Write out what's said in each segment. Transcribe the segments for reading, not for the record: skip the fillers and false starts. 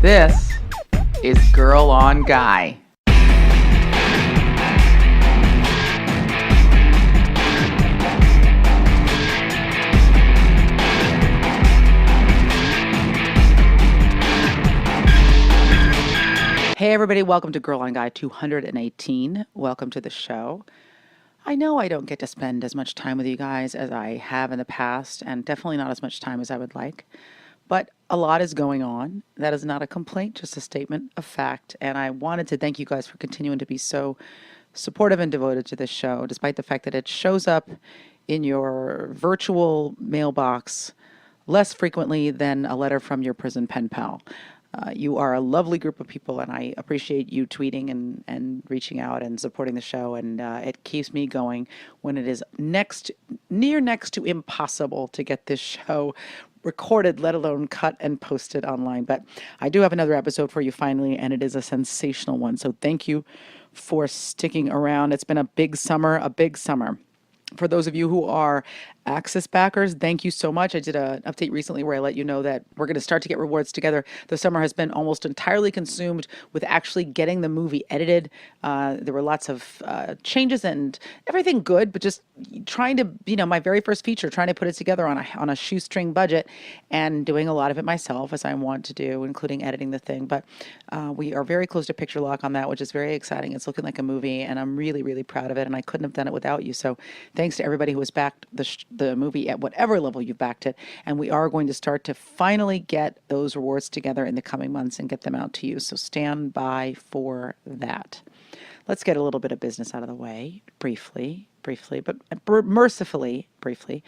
This is Girl on Guy. Hey everybody, welcome to Girl on Guy 218. Welcome to the show. I know I don't get to spend as much time with you guys as I have in the past, and definitely not as much time as I would like. But a lot is going on. That is not a complaint, just a statement of fact. And I wanted to thank you guys for continuing to be so supportive and devoted to this show, despite the fact that it shows up in your virtual mailbox less frequently than a letter from your prison pen pal. You are a lovely group of people, and I appreciate you tweeting and reaching out and supporting the show. And it keeps me going when it is near next to impossible to get this show recorded, let alone cut and posted online. But I do have another episode for you finally, and it is a sensational one. So thank you for sticking around. It's been a big summer. For those of you who are Access backers, thank you so much. I did an update recently where I let you know that we're going to start to get rewards together. The summer has been almost entirely consumed with actually getting the movie edited. There were lots of changes and everything good, but just trying to, my very first feature, trying to put it together on a shoestring budget and doing a lot of it myself, as I want to do, including editing the thing. But we are very close to picture lock on that, which is very exciting. It's looking like a movie, and I'm really, really proud of it, and I couldn't have done it without you. So thanks to everybody who has backed the movie at whatever level you've backed it. And we are going to start to finally get those rewards together in the coming months and get them out to you. So stand by for that. Let's get a little bit of business out of the way briefly, but mercifully briefly.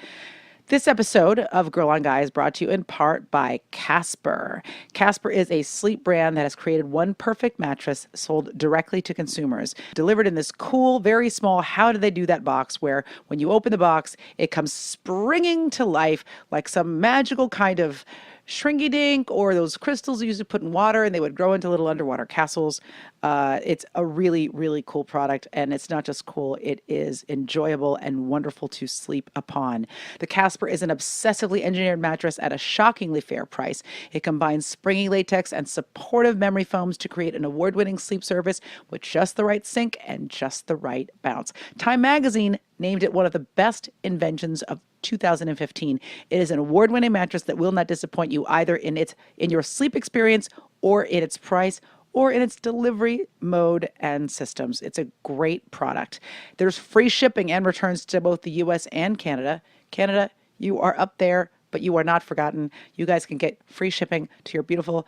This episode of Girl on Guy is brought to you in part by Casper. Casper is a sleep brand that has created one perfect mattress sold directly to consumers, delivered in this cool, very small, how do they do that box, where when you open the box, it comes springing to life like some magical kind of shrinky-dink, or those crystals you used to put in water and they would grow into little underwater castles. It's a really, really cool product, and it's not just cool, it is enjoyable and wonderful to sleep upon. The Casper is an obsessively engineered mattress at a shockingly fair price. It combines springy latex and supportive memory foams to create an award-winning sleep service with just the right sink and just the right bounce. Time Magazine named it one of the best inventions of 2015. It is an award-winning mattress that will not disappoint you either in your sleep experience, or in its price, or in its delivery mode and systems. It's a great product. There's free shipping and returns to both the US and Canada. Canada, you are up there, but you are not forgotten. You guys can get free shipping to your beautiful,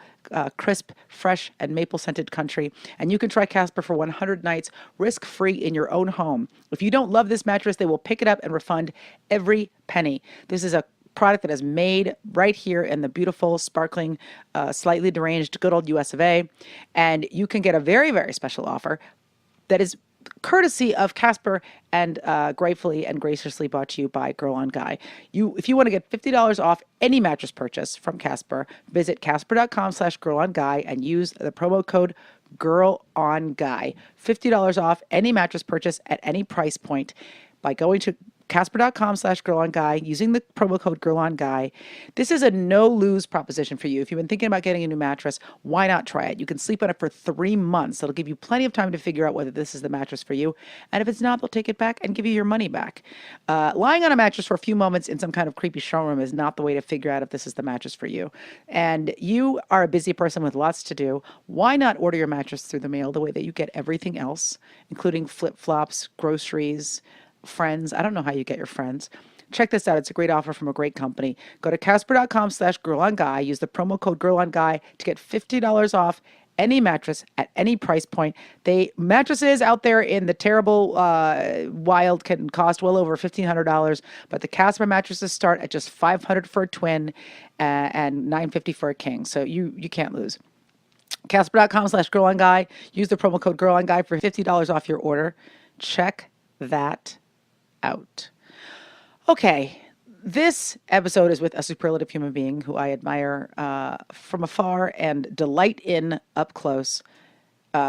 crisp, fresh, and maple-scented country. And you can try Casper for 100 nights, risk-free in your own home. If you don't love this mattress, they will pick it up and refund every penny. This is a product that is made right here in the beautiful, sparkling, slightly deranged, good old US of A. And you can get a very, very special offer that is courtesy of Casper and gratefully and graciously brought to you by Girl on Guy. If you want to get $50 off any mattress purchase from Casper, visit casper.com/girlonguy and use the promo code GIRLONGUY. $50 off any mattress purchase at any price point by going to casper.com/girlonguy, using the promo code GIRLONGUY. This is a no-lose proposition for you. If you've been thinking about getting a new mattress, why not try it? You can sleep on it for 3 months. It'll give you plenty of time to figure out whether this is the mattress for you. And if it's not, they'll take it back and give you your money back. Lying on a mattress for a few moments in some kind of creepy showroom is not the way to figure out if this is the mattress for you. And you are a busy person with lots to do. Why not order your mattress through the mail the way that you get everything else, including flip-flops, groceries, friends? I don't know how you get your friends. Check this out. It's a great offer from a great company. Go to casper.com/girlonguy. Use the promo code GIRLONGUY to get $50 off any mattress at any price point. Mattresses out there in the terrible wild can cost well over $1,500, but the Casper mattresses start at just $500 for a twin and $950 for a king. So you can't lose. Casper.com/girlonguy. Use the promo code GIRLONGUY for $50 off your order. Check that out. Okay, this episode is with a superlative human being who I admire from afar and delight in up close.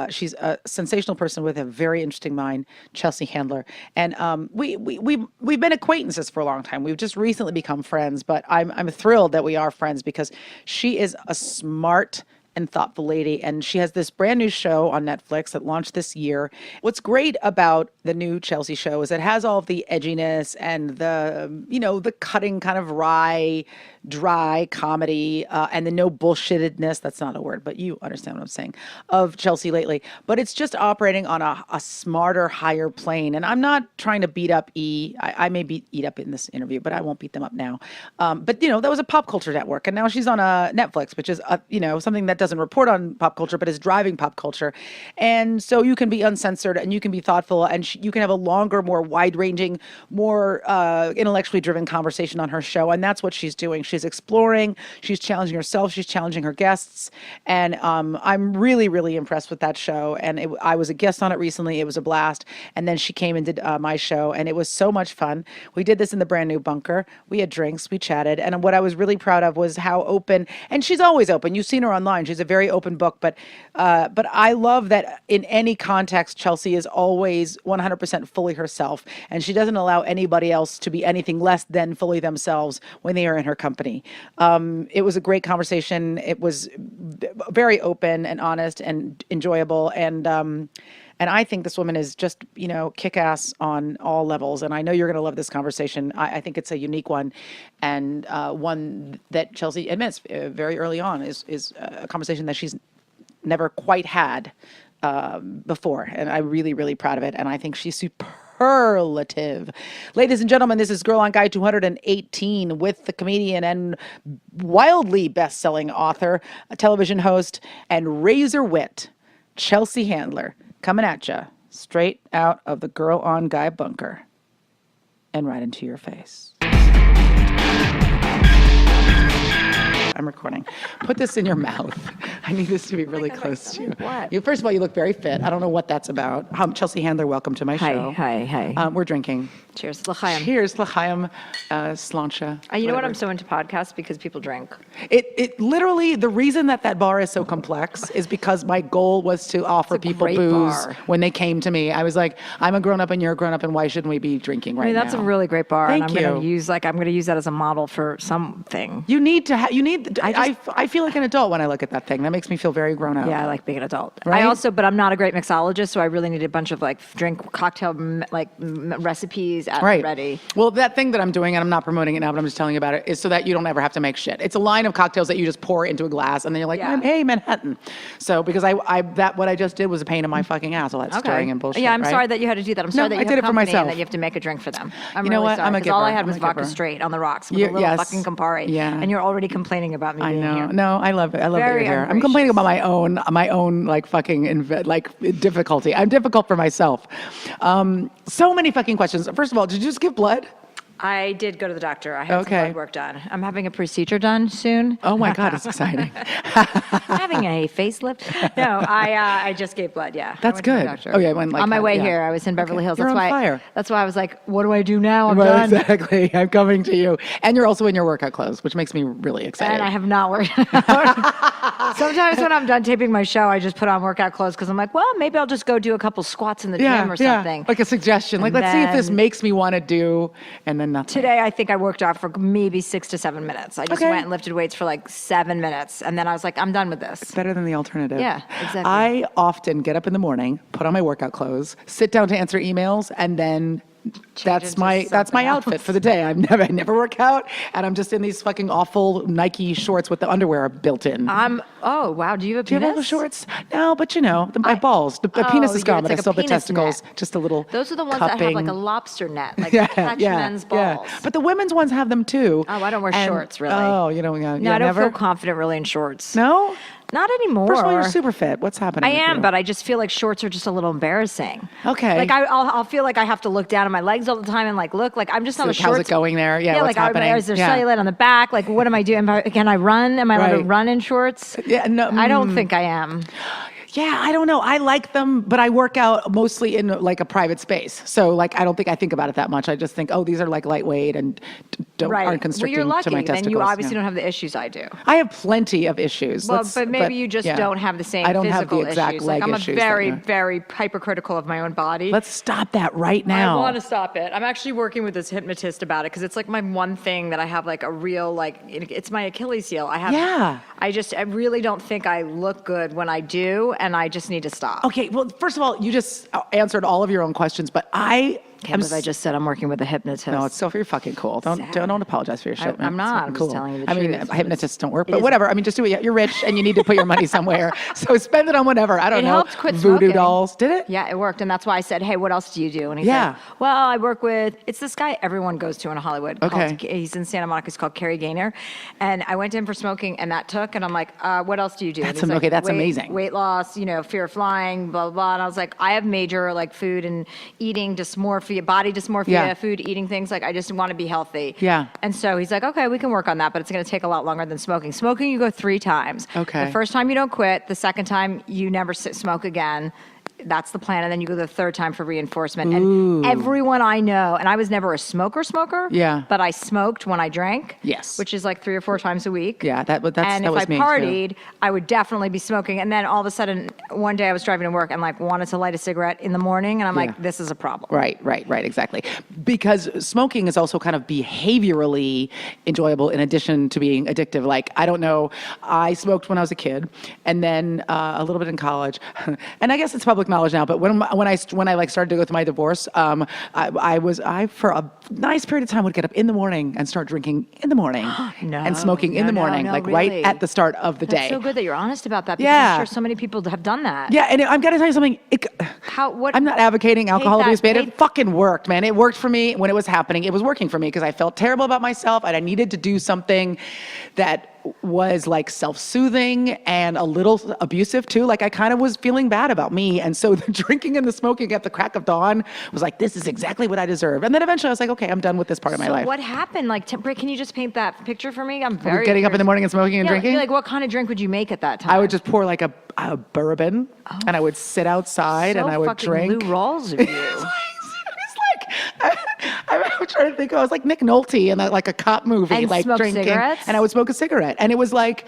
She's a sensational person with a very interesting mind, Chelsea Handler. And we've been acquaintances for a long time. We've just recently become friends, but I'm thrilled that we are friends because she is a smart and thoughtful lady. And she has this brand new show on Netflix that launched this year. What's great about the new Chelsea show is it has all of the edginess and the cutting kind of wry, dry comedy and the no bullshittedness. That's not a word, but you understand what I'm saying, of Chelsea lately. But it's just operating on a smarter, higher plane. And I'm not trying to beat up I may beat up in this interview, but I won't beat them up now. But that was a pop culture network, and now she's on a Netflix, which is something that doesn't report on pop culture, but is driving pop culture. And so you can be uncensored, and you can be thoughtful, and you can have a longer, more wide-ranging, more intellectually driven conversation on her show. And that's what she's doing. She's exploring, she's challenging herself, she's challenging her guests, and I'm really, really impressed with that show. And I was a guest on it recently. It was a blast. And then she came and did my show, and it was so much fun. We did this in the brand new bunker. We had drinks, we chatted, and what I was really proud of was how open, and she's always open. You've seen her online. She's a very open book, but I love that in any context, Chelsea is always 100% fully herself, and she doesn't allow anybody else to be anything less than fully themselves when they are in her company. It was a great conversation. It was very open and honest and enjoyable, and I think this woman is just, kick-ass on all levels. And I know you're going to love this conversation. I think it's a unique one, and one that Chelsea admits very early on is a conversation that she's never quite had before. And I'm really, really proud of it. And I think she's superlative. Ladies and gentlemen, this is Girl on Guide 218 with the comedian and wildly best-selling author, a television host, and razor wit, Chelsea Handler. Coming at you straight out of the Girl on Guy bunker and right into your face. I'm recording. Put this in your mouth. I need this to be really close to you. What? First of all, you look very fit. I don't know what that's about. Chelsea Handler, welcome to my show. Hi. We're drinking. Cheers. L'chaim. Cheers, l'chaim, slancha. You know what? I'm so into podcasts because people drink. It literally, the reason that bar is so complex is because my goal was to offer people booze when they came to me. I was like, I'm a grown up and you're a grown up, and why shouldn't we be drinking right now? That's a really great bar. Thank and you. I'm going to use that as a model for something. You need to I feel like an adult when I look at that thing. That makes me feel very grown up. Yeah, I like being an adult. Right? But I'm not a great mixologist, so I really need a bunch of cocktail recipes ready. Well, that thing that I'm doing, and I'm not promoting it now, but I'm just telling you about it, is so that you don't ever have to make shit. It's a line of cocktails that you just pour into a glass, and then you're like, hey, Manhattan. So because what I just did was a pain in my fucking ass, all that stirring and bullshit. Yeah, I'm right? sorry that you had to do that. I'm sorry that you I did it for myself. And that you have to make a drink for them. I'm you know really what? sorry, I'm a giver. all I had was I'm a vodka giver. straight on the rocks with a little fucking Campari. Yeah. And you're already complaining about me being here. No, I love it. I love that you're Very here. I'm ungracious. complaining about my own difficulty. I'm difficult for myself. So many fucking questions. First of all, did you just give blood? I did go to the doctor. I had some blood work done. I'm having a procedure done soon. Oh my God, it's exciting. Having a facelift. No, I just gave blood, yeah. That's good. Oh yeah, on my way here, I was in Beverly Hills. You're on fire. That's why I was like, what do I do now? I'm done. Exactly. I'm coming to you. And you're also in your workout clothes, which makes me really excited. And I have not worked out. Sometimes when I'm done taping my show, I just put on workout clothes because I'm like, well, maybe I'll just go do a couple squats in the gym or something. Like a suggestion. Let's see if this makes me want to do, and then nothing. Today, I think I worked out for maybe 6 to 7 minutes. I just went and lifted weights for 7 minutes. And then I was like, I'm done with this. It's better than the alternative. Yeah, exactly. I often get up in the morning, put on my workout clothes, sit down to answer emails, and then that's my outfit for the day. I never work out, and I'm just in these fucking awful Nike shorts with the underwear built in. Oh wow, do you have a penis? Do you have shorts? No, but my balls. The penis is gone, but I still have the testicles. Net. Just a little. Those are the ones that have like a lobster net, catch men's balls. But the women's ones have them too. Oh, I don't wear shorts really. Oh, you don't. No, I don't feel confident really in shorts. No. Not anymore. First of all, you're super fit. What's happening? I am, but I just feel like shorts are just a little embarrassing. Okay. I'll feel like I have to look down at my legs all the time and look like I'm just not a shorts. How's it going there? Yeah. What's happening? Is there cellulite on the back? What am I doing? Can I run? Am I allowed to run in shorts? Yeah. No. I don't think I am. Yeah, I don't know. I like them, but I work out mostly in like a private space. So like, I don't think I think about it that much. I just think, oh, these are like lightweight and aren't constricting well, you're lucky. to my testicles. Then you obviously don't have the issues I do. I have plenty of issues. Well, but maybe you just don't have the same I don't physical have the exact issues. leg I'm issues very, very hypercritical of my own body. Let's stop that right now. I want to stop it. I'm actually working with this hypnotist about it because it's like my one thing that I have like a real, like, it's my Achilles heel. I really don't think I look good when I do, and I just need to stop. Okay, well, first of all, you just answered all of your own questions, but I just said I'm working with a hypnotist. No, it's so very fucking cool. Don't apologize for your shit, man. I'm not. I'm cool. just telling you the truth. truth. Hypnotists don't work, but whatever. I mean, just do it. You're rich and you need to put your money somewhere. So spend it on whatever. I don't know. It helped quit voodoo smoking. dolls. Did it? Yeah, it worked. And that's why I said, hey, what else do you do? And he said, well, I work with, it's this guy everyone goes to in Hollywood. Okay. He's in Santa Monica. He's called Kerry Gaynor. And I went to him for smoking and that took. And I'm like, what else do you do? That's like, amazing. Weight loss, fear of flying, blah, blah, blah. And I was like, I have major like food and eating dysmorphia, body dysmorphia, food, eating things. Like, I just want to be healthy. Yeah. And so he's like, okay, we can work on that, but it's going to take a lot longer than smoking. Smoking, you go 3 times. Okay. The first time you don't quit. The second time you never smoke again. That's the plan. And then you go the third time for reinforcement. Ooh. And everyone I know, and I was never a smoker, Yeah. but I smoked when I drank. Yes. Which is like 3 or 4 times a week. Yeah, that was me. And if I partied, I would definitely be smoking. And then all of a sudden, one day I was driving to work and like wanted to light a cigarette in the morning. And I'm like, this is a problem. Right, exactly. Because smoking is also kind of behaviorally enjoyable in addition to being addictive. Like, I don't know, I smoked when I was a kid and then a little bit in college. And I guess it's public knowledge now, but when I like started to go through my divorce, I for a nice period of time would get up in the morning and start drinking in the morning and smoking in the morning, really. right at the start of the day. That's so good that you're honest about that because I'm sure so many people have done that. Yeah, and I'm gonna tell you something. I'm not advocating alcohol abuse, but it fucking worked, man. It worked for me when it was happening. It was working for me because I felt terrible about myself and I needed to do something that was like self-soothing and a little abusive too. Like I kind of was feeling bad about me. And so the drinking and the smoking at the crack of dawn was like, this is exactly what I deserve. And then eventually I was like, okay, I'm done with this part of my life. What happened? Like, can you just paint that picture for me? I'm very getting up in the morning and smoking and drinking. Like what kind of drink would you make at that time? I would just pour like a bourbon and I would sit outside and I would drink. Lou Rawls of you. I'm trying to think. I was like Nick Nolte in like a cop movie, and like smoke drinking, cigarettes? and I would smoke a cigarette, and it was like,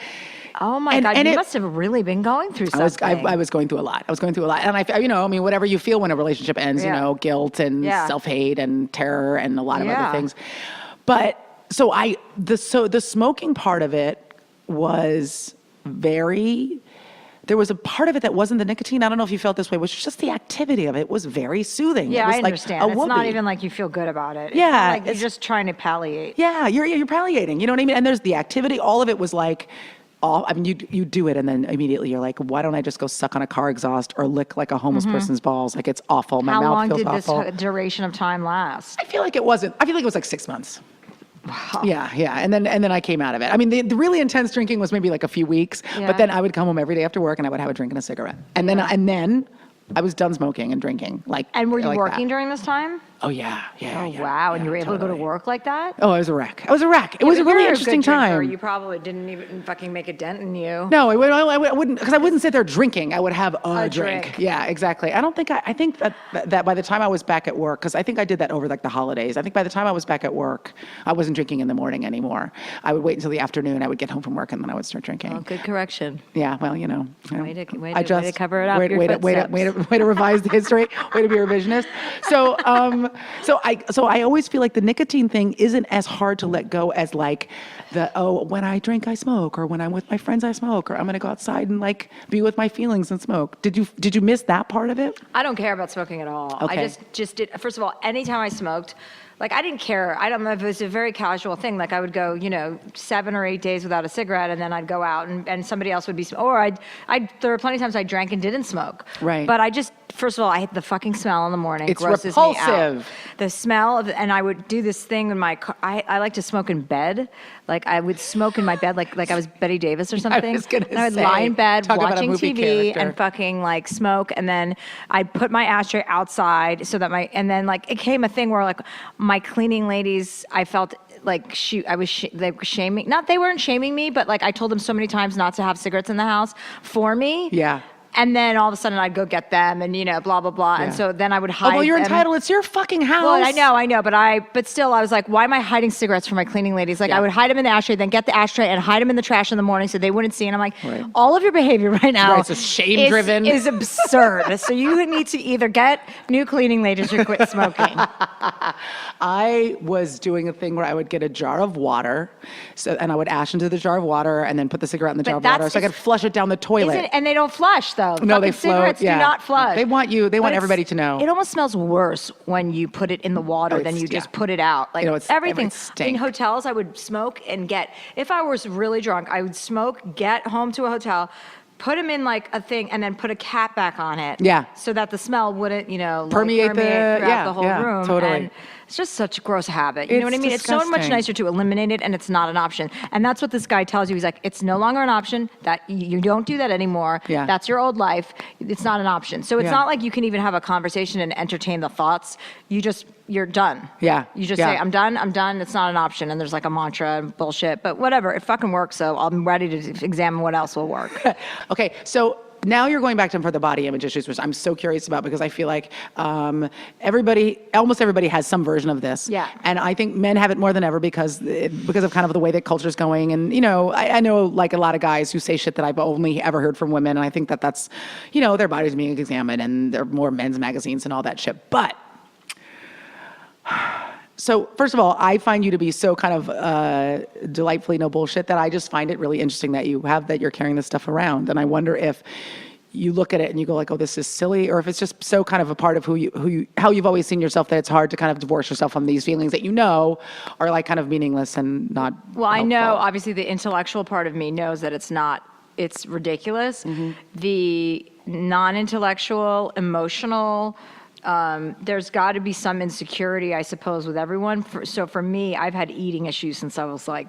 oh my God, you must have really been going through something. I was going through a lot. And whatever you feel when a relationship ends, guilt and self-hate and terror and a lot of other things. But so the smoking part of it was very. There was a part of it that wasn't the nicotine. I don't know if you felt this way, which was just the activity of it. It was very soothing. Yeah, it was I understand. Like it's not even like you feel good about it. It's yeah. like you're just trying to palliate. Yeah, you're palliating. You know what I mean? And there's the activity. All of it was like, you do it and then immediately you're like, why don't I just go suck on a car exhaust or lick like a homeless person's balls? Like it's awful. My mouth feels awful. How long did this duration of time last? I feel like it was like 6 months. Wow. Yeah. And then I came out of it. I mean, the really intense drinking was maybe like a few weeks, but then I would come home every day after work and I would have a drink and a cigarette. And then I was done smoking and drinking. And were you working during this time? Oh, yeah. Wow. And you were able to go to work like that? Oh, I was a wreck. It was a really interesting time. You probably didn't even fucking make a dent in you. No, I wouldn't, because I wouldn't sit there drinking. I would have a drink. Yeah, exactly. I think that by the time I was back at work, because I think I did that over like the holidays. I think by the time I was back at work, I wasn't drinking in the morning anymore. I would wait until the afternoon. I would get home from work and then I would start drinking. Oh, good correction. Yeah, well, Way to cover it up. Way to revise the history. Way to be a revisionist. So I always feel like the nicotine thing isn't as hard to let go as like when I drink I smoke, or when I'm with my friends I smoke, or I'm gonna go outside and like be with my feelings and smoke. Did you miss that part of it? I don't care about smoking at all. Okay. I just did. First of all, anytime I smoked, like I didn't care. I don't know if it was a very casual thing. Like I would go, 7 or 8 days without a cigarette, and then I'd go out and somebody else would be, or there were plenty of times I drank and didn't smoke. Right. But first of all, I hate the fucking smell in the morning. It's grosses repulsive. me out. The smell of, and I would do this thing in my car. I like to smoke in bed. Like I would smoke in my bed, like I was Betty Davis or something. And I would lie in bed watching TV character. and fucking like smoke, and then I'd put my ashtray outside so that and then like it became a thing where like my cleaning ladies, I felt like they were shaming. Not they weren't shaming me, but like I told them so many times not to have cigarettes in the house for me. Yeah. And then all of a sudden I'd go get them and, blah, blah, blah. Yeah. And so then I would hide Oh, well, you're them. entitled. It's your fucking house. Well, I know. But still, I was like, why am I hiding cigarettes from my cleaning ladies? Like, I would hide them in the ashtray, then get the ashtray and hide them in the trash in the morning so they wouldn't see. And I'm like, all of your behavior right now Right, it's shame-driven. is absurd. So you need to either get new cleaning ladies or quit smoking. I was doing a thing where I would get a jar of water, and I would ash into the jar of water and then put the cigarette in the jar of water so I could flush it down the toilet. And they don't flush, though. No, they float. Cigarettes do not flush. They want everybody to know. It almost smells worse when you put it in the water than you just put it out. Like everything. In hotels, I would smoke and if I was really drunk, I would smoke, get home to a hotel, put them in like a thing, and then put a cap back on it. Yeah. So that the smell wouldn't, permeate throughout the whole room. Totally. And it's just such a gross habit. You know what I mean? Disgusting. It's so much nicer to eliminate it, and it's not an option. And that's what this guy tells you. He's like, it's no longer an option. That you don't do that anymore. Yeah. That's your old life. It's not an option. So it's not like you can even have a conversation and entertain the thoughts. You're done. Yeah. You just say, I'm done. It's not an option. And there's like a mantra and bullshit, but whatever. It fucking works. So I'm ready to examine what else will work. Okay. So now you're going back to for the body image issues, which I'm so curious about because I feel like almost everybody has some version of this. Yeah. And I think men have it more than ever because of kind of the way that culture's going. And, I know like a lot of guys who say shit that I've only ever heard from women. And I think that's, their bodies being examined and there are more men's magazines and all that shit. But so first of all, I find you to be so kind of delightfully no bullshit that I just find it really interesting that you're carrying this stuff around. And I wonder if you look at it and you go like, oh, this is silly, or if it's just so kind of a part of how you've always seen yourself that it's hard to kind of divorce yourself from these feelings that are like kind of meaningless and not Well, helpful. I know obviously the intellectual part of me knows that it's ridiculous. Mm-hmm. The non-intellectual, emotional, there's got to be some insecurity, I suppose, with everyone. So for me, I've had eating issues since I was a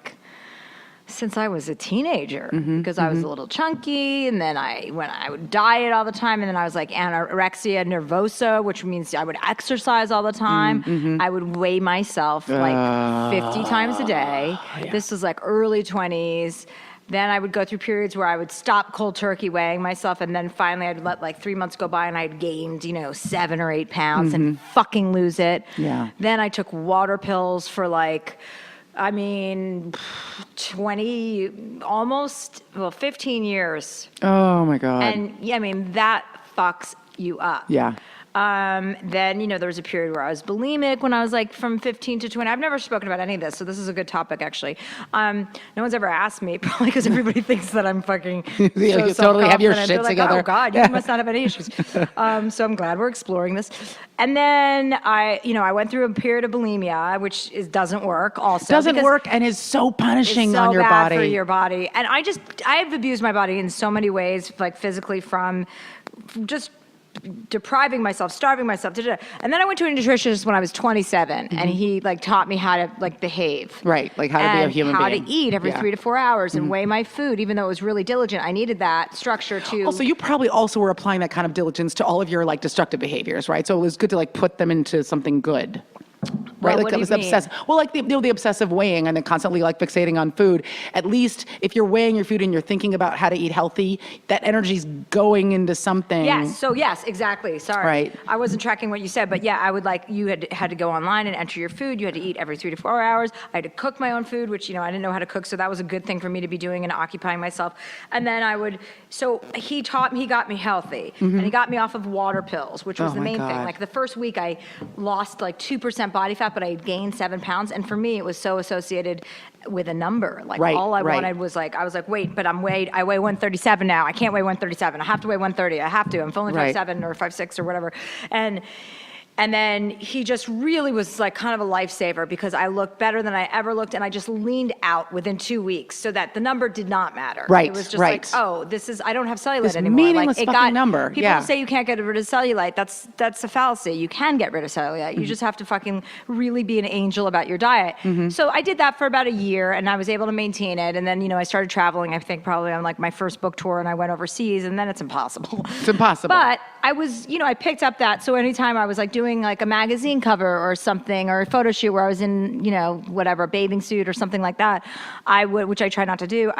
teenager, because I was a little chunky, and then when I would diet all the time, and then I was like anorexia nervosa, which means I would exercise all the time. I would weigh myself like 50 times a day. Yeah. This was like early 20s. Then I would go through periods where I would stop cold turkey weighing myself, and then finally I'd let like 3 months go by and I'd gained, 7 or 8 pounds and fucking lose it. Yeah. Then I took water pills for 15 years. Oh my God. And that fucks you up. Yeah. Then, there was a period where I was bulimic when I was like from 15 to 20. I've never spoken about any of this, so this is a good topic, actually. No one's ever asked me, probably because everybody thinks that I'm fucking you totally have your shit They're like, together. oh, God, you must not have any issues. So I'm glad we're exploring this. And then I went through a period of bulimia, which doesn't work also. Doesn't work and is so punishing so on your bad body. for your body. And I've abused my body in so many ways, like physically, from just depriving myself, starving myself, and then I went to a nutritionist when I was 27, and he taught me how to behave, right, like how to be a human being, how to eat every 3 to 4 hours, and weigh my food, even though it was really diligent. I needed that structure to. Also, you probably also were applying that kind of diligence to all of your destructive behaviors, right? So it was good to put them into something good. Right, what do you mean? obsessive. Well, the obsessive weighing and then constantly fixating on food. At least if you're weighing your food and you're thinking about how to eat healthy, that energy's going into something. Yes. So yes, exactly. Sorry, right. I wasn't tracking what you said, but yeah, I would you had to go online and enter your food. You had to eat every 3 to 4 hours. I had to cook my own food, which I didn't know how to cook, so that was a good thing for me to be doing and occupying myself. And then So he got me healthy, and he got me off of water pills, which was the main thing. The first week, I lost 2% body fat, but I gained 7 pounds, and for me it was so associated with a number. All I wanted was I was wait, but I weigh 137 now. I can't weigh 137. I have to weigh 130. I have to. I'm only 5'7" or 5'6" or whatever. And then he just really was kind of a lifesaver, because I looked better than I ever looked, and I just leaned out within 2 weeks, so that the number did not matter. Right. It was just I don't have cellulite this anymore. Meaningless fucking number. People say you can't get rid of cellulite. That's a fallacy. You can get rid of cellulite. You just have to fucking really be an angel about your diet. So I did that for about a year, and I was able to maintain it. And then I started traveling. I think probably on my first book tour, and I went overseas, and then it's impossible. It's impossible. But I was, I picked up that. So anytime I was doing a magazine cover or something, or a photo shoot where I was in, whatever, bathing suit or something like that, which I try not to do,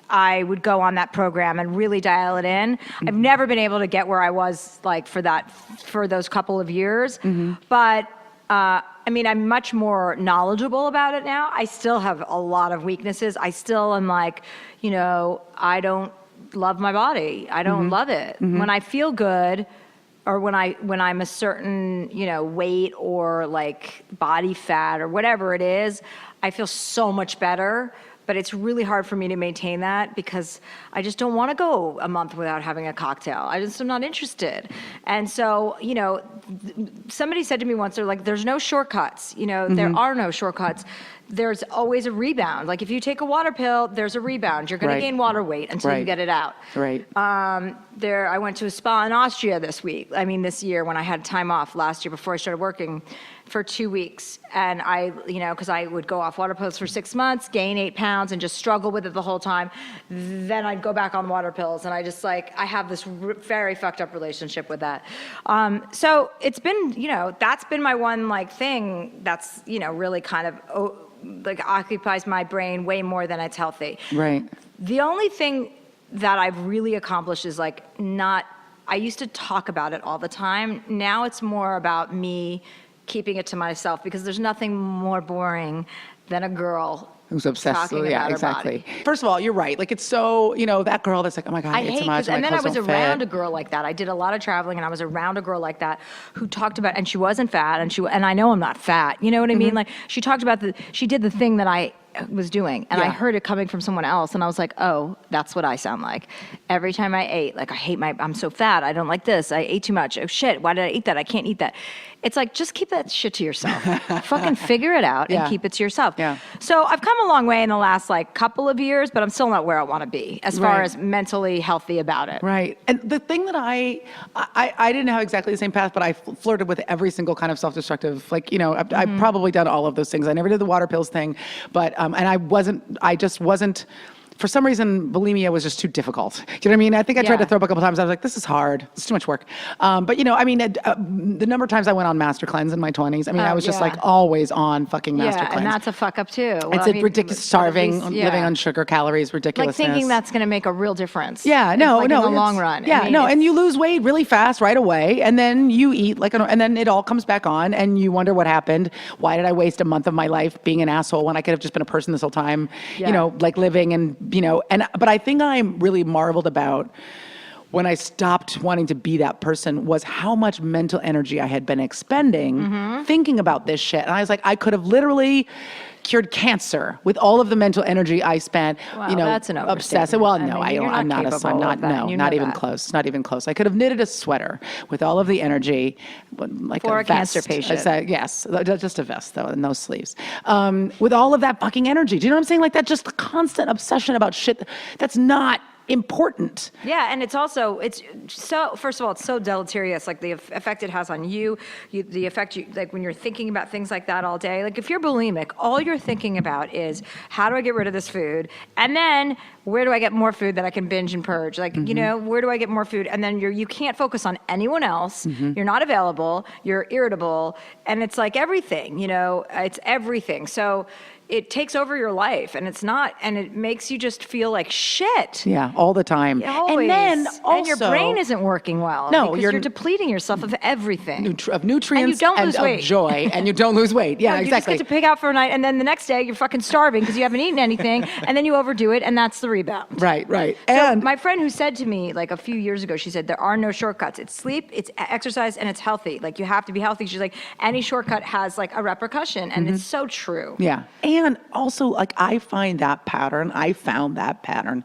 I would go on that program and really dial it in. I've never been able to get where I was like for those couple of years, but I mean, I'm much more knowledgeable about it now. I still have a lot of weaknesses. I still am like, you know, I don't love my body. I don't love it. When I feel good, or when I'm a certain, you know, weight or like body fat or whatever it is, I feel so much better. But it's really hard for me to maintain that because I just don't want to go a month without having a cocktail. I just am not interested. And so, you know, somebody said to me once, they're like, there's no shortcuts. You know, there are no shortcuts. There's always a rebound. Like if you take a water pill, there's a rebound. You're going to gain water weight until you get it out. Right. I went to a spa in Austria this year when I had time off last year before I started working for 2 weeks. And because I would go off water pills for 6 months, gain 8 pounds and just struggle with it the whole time. Then I'd go back on water pills. And I have this very fucked up relationship with that. So it's been, you know, that's been my one like thing that's, you know, really kind of like occupies my brain way more than it's healthy. Right. The only thing that I've really accomplished is I used to talk about it all the time. Now it's more about me keeping it to myself because there's nothing more boring than a girl who's obsessed. talking about her body. First of all, you're right. Like it's so, you know, that girl that's like, oh my God, I ate too much. And then I was around a girl like that. I did a lot of traveling and I was around a girl like that who talked about, and she wasn't fat and I know I'm not fat. You know what I mean? Like she talked about she did the thing that I was doing and I heard it coming from someone else and I was like, oh, that's what I sound like. Every time I ate, like I'm so fat. I don't like this. I ate too much. Oh shit. Why did I eat that? I can't eat that. It's like, just keep that shit to yourself. Fucking figure it out and keep it to yourself. Yeah. So I've come a long way in the last like couple of years, but I'm still not where I want to be as far as mentally healthy about it. Right. And the thing that I didn't have exactly the same path, but I flirted with every single kind of self-destructive, like, you know, I've probably done all of those things. I never did the water pills thing, but, and I just wasn't, for some reason, bulimia was just too difficult. Do you know what I mean? I think I tried to throw up a couple times. I was like, this is hard. It's too much work. But, you know, I mean, the number of times I went on Master Cleanse in my 20s, I mean, I was just like always on fucking Master Cleanse. And that's a fuck up too. It's ridiculous, starving, living on sugar, calories, ridiculousness. Like thinking that's going to make a real difference. Yeah, no. In the long run. Yeah, and you lose weight really fast right away, and then you eat and then it all comes back on, and you wonder what happened. Why did I waste a month of my life being an asshole when I could have just been a person this whole time, you know, like living and, you know, but I think I'm really marveled about when I stopped wanting to be that person was how much mental energy I had been expending thinking about this shit. And I was like, I could have literally cured cancer with all of the mental energy I spent, you know, that's an obsessive. Well, no, I'm not even close. Not even close. I could have knitted a sweater with all of the energy, like for a vest. Cancer patient. Yes, just a vest though, and no sleeves. With all of that fucking energy. Do you know what I'm saying? Like that just constant obsession about shit that's not important. Yeah, and it's so, first of all, it's so deleterious, like the effect it has on you, the effect like when you're thinking about things like that all day. Like if you're bulimic, all you're thinking about is how do I get rid of this food? And then where do I get more food that I can binge and purge? Like, you know, where do I get more food? And then you can't focus on anyone else. You're not available. You're irritable. And it's like everything, you know, it's everything. So it takes over your life and it makes you just feel like shit. Yeah, all the time. Yeah, always. And then also, and your brain isn't working well. No, because you're depleting yourself of everything. Of nutrients and of joy, and you don't lose weight. Yeah, no, exactly. You just get to pig out for a night, and then the next day you're fucking starving because you haven't eaten anything, and then you overdo it, and that's the rebound. Right. So And my friend who said to me like a few years ago, she said, there are no shortcuts. It's sleep, it's exercise, and it's healthy. Like you have to be healthy. She's like, any shortcut has like a repercussion, and it's so true. Yeah, and also like I found that pattern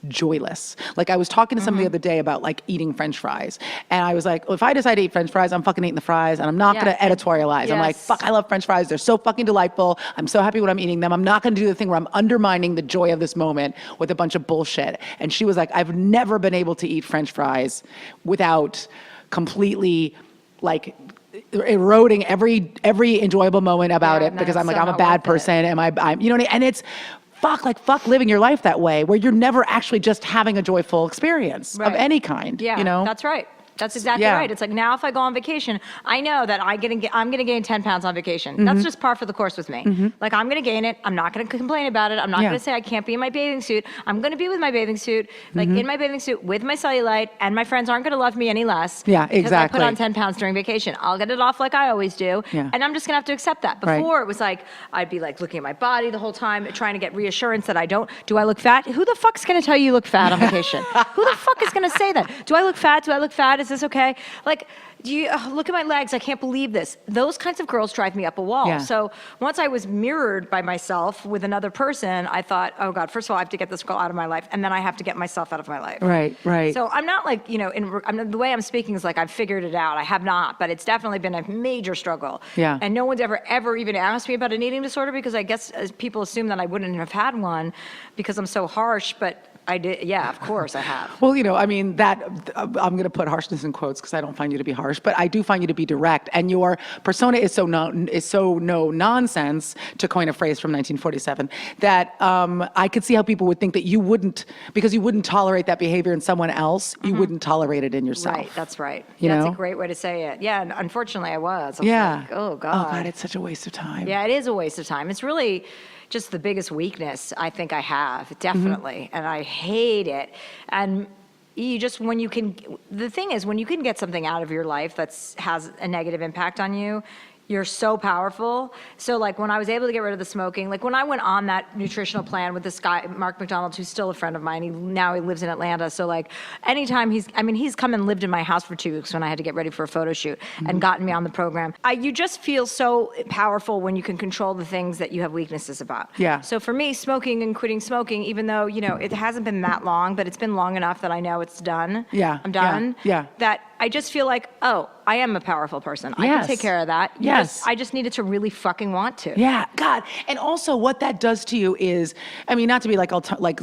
joyless. Like I was talking to somebody the other day about like eating French fries, and I was like, well, if I decide to eat French fries, I'm fucking eating the fries, and I'm not going to editorialize. I'm like, fuck, I love French fries. They're so fucking delightful. I'm so happy when I'm eating them. I'm not going to do the thing where I'm undermining the joy of this moment with a bunch of bullshit. And she was like, I've never been able to eat French fries without completely like eroding every enjoyable moment about it because I'm like, I'm a bad person. I'm, you know what I mean? And it's fuck living your life that way where you're never actually just having a joyful experience of any kind. Yeah, you know? that's right. That's exactly Yeah. right. It's like now if I go on vacation, I know that I'm going to gain 10 pounds on vacation. That's just par for the course with me. Like I'm going to gain it. I'm not going to complain about it. I'm not Yeah. going to say I can't be in my bathing suit. I'm going to be with my bathing suit, like in my bathing suit with my cellulite, and my friends aren't going to love me any less. Yeah, because exactly. I put on 10 pounds during vacation. I'll get it off like I always do. Yeah. And I'm just going to have to accept that. Right. Before it was like, I'd be like looking at my body the whole time, trying to get reassurance that I don't. Do I look fat? Who the fuck's going to tell you look fat on vacation? Who the fuck is going to say that? Do I look fat? Do I look fat? Is this okay? Like, look at my legs. I can't believe this. Those kinds of girls drive me up a wall. Yeah. So once I was mirrored by myself with another person, I thought, oh God, first of all, I have to get this girl out of my life. And then I have to get myself out of my life. Right, right. So I'm not like, the way I'm speaking is like I've figured it out. I have not, but it's definitely been a major struggle. Yeah. And no one's ever even asked me about an eating disorder because I guess people assume that I wouldn't have had one because I'm so harsh, but I did. Yeah, of course I have. Well, I mean, that I'm going to put harshness in quotes because I don't find you to be harsh, but I do find you to be direct. And your persona is so no nonsense, to coin a phrase from 1947, that I could see how people would think that you wouldn't, because you wouldn't tolerate that behavior in someone else, you wouldn't tolerate it in yourself. Right, that's right. You That's know? a great way to say it. Yeah, and unfortunately I was. I was Yeah. like, oh God. Oh God, it's such a waste of time. Yeah, it is a waste of time. It's really just the biggest weakness I think I have, definitely. And I hate it. And the thing is, when you can get something out of your life that has a negative impact on you, you're so powerful. So like when I was able to get rid of the smoking, like when I went on that nutritional plan with this guy, Mark McDonald, who's still a friend of mine, now he lives in Atlanta. So like anytime he's come and lived in my house for 2 weeks when I had to get ready for a photo shoot and gotten me on the program. You just feel so powerful when you can control the things that you have weaknesses about. Yeah. So for me, smoking and quitting smoking, even though, it hasn't been that long, but it's been long enough that I know it's done. Yeah. I'm done. Yeah. That I just feel like, oh, I am a powerful person. I Yes. can take care of that. Yes. I just needed to really fucking want to. Yeah, God. And also what that does to you is, I mean, not to be like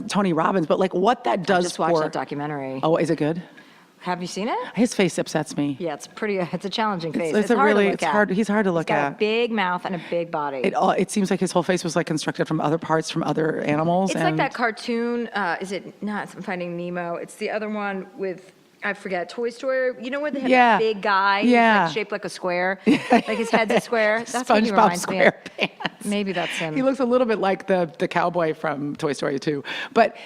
Tony Robbins, but like what that does Just watched for... that documentary. Oh, is it good? Have you seen it? His face upsets me. Yeah, it's a challenging face. It's hard to look it's at. hard. He's hard to look He's got at. a big mouth and a big body. It seems like his whole face was like constructed from other parts from other animals. It's like that cartoon, is it not Finding Nemo? It's the other one with, I forget, Toy Story. You know where they have Yeah. a big guy who's Yeah. like shaped like a square? Like his head's a square? That's what he SpongeBob reminds me of. SquarePants. Maybe that's him. He looks a little bit like the cowboy from Toy Story 2. But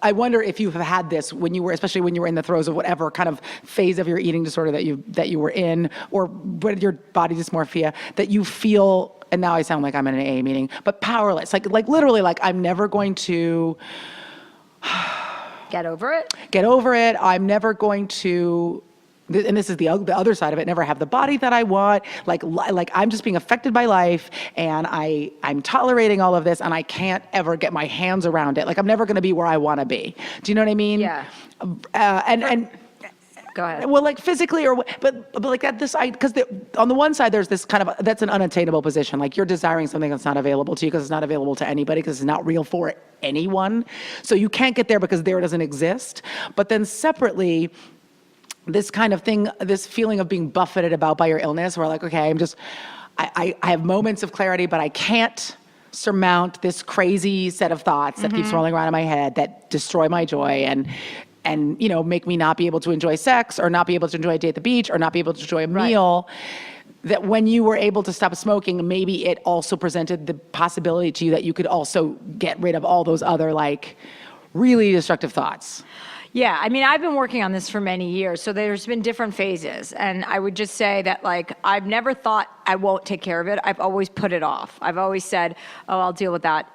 I wonder if you've had this especially when you were in the throes of whatever kind of phase of your eating disorder that you were in, or with your body dysmorphia, that you feel, and now I sound like I'm in an AA meeting, but powerless, like literally, like I'm never going to Get over it? get over it. I'm never going to, and this is the other side of it, never have the body that I want. Like I'm just being affected by life, and I'm tolerating all of this, and I can't ever get my hands around it. Like I'm never going to be where I want to be. Do you know what I mean? Yeah. And Go ahead. well, like physically, but like that. Because on the one side, there's this kind of that's an unattainable position. Like you're desiring something that's not available to you because it's not available to anybody because it's not real for anyone. So you can't get there because there doesn't exist. But then separately, this kind of thing, this feeling of being buffeted about by your illness, where like, okay, I have moments of clarity, but I can't surmount this crazy set of thoughts that keeps rolling around in my head that destroy my joy and make me not be able to enjoy sex, or not be able to enjoy a day at the beach, or not be able to enjoy a meal. That when you were able to stop smoking, maybe it also presented the possibility to you that you could also get rid of all those other like really destructive thoughts. Yeah, I mean, I've been working on this for many years, so there's been different phases. And I would just say that, like, I've never thought I won't take care of it. I've always put it off. I've always said, oh, I'll deal with that.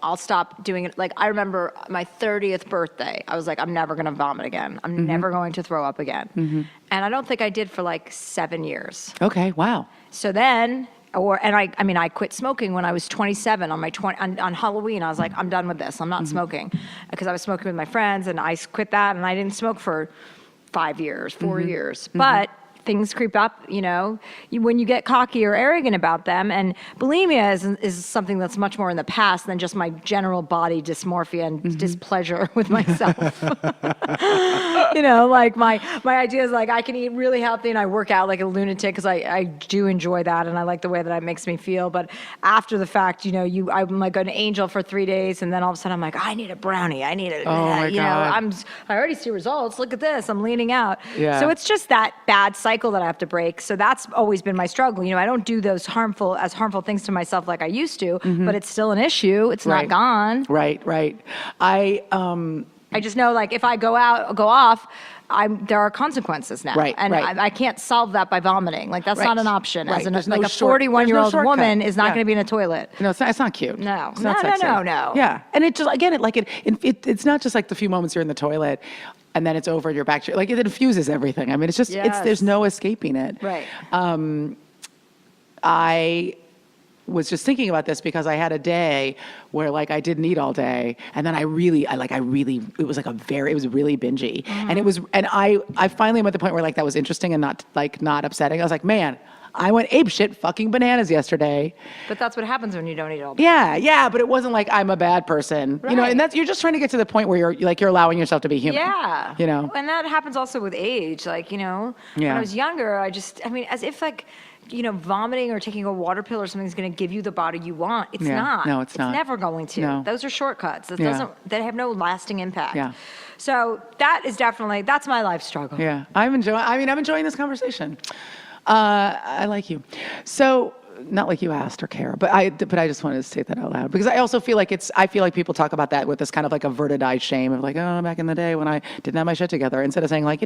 I'll stop doing it. Like, I remember my 30th birthday. I was like, I'm never going to vomit again. I'm never going to throw up again. And I don't think I did for like 7 years. Okay, wow. So then... I quit smoking when I was 27 on Halloween. I was like, I'm done with this. I'm not smoking, because I was smoking with my friends, and I quit that, and I didn't smoke for 5 years, 4 years. But things creep up, when you get cocky or arrogant about them. And bulimia is something that's much more in the past than just my general body dysmorphia and displeasure with myself. Like my idea is like I can eat really healthy and I work out like a lunatic because I do enjoy that and I like the way that it makes me feel. But after the fact, I'm like an angel for 3 days and then all of a sudden I'm like, I need a brownie. I need a, I already see results. Look at this. I'm leaning out. Yeah. So it's just that bad cycle that I have to break. So that's always been my struggle. I don't do those harmful things to myself like I used to, but it's still an issue. It's not gone. Right. I just know, like, if I go off, there are consequences now. Right, and right. I can't solve that by vomiting. Like, that's not an option. Right. As a 41-year-old woman is not going to be in a toilet. No, it's not cute. No. It's not sexy. No. Yeah. And it just, again, it's not just like the few moments you're in the toilet and then it's over and you're back to, like, it infuses everything. I mean, it's just, there's no escaping it. Right. I was just thinking about this because I had a day where like I didn't eat all day and then it was really bingy. And I finally am at the point where like that was interesting and not upsetting. I was like, man, I went apeshit fucking bananas yesterday. But that's what happens when you don't eat all day. Yeah, but it wasn't like I'm a bad person. Right. And you're just trying to get to the point where you're allowing yourself to be human. Yeah. And that happens also with age. Like, when I was younger, as if like, vomiting or taking a water pill or something is going to give you the body you want. It's not. No, it's not. It's never going to. No. Those are shortcuts. They have no lasting impact. Yeah. So that's my life struggle. Yeah. I'm enjoying this conversation. I like you. So, not like you asked or care, but I just wanted to say that out loud because I also feel like people talk about that with this kind of like averted eye shame of like, oh, back in the day when I didn't have my shit together, instead of saying like,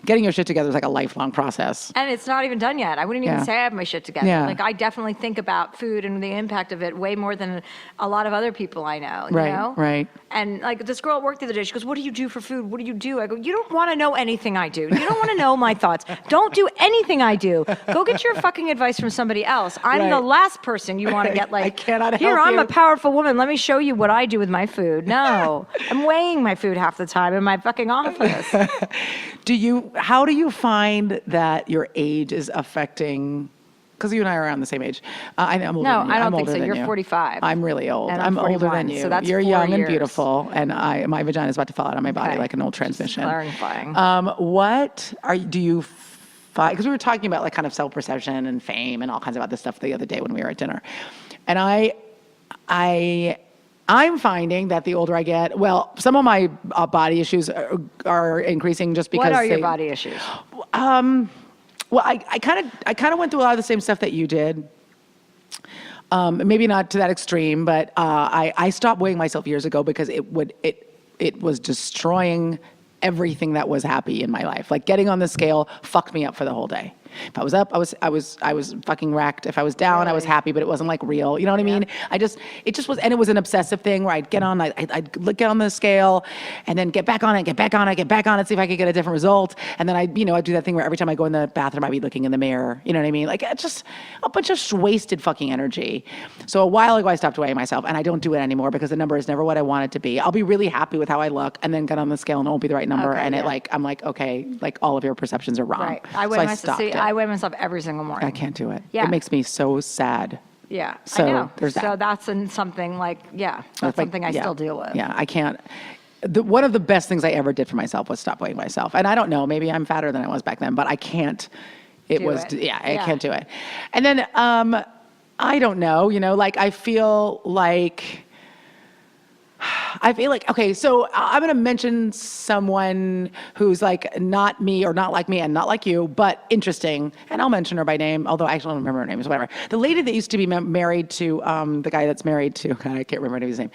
getting your shit together is like a lifelong process. And it's not even done yet. I wouldn't even say I have my shit together. Yeah. Like I definitely think about food and the impact of it way more than a lot of other people I know. Right. And like this girl at work the other day, she goes, what do you do for food? What do you do? I go, you don't want to know anything I do. You don't want to know my thoughts. Don't do anything I do. Go get your fucking advice from somebody else. I'm the last person you want to get like, I cannot here, help I'm you. a powerful woman. Let me show you what I do with my food. No, I'm weighing my food half the time in my fucking office. How do you find that your age is affecting, because you and I are around the same age. I'm older than you. I don't think so. You're 45. I'm really old. And I'm 41, older than you. so that's You're 4 young and years. beautiful, and my vagina is about to fall out of my body like an old transmission. Clarifying. What do you find? Because we were talking about like kind of self-perception and fame and all kinds of other stuff the other day when we were at dinner, and I'm finding that the older I get, well, some of my body issues are increasing just because. What are your body issues? Well, I kind of went through a lot of the same stuff that you did. Maybe not to that extreme, but I stopped weighing myself years ago because it was destroying everything that was happy in my life. Like getting on the scale fucked me up for the whole day. If I was up, I was fucking wrecked. If I was down, really? I was happy, but it wasn't like real. You know what I mean? It just was, and it was an obsessive thing where I'd get on get on the scale, and then get back on it, see if I could get a different result, and then I'd do that thing where every time I go in the bathroom, I'd be looking in the mirror. You know what I mean? Like it's just a bunch of wasted fucking energy. So a while ago, I stopped weighing myself, and I don't do it anymore because the number is never what I want it to be. I'll be really happy with how I look, and then get on the scale, and it won't be the right number, I'm like, okay, like all of your perceptions are wrong. Right. I weigh myself every single morning. I can't do it. Yeah. It makes me so sad. Yeah, so I know. There's that. So that's something like, that's something I still deal with. Yeah, I can't. One of the best things I ever did for myself was stop weighing myself. And I don't know, maybe I'm fatter than I was back then, but I can't. I can't do it. And then I don't know, like I feel like, okay, so I'm going to mention someone who's like not me or not like me and not like you, but interesting. And I'll mention her by name, although I actually don't remember her name, so whatever. The lady that used to be married to the guy that's married to, God, I can't remember his name,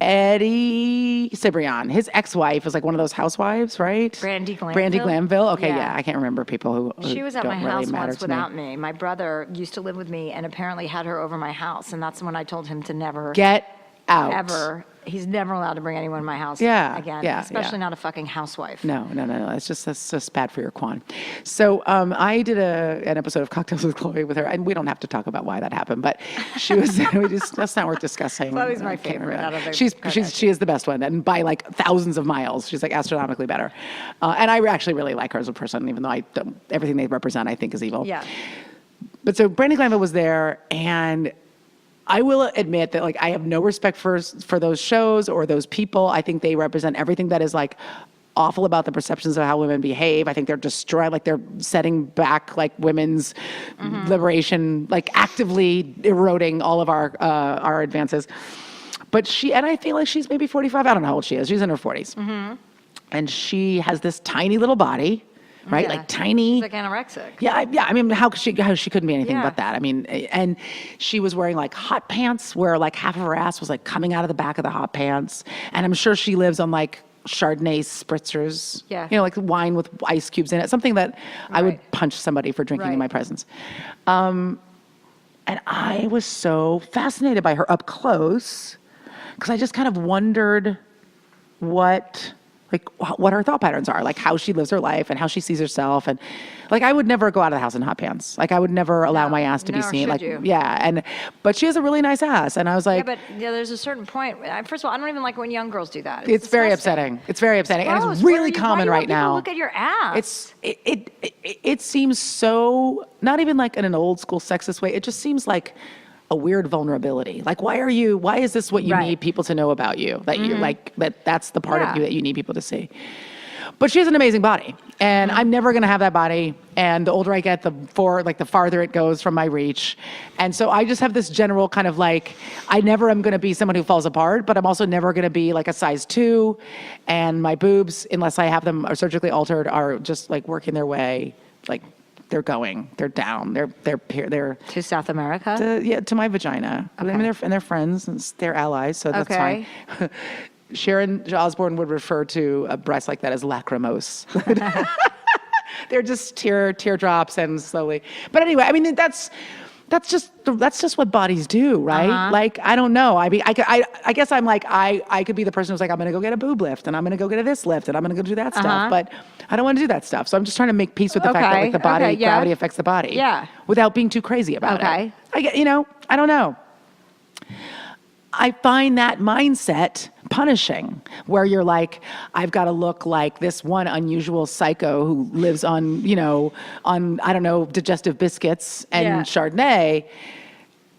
Eddie Cibrian. His ex-wife was like one of those housewives, right? Brandy Glanville. Brandy Glanville? Okay, yeah. I can't remember people who She was at don't my really house matter once to without me. My brother used to live with me and apparently had her over my house, and that's when I told him to never... Get Out. ever. He's never allowed to bring anyone in my house again. Especially not a fucking housewife. No. That's just bad for your quan. So I did an episode of Cocktails with Chloe with her, and we don't have to talk about why that happened, but she was, that's not worth discussing. Chloe's my favorite out of the she is the best one, and by like thousands of miles. She's like astronomically better. And I actually really like her as a person, even though everything they represent I think is evil. Yeah. But so Brandi Glanville was there, and I will admit that like I have no respect for those shows or those people. I think they represent everything that is like awful about the perceptions of how women behave. I think they're destroying, like they're setting back like women's liberation, like actively eroding all of our advances. But I feel like she's maybe 45. I don't know how old she is. She's in her 40s. And she has this tiny little body. Right, like tiny. She's like anorexic. Yeah. I mean, how she couldn't be anything but that? I mean, and she was wearing like hot pants, where like half of her ass was like coming out of the back of the hot pants, and I'm sure she lives on like Chardonnay spritzers. Yeah. You know, like wine with ice cubes in it. Something that I would punch somebody for drinking in my presence. And I was so fascinated by her up close because I just kind of wondered what her thought patterns are, like how she lives her life and how she sees herself. And like, I would never go out of the house in hot pants. Like I would never allow my ass to be seen. Like, but she has a really nice ass. And I was like, there's a certain point. First of all, I don't even like when young girls do that. It's very upsetting. It's very upsetting. And it's really common right now. Look at your ass. It seems so, not even like in an old school sexist way. It just seems like a weird vulnerability. Like, why is this what you need people to know about you? That you like, that's the part of you that you need people to see. But she has an amazing body, and I'm never going to have that body. And the older I get, the farther it goes from my reach. And so I just have this general kind of like, I never am going to be someone who falls apart, but I'm also never going to be like a size 2. And my boobs, unless I have them are surgically altered, are just like working their way, like they're down, they're to South America. To my vagina. Okay. I mean, they're friends, and they're allies, so that's fine. Sharon Osbourne would refer to a breast like that as lacrimose. They're just teardrops and slowly. But anyway, I mean, that's just what bodies do, right? Like, I don't know. I mean, I guess I'm like, I could be the person who's like, I'm going to go get a boob lift, and I'm going to go get a this lift, and I'm going to go do that stuff. But I don't want to do that stuff. So I'm just trying to make peace with the fact that like the body, gravity affects the body. Yeah. Without being too crazy about it. I don't know. I find that mindset punishing, where you're like, I've got to look like this one unusual psycho who lives on, I don't know, digestive biscuits and Chardonnay,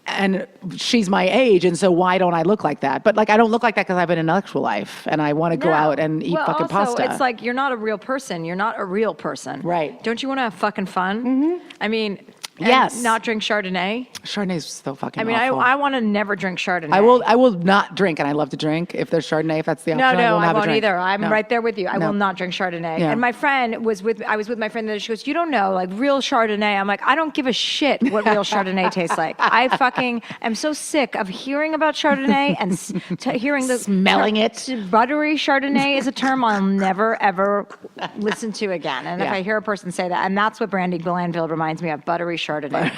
and she's my age, and so why don't I look like that? But like, I don't look like that because I have an intellectual life, and I want to go out and eat fucking pasta. It's like, you're not a real person. You're not a real person. Right. Don't you want to have fucking fun? I mean... Yes. Not drink Chardonnay. Chardonnay's so fucking awful. I want to never drink Chardonnay. I will not drink, and I love to drink. If there's Chardonnay, if that's the option, I won't either. I'm right there with you. I will not drink Chardonnay. Yeah. And my friend I was with my friend that she goes, you don't know, like real Chardonnay. I'm like, I don't give a shit what real Chardonnay tastes like. I fucking am so sick of hearing about Chardonnay and hearing the smelling it. Buttery Chardonnay is a term I'll never ever listen to again. And if I hear a person say that, and that's what Brandi Glanville reminds me of, buttery Chardonnay.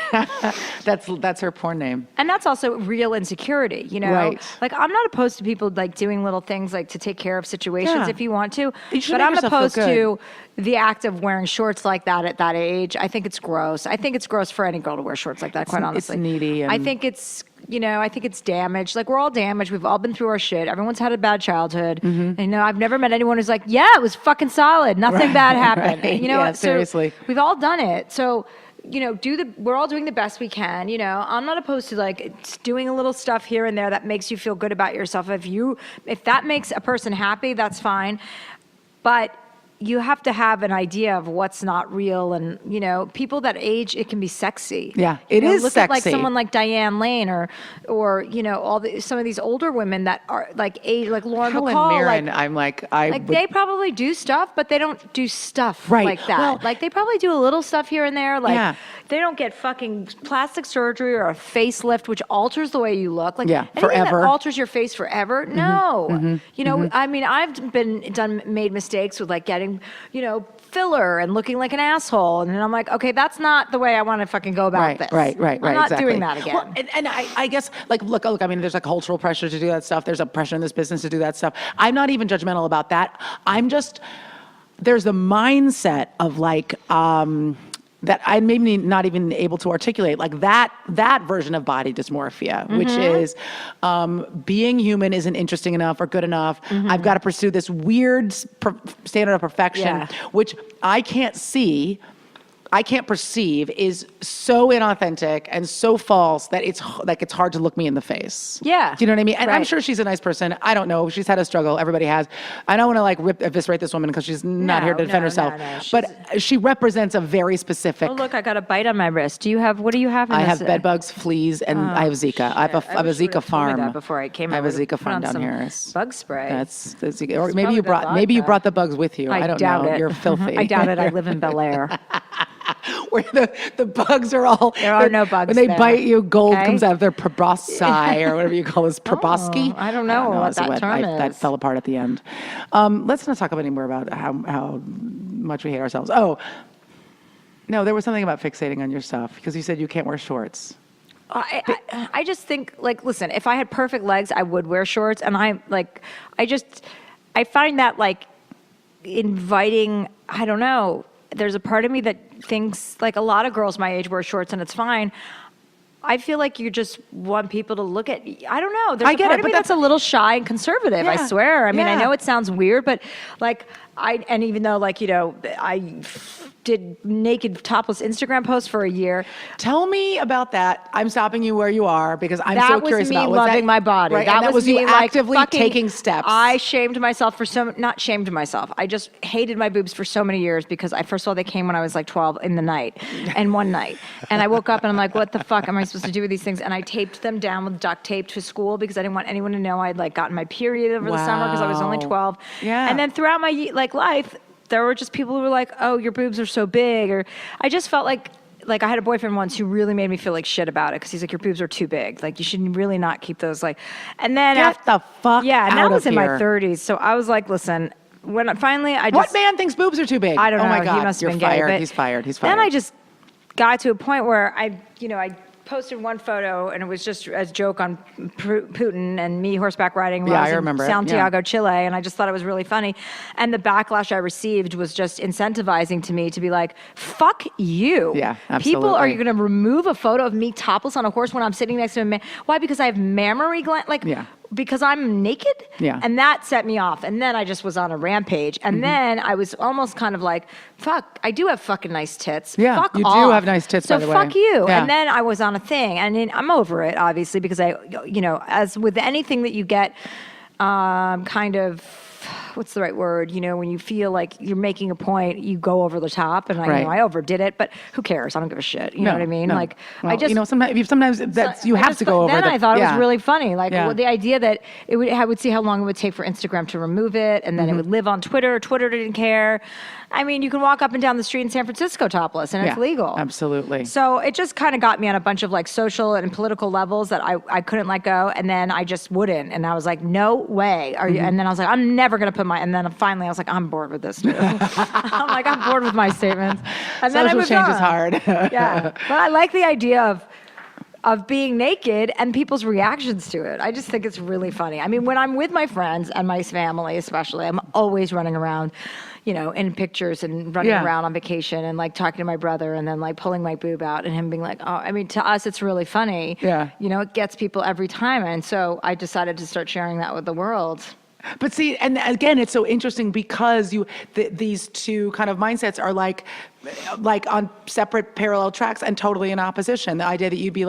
That's her porn name. And that's also real insecurity, Right. Like, I'm not opposed to people like doing little things like to take care of situations if you want to. But I'm opposed to the act of wearing shorts like that at that age. I think it's gross. I think it's gross for any girl to wear shorts like that, quite honestly. It's needy. I think it's I think it's damaged. Like, we're all damaged. We've all been through our shit. Everyone's had a bad childhood. And, I've never met anyone who's like, yeah, it was fucking solid. Nothing bad happened. Right. Seriously. We've all done it. So, we're all doing the best we can. I'm not opposed to like doing a little stuff here and there that makes you feel good about yourself. If that makes a person happy, that's fine. But you have to have an idea of what's not real, and people that age, it can be sexy. Yeah, it is look sexy. At like someone like Diane Lane, or some of these older women that are like age, like Lauren Bacall. Mirren, I'm like, they probably do stuff, but they don't do stuff like that. Well, like, they probably do a little stuff here and there. Like, they don't get fucking plastic surgery or a facelift, which alters the way you look. Like, anything forever. that alters your face forever. No, I mean, I've made mistakes with like getting getting, filler and looking like an asshole. And then I'm like, okay, that's not the way I want to fucking go about this. Right. I'm not exactly. doing that again. Well, and I guess, look, I mean, there's a cultural pressure to do that stuff. There's a pressure in this business to do that stuff. I'm not even judgmental about that. There's a mindset of that I maybe not even able to articulate, like that version of body dysmorphia, which is being human isn't interesting enough or good enough. I've got to pursue this weird standard of perfection, which I can't perceive is so inauthentic and so false that it's hard to look me in the face. Yeah. Do you know what I mean? And I'm Right. sure she's a nice person. I don't know. She's had a struggle. Everybody has. I don't want to eviscerate this woman because she's not here to defend herself. No. But she represents a very specific. Oh, look, I got a bite on my wrist. What do you have in I this? have bed bugs, fleas, and I have Zika. I have a Zika farm. Before I came, I have a would've Zika put farm on down some here. Bug spray. That's the Zika. Or It's maybe you probably brought vodka. the bugs with you. I don't doubt know. it. You're filthy. I doubt it. I live in Bel Air. Where the bugs are all. There are no bugs When they there, bite you, gold okay? comes out of their proboscis or whatever you call this, proboscis. I don't know what that term is. That fell apart at the end. Let's not talk anymore about how much we hate ourselves. Oh, no, there was something about fixating on your stuff because you said you can't wear shorts. I just think, listen, if I had perfect legs, I would wear shorts. And I find that, inviting, I don't know. There's a part of me that thinks, a lot of girls my age wear shorts and it's fine. I feel like you just want people to look at, I don't know. There's a part of me that's a little shy and conservative, I swear. I mean, I know it sounds weird, but and even though I did naked topless Instagram posts for a year. Tell me about that. I'm stopping you where you are because I'm so curious about that was me loving my body. Right, that was me you actively taking steps. I shamed myself not shamed myself. I just hated my boobs for so many years because first of all, they came when I was 12 in the night and one night. And I woke up and I'm like, what the fuck am I supposed to do with these things? And I taped them down with duct tape to school because I didn't want anyone to know I'd gotten my period over the summer because I was only 12. Yeah. And then throughout my life, there were just people who were like, oh, your boobs are so big. Or I just felt like I had a boyfriend once who really made me feel like shit about it because he's like, your boobs are too big. You should really not keep those. And then get the fuck yeah, and out that was of in here. my 30s. So I was like, listen, when finally I just what man thinks boobs are too big? I don't know. Oh my God, he must have you're been fired. gay. He's fired. Then I just got to a point where I posted one photo and it was just a joke on Putin and me horseback riding while I was in Santiago, Chile, and I just thought it was really funny. And the backlash I received was just incentivizing to me to be like, fuck you. Yeah, absolutely. People, are you going to remove a photo of me topless on a horse when I'm sitting next to a man? Why? Because I have mammary gland? Because I'm naked? Yeah. And that set me off. And then I just was on a rampage. And then I was almost kind of like, fuck, I do have fucking nice tits. Yeah, fuck you off. do have nice tits, by the way. So fuck you. Yeah. And then I was on a thing. And I'm over it, obviously, because as with anything that you get what's the right word? When you feel like you're making a point, you go over the top, and I overdid it, but who cares? I don't give a shit. You know what I mean? No. I just sometimes you have to go over. Then I thought it was really funny, the idea that I would see how long it would take for Instagram to remove it, and then it would live on Twitter. Twitter didn't care. I mean, you can walk up and down the street in San Francisco topless, and it's legal. Absolutely. So it just kind of got me on a bunch of social and political levels that I couldn't let go, and then I just wouldn't, and I was like, no way. Are you? And then I was like, I'm never gonna put and then finally I was like, I'm bored with this too. I'm bored with my statements. And then Social change is hard. Yeah, but I like the idea of being naked and people's reactions to it. I just think it's really funny. I mean, when I'm with my friends and my family especially, I'm always running around, in pictures and running around on vacation and talking to my brother and then pulling my boob out and him being like, oh, I mean, to us, it's really funny. Yeah. It gets people every time. And so I decided to start sharing that with the world. But see, and again, it's so interesting because these two kind of mindsets are like on separate parallel tracks and totally in opposition. The idea that you'd be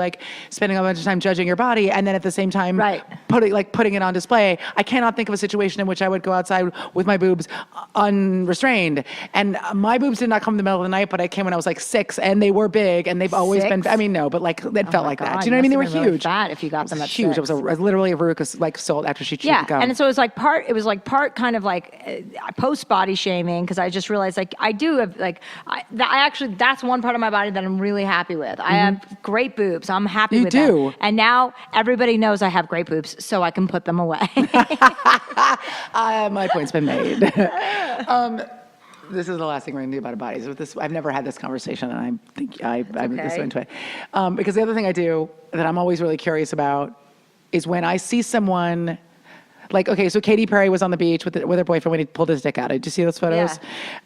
spending a bunch of time judging your body and then at the same time putting it on display. I cannot think of a situation in which I would go outside with my boobs unrestrained. And my boobs did not come in the middle of the night, but I came when I was 6 and they were big and they've always been, I mean, no, but it felt like that. Do you know what I mean? They were huge. Really fat if you got them at huge. 6. It was literally a Veruca sold after she chewed gum. And so it was part kind of post body shaming because I just realized I do have that's one part of my body that I'm really happy with. I have great boobs. I'm happy with them. You do. And now everybody knows I have great boobs, so I can put them away. My point's been made. this is the last thing we're going to do about a body. So this, I've never had this conversation, and I think I'm this okay. into it. Because the other thing I do that I'm always really curious about is when I see someone, like, okay, so Katy Perry was on the beach with her boyfriend when he pulled his dick out. Did you see those photos?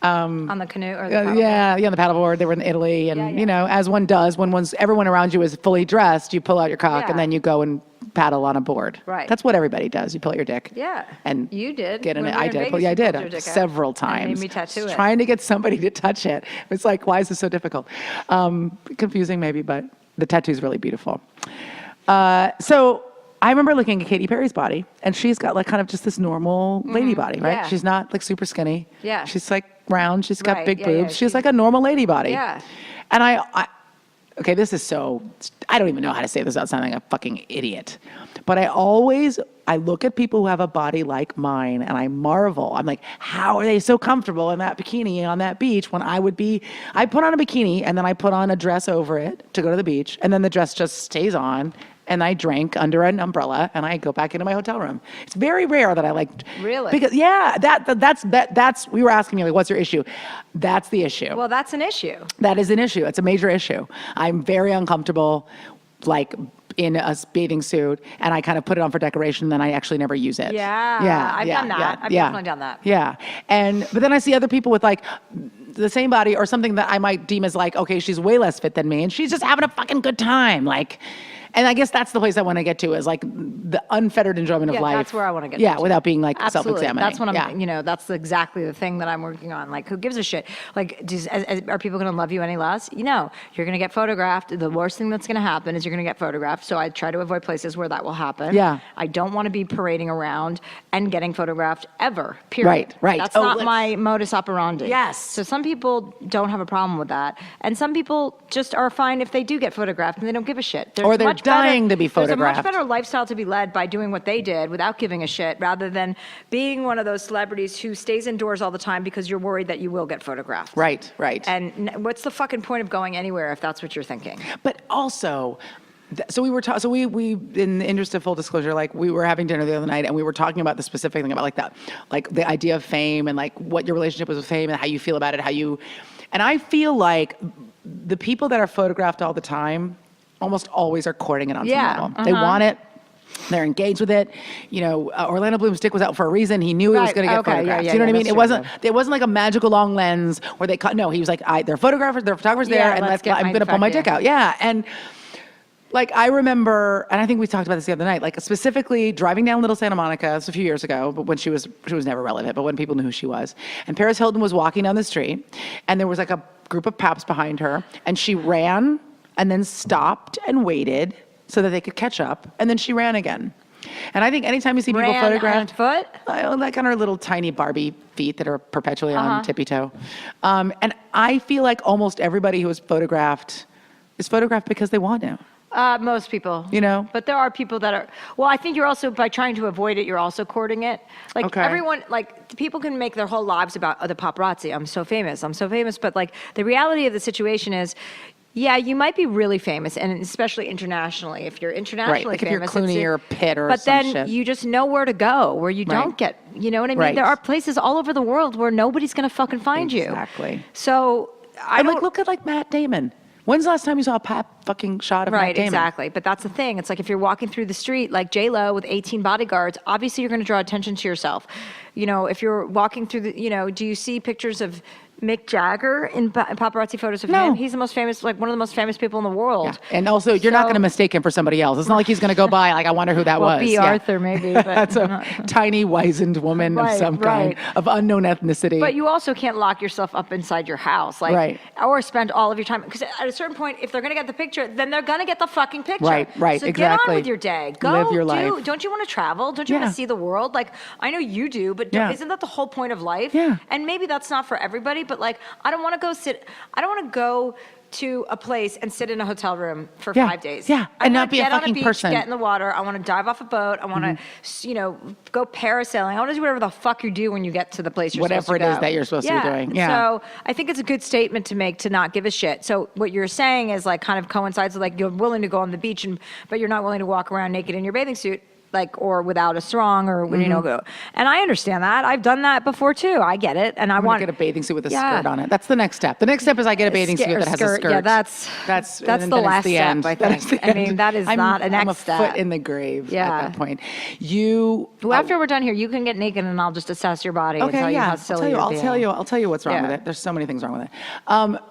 Yeah. On the canoe or the paddleboard? Yeah, on the paddleboard. They were in Italy, and you know, as one does, when everyone around you is fully dressed, you pull out your cock, and then you go and paddle on a board. Right. That's what everybody does. You pull out your dick. Yeah. And you did. Get in it. I did. Vegas, Well, yeah, I did pulled your dick out. several times. And made me tattoo it. Trying to get somebody to touch it. It's like, why is this so difficult? Confusing maybe, but the tattoo's really beautiful. So I remember looking at Katy Perry's body, and she's got like kind of just this normal lady body, right? Yeah. She's not like super skinny. Yeah. She's like round. She's got big boobs. Yeah. She's like a normal lady body. Yeah. And okay, this is so, I don't even know how to say this without sounding like a fucking idiot. But I look at people who have a body like mine, and I marvel. I'm like, how are they so comfortable in that bikini on that beach when I put on a bikini, and then I put on a dress over it to go to the beach, and then the dress just stays on, and I drink under an umbrella, and I go back into my hotel room. It's very rare that I like. Really? Because that's we were asking me, like, what's your issue? That's the issue. Well, that's an issue. That is an issue. It's a major issue. I'm very uncomfortable, like, in a bathing suit, and I kind of put it on for decoration, then I actually never use it. I've done that. I've definitely done that. Yeah. But then I see other people with like the same body or something that I might deem as like, okay, she's way less fit than me, and she's just having a fucking good time. Like, and I guess that's the place I want to get to, is like the unfettered enjoyment of life. That's where I want to get to. Yeah, without being like Absolutely. self-examining. That's what I'm, that's exactly the thing that I'm working on. Like, who gives a shit? Like, are people going to love you any less? You're going to get photographed. The worst thing that's going to happen is you're going to get photographed. So I try to avoid places where that will happen. Yeah. I don't want to be parading around and getting photographed ever, period. Right. That's not my modus operandi. Yes. So some people don't have a problem with that. And some people just are fine if they do get photographed and they don't give a shit. Or they're dying to be photographed. There's a much better lifestyle to be led by doing what they did without giving a shit, rather than being one of those celebrities who stays indoors all the time because you're worried that you will get photographed. Right. And what's the fucking point of going anywhere if that's what you're thinking? But also, so we were so we in the interest of full disclosure, like, we were having dinner the other night, and we were talking about the specific thing about like that, like the idea of fame, and like what your relationship was with fame, and how you feel about it, and I feel like the people that are photographed all the time almost always are courting it on some level. They want it. They're engaged with it. Orlando Bloom's dick was out for a reason. He knew he was going to get photographed. You know what I mean? It wasn't like a magical long lens where they cut. No, he was like, they're photographers there, and I'm going to pull my dick out. Yeah, and like, I remember, and I think we talked about this the other night, like specifically driving down Little Santa Monica, it's a few years ago, but when she was never relevant, but when people knew who she was. And Paris Hilton was walking down the street, and there was like a group of paps behind her, and she ran and then stopped and waited so that they could catch up, and then she ran again. And I think anytime you see people photographed, on foot? Like on her little tiny Barbie feet that are perpetually on tippy toe. And I feel like almost everybody who is photographed because they want to. Most people. But there are people that are, well, I think you're also, by trying to avoid it, you're also courting it. Like, everyone, like, people can make their whole lives about the paparazzi. I'm so famous. But like, the reality of the situation is, yeah, you might be really famous, and especially internationally. If you're internationally like famous, if you're Clooney or Pitt or but some then shit. you just know where to go, where you don't get, you know what I mean? Right. There are places all over the world where nobody's going to fucking find you. Exactly. So look at like Matt Damon. When's the last time you saw a fucking shot of Matt Damon? Right, exactly. But that's the thing. It's like if you're walking through the street like J-Lo with 18 bodyguards, obviously you're going to draw attention to yourself. If you're walking through do you see pictures of Mick Jagger in paparazzi photos of him? He's the most famous, like one of the most famous people in the world. Yeah. And also, you're not going to mistake him for somebody else. It's not like he's going to go by, like, I wonder who that was. B. Arthur, maybe. But that's a tiny, wizened woman of some kind, of unknown ethnicity. But you also can't lock yourself up inside your house. Or spend all of your time. Because at a certain point, if they're going to get the picture, then they're going to get the fucking picture. Right, so exactly. get on with your day. Go live your life. Don't you want to travel? Don't you want to see the world? Like, I know you do, but isn't that the whole point of life? Yeah. And maybe that's not for everybody, but like, I don't want to go to a place and sit in a hotel room for 5 days. Yeah, and not be a fucking person. Get in the water. I want to dive off a boat. I want to, go parasailing. I want to do whatever the fuck you do when you get to the place you're supposed to go. Whatever it is that you're supposed to be doing. Yeah. So I think it's a good statement to make, to not give a shit. So what you're saying is like kind of coincides with like you're willing to go on the beach, but you're not willing to walk around naked in your bathing suit. like, or without a strong, or you know, go. And I understand that. I've done that before too. I get it, and I want to get a bathing suit with a skirt on it. That's the next step. The next step is I get a bathing suit that has a skirt. Yeah, that's the last step. End. I think. I mean, that is not a next step. I'm a foot in the grave at that point. Well, after we're done here, you can get naked, and I'll just assess your body and tell you how silly you're being. I'll tell you what's wrong with it. There's so many things wrong with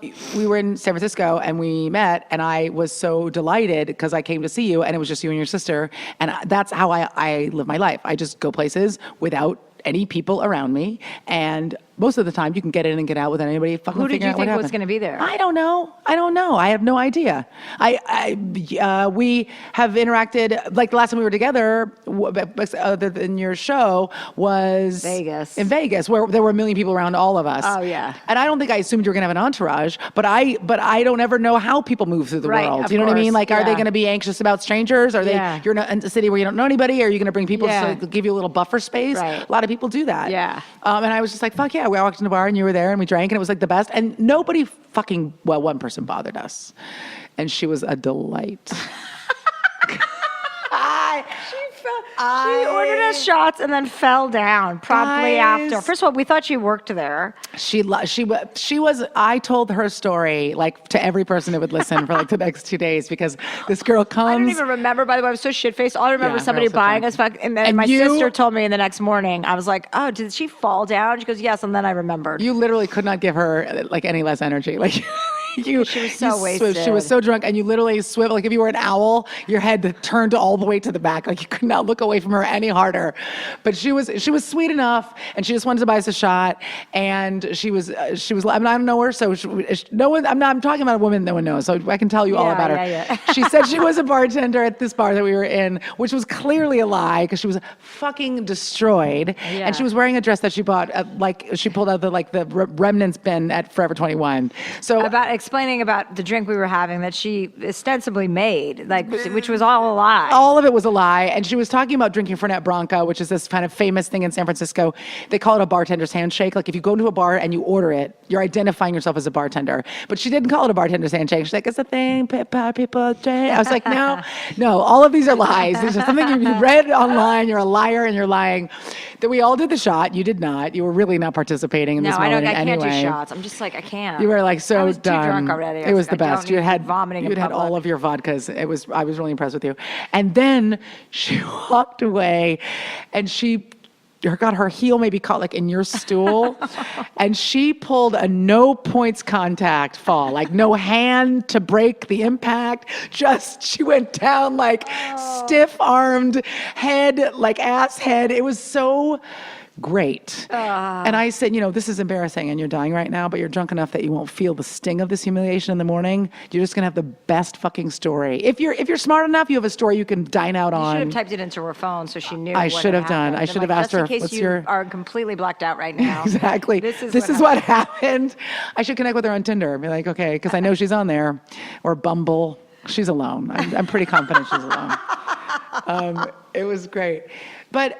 it. We were in San Francisco and we met, and I was so delighted because I came to see you, and it was just you and your sister, and that's how I live my life. I just go places without any people around me, and most of the time you can get in and get out without anybody fucking Who did figuring you out what think was happened. going to be there? I don't know. I have no idea. We have interacted, like the last time we were together, other than your show, was in Vegas, where there were a million people around all of us. Oh yeah. And I don't think I assumed you were going to have an entourage, but I don't ever know how people move through the world. You know what I mean? Like, are they going to be anxious about strangers? Are you're in a city where you don't know anybody? Are you going to bring people to give you a little buffer space? Right. A lot of people do that. Yeah. And I was just like, fuck yeah. We walked in the bar and you were there and we drank and it was like the best. And nobody one person bothered us. And she was a delight. She ordered us shots and then fell down promptly after. First of all, we thought she worked there. She was. I told her story like to every person that would listen for like the next 2 days because this girl comes. I don't even remember. By the way, I was so shit faced. All I remember somebody buying us, and then my sister told me in the next morning. I was like, "Oh, did she fall down?" She goes, "Yes," and then I remembered. You literally could not give her like any less energy, like. She was so wasted. She was so drunk, and you literally swivel. Like if you were an owl, your head turned all the way to the back. Like you could not look away from her any harder. But she was sweet enough, and she just wanted to buy us a shot. And she was. I mean, I don't know her, so no one. I'm talking about a woman no one knows, so I can tell you all about her. Yeah. She said she was a bartender at this bar that we were in, which was clearly a lie because she was fucking destroyed, and she was wearing a dress that she bought. She pulled out the remnants bin at Forever 21. So explaining about the drink we were having that she ostensibly made, which was all a lie. All of it was a lie. And she was talking about drinking Fernet Branca, which is this kind of famous thing in San Francisco. They call it a bartender's handshake. Like if you go into a bar and you order it, you're identifying yourself as a bartender. But she didn't call it a bartender's handshake. She's like, it's a thing people drink. I was like, no, all of these are lies. These are something you read online. You're a liar and you're lying. That we all did the shot. You did not. You were really not participating in this moment I anyway. can't do shots. I'm just like, I can't. You were like so I was done. Too drunk already. It was the best. You had vomiting. You had all of your vodkas. I was really impressed with you. And then she walked away, and she got her heel maybe caught like in your stool, and she pulled a no points contact fall, like no hand to break the impact. Just she went down like stiff armed head, like ass head. It was so great. And I said, this is embarrassing and you're dying right now, but you're drunk enough that you won't feel the sting of this humiliation in the morning. You're just going to have the best fucking story. If you're smart enough, you have a story you can dine out on. You should have typed it into her phone so she knew I should have done. I should have asked her, what's your... are completely blacked out right now. Exactly. This is what happened. I should connect with her on Tinder and be like, okay, because I know she's on there. Or Bumble. She's alone. I'm pretty confident she's alone. It was great. But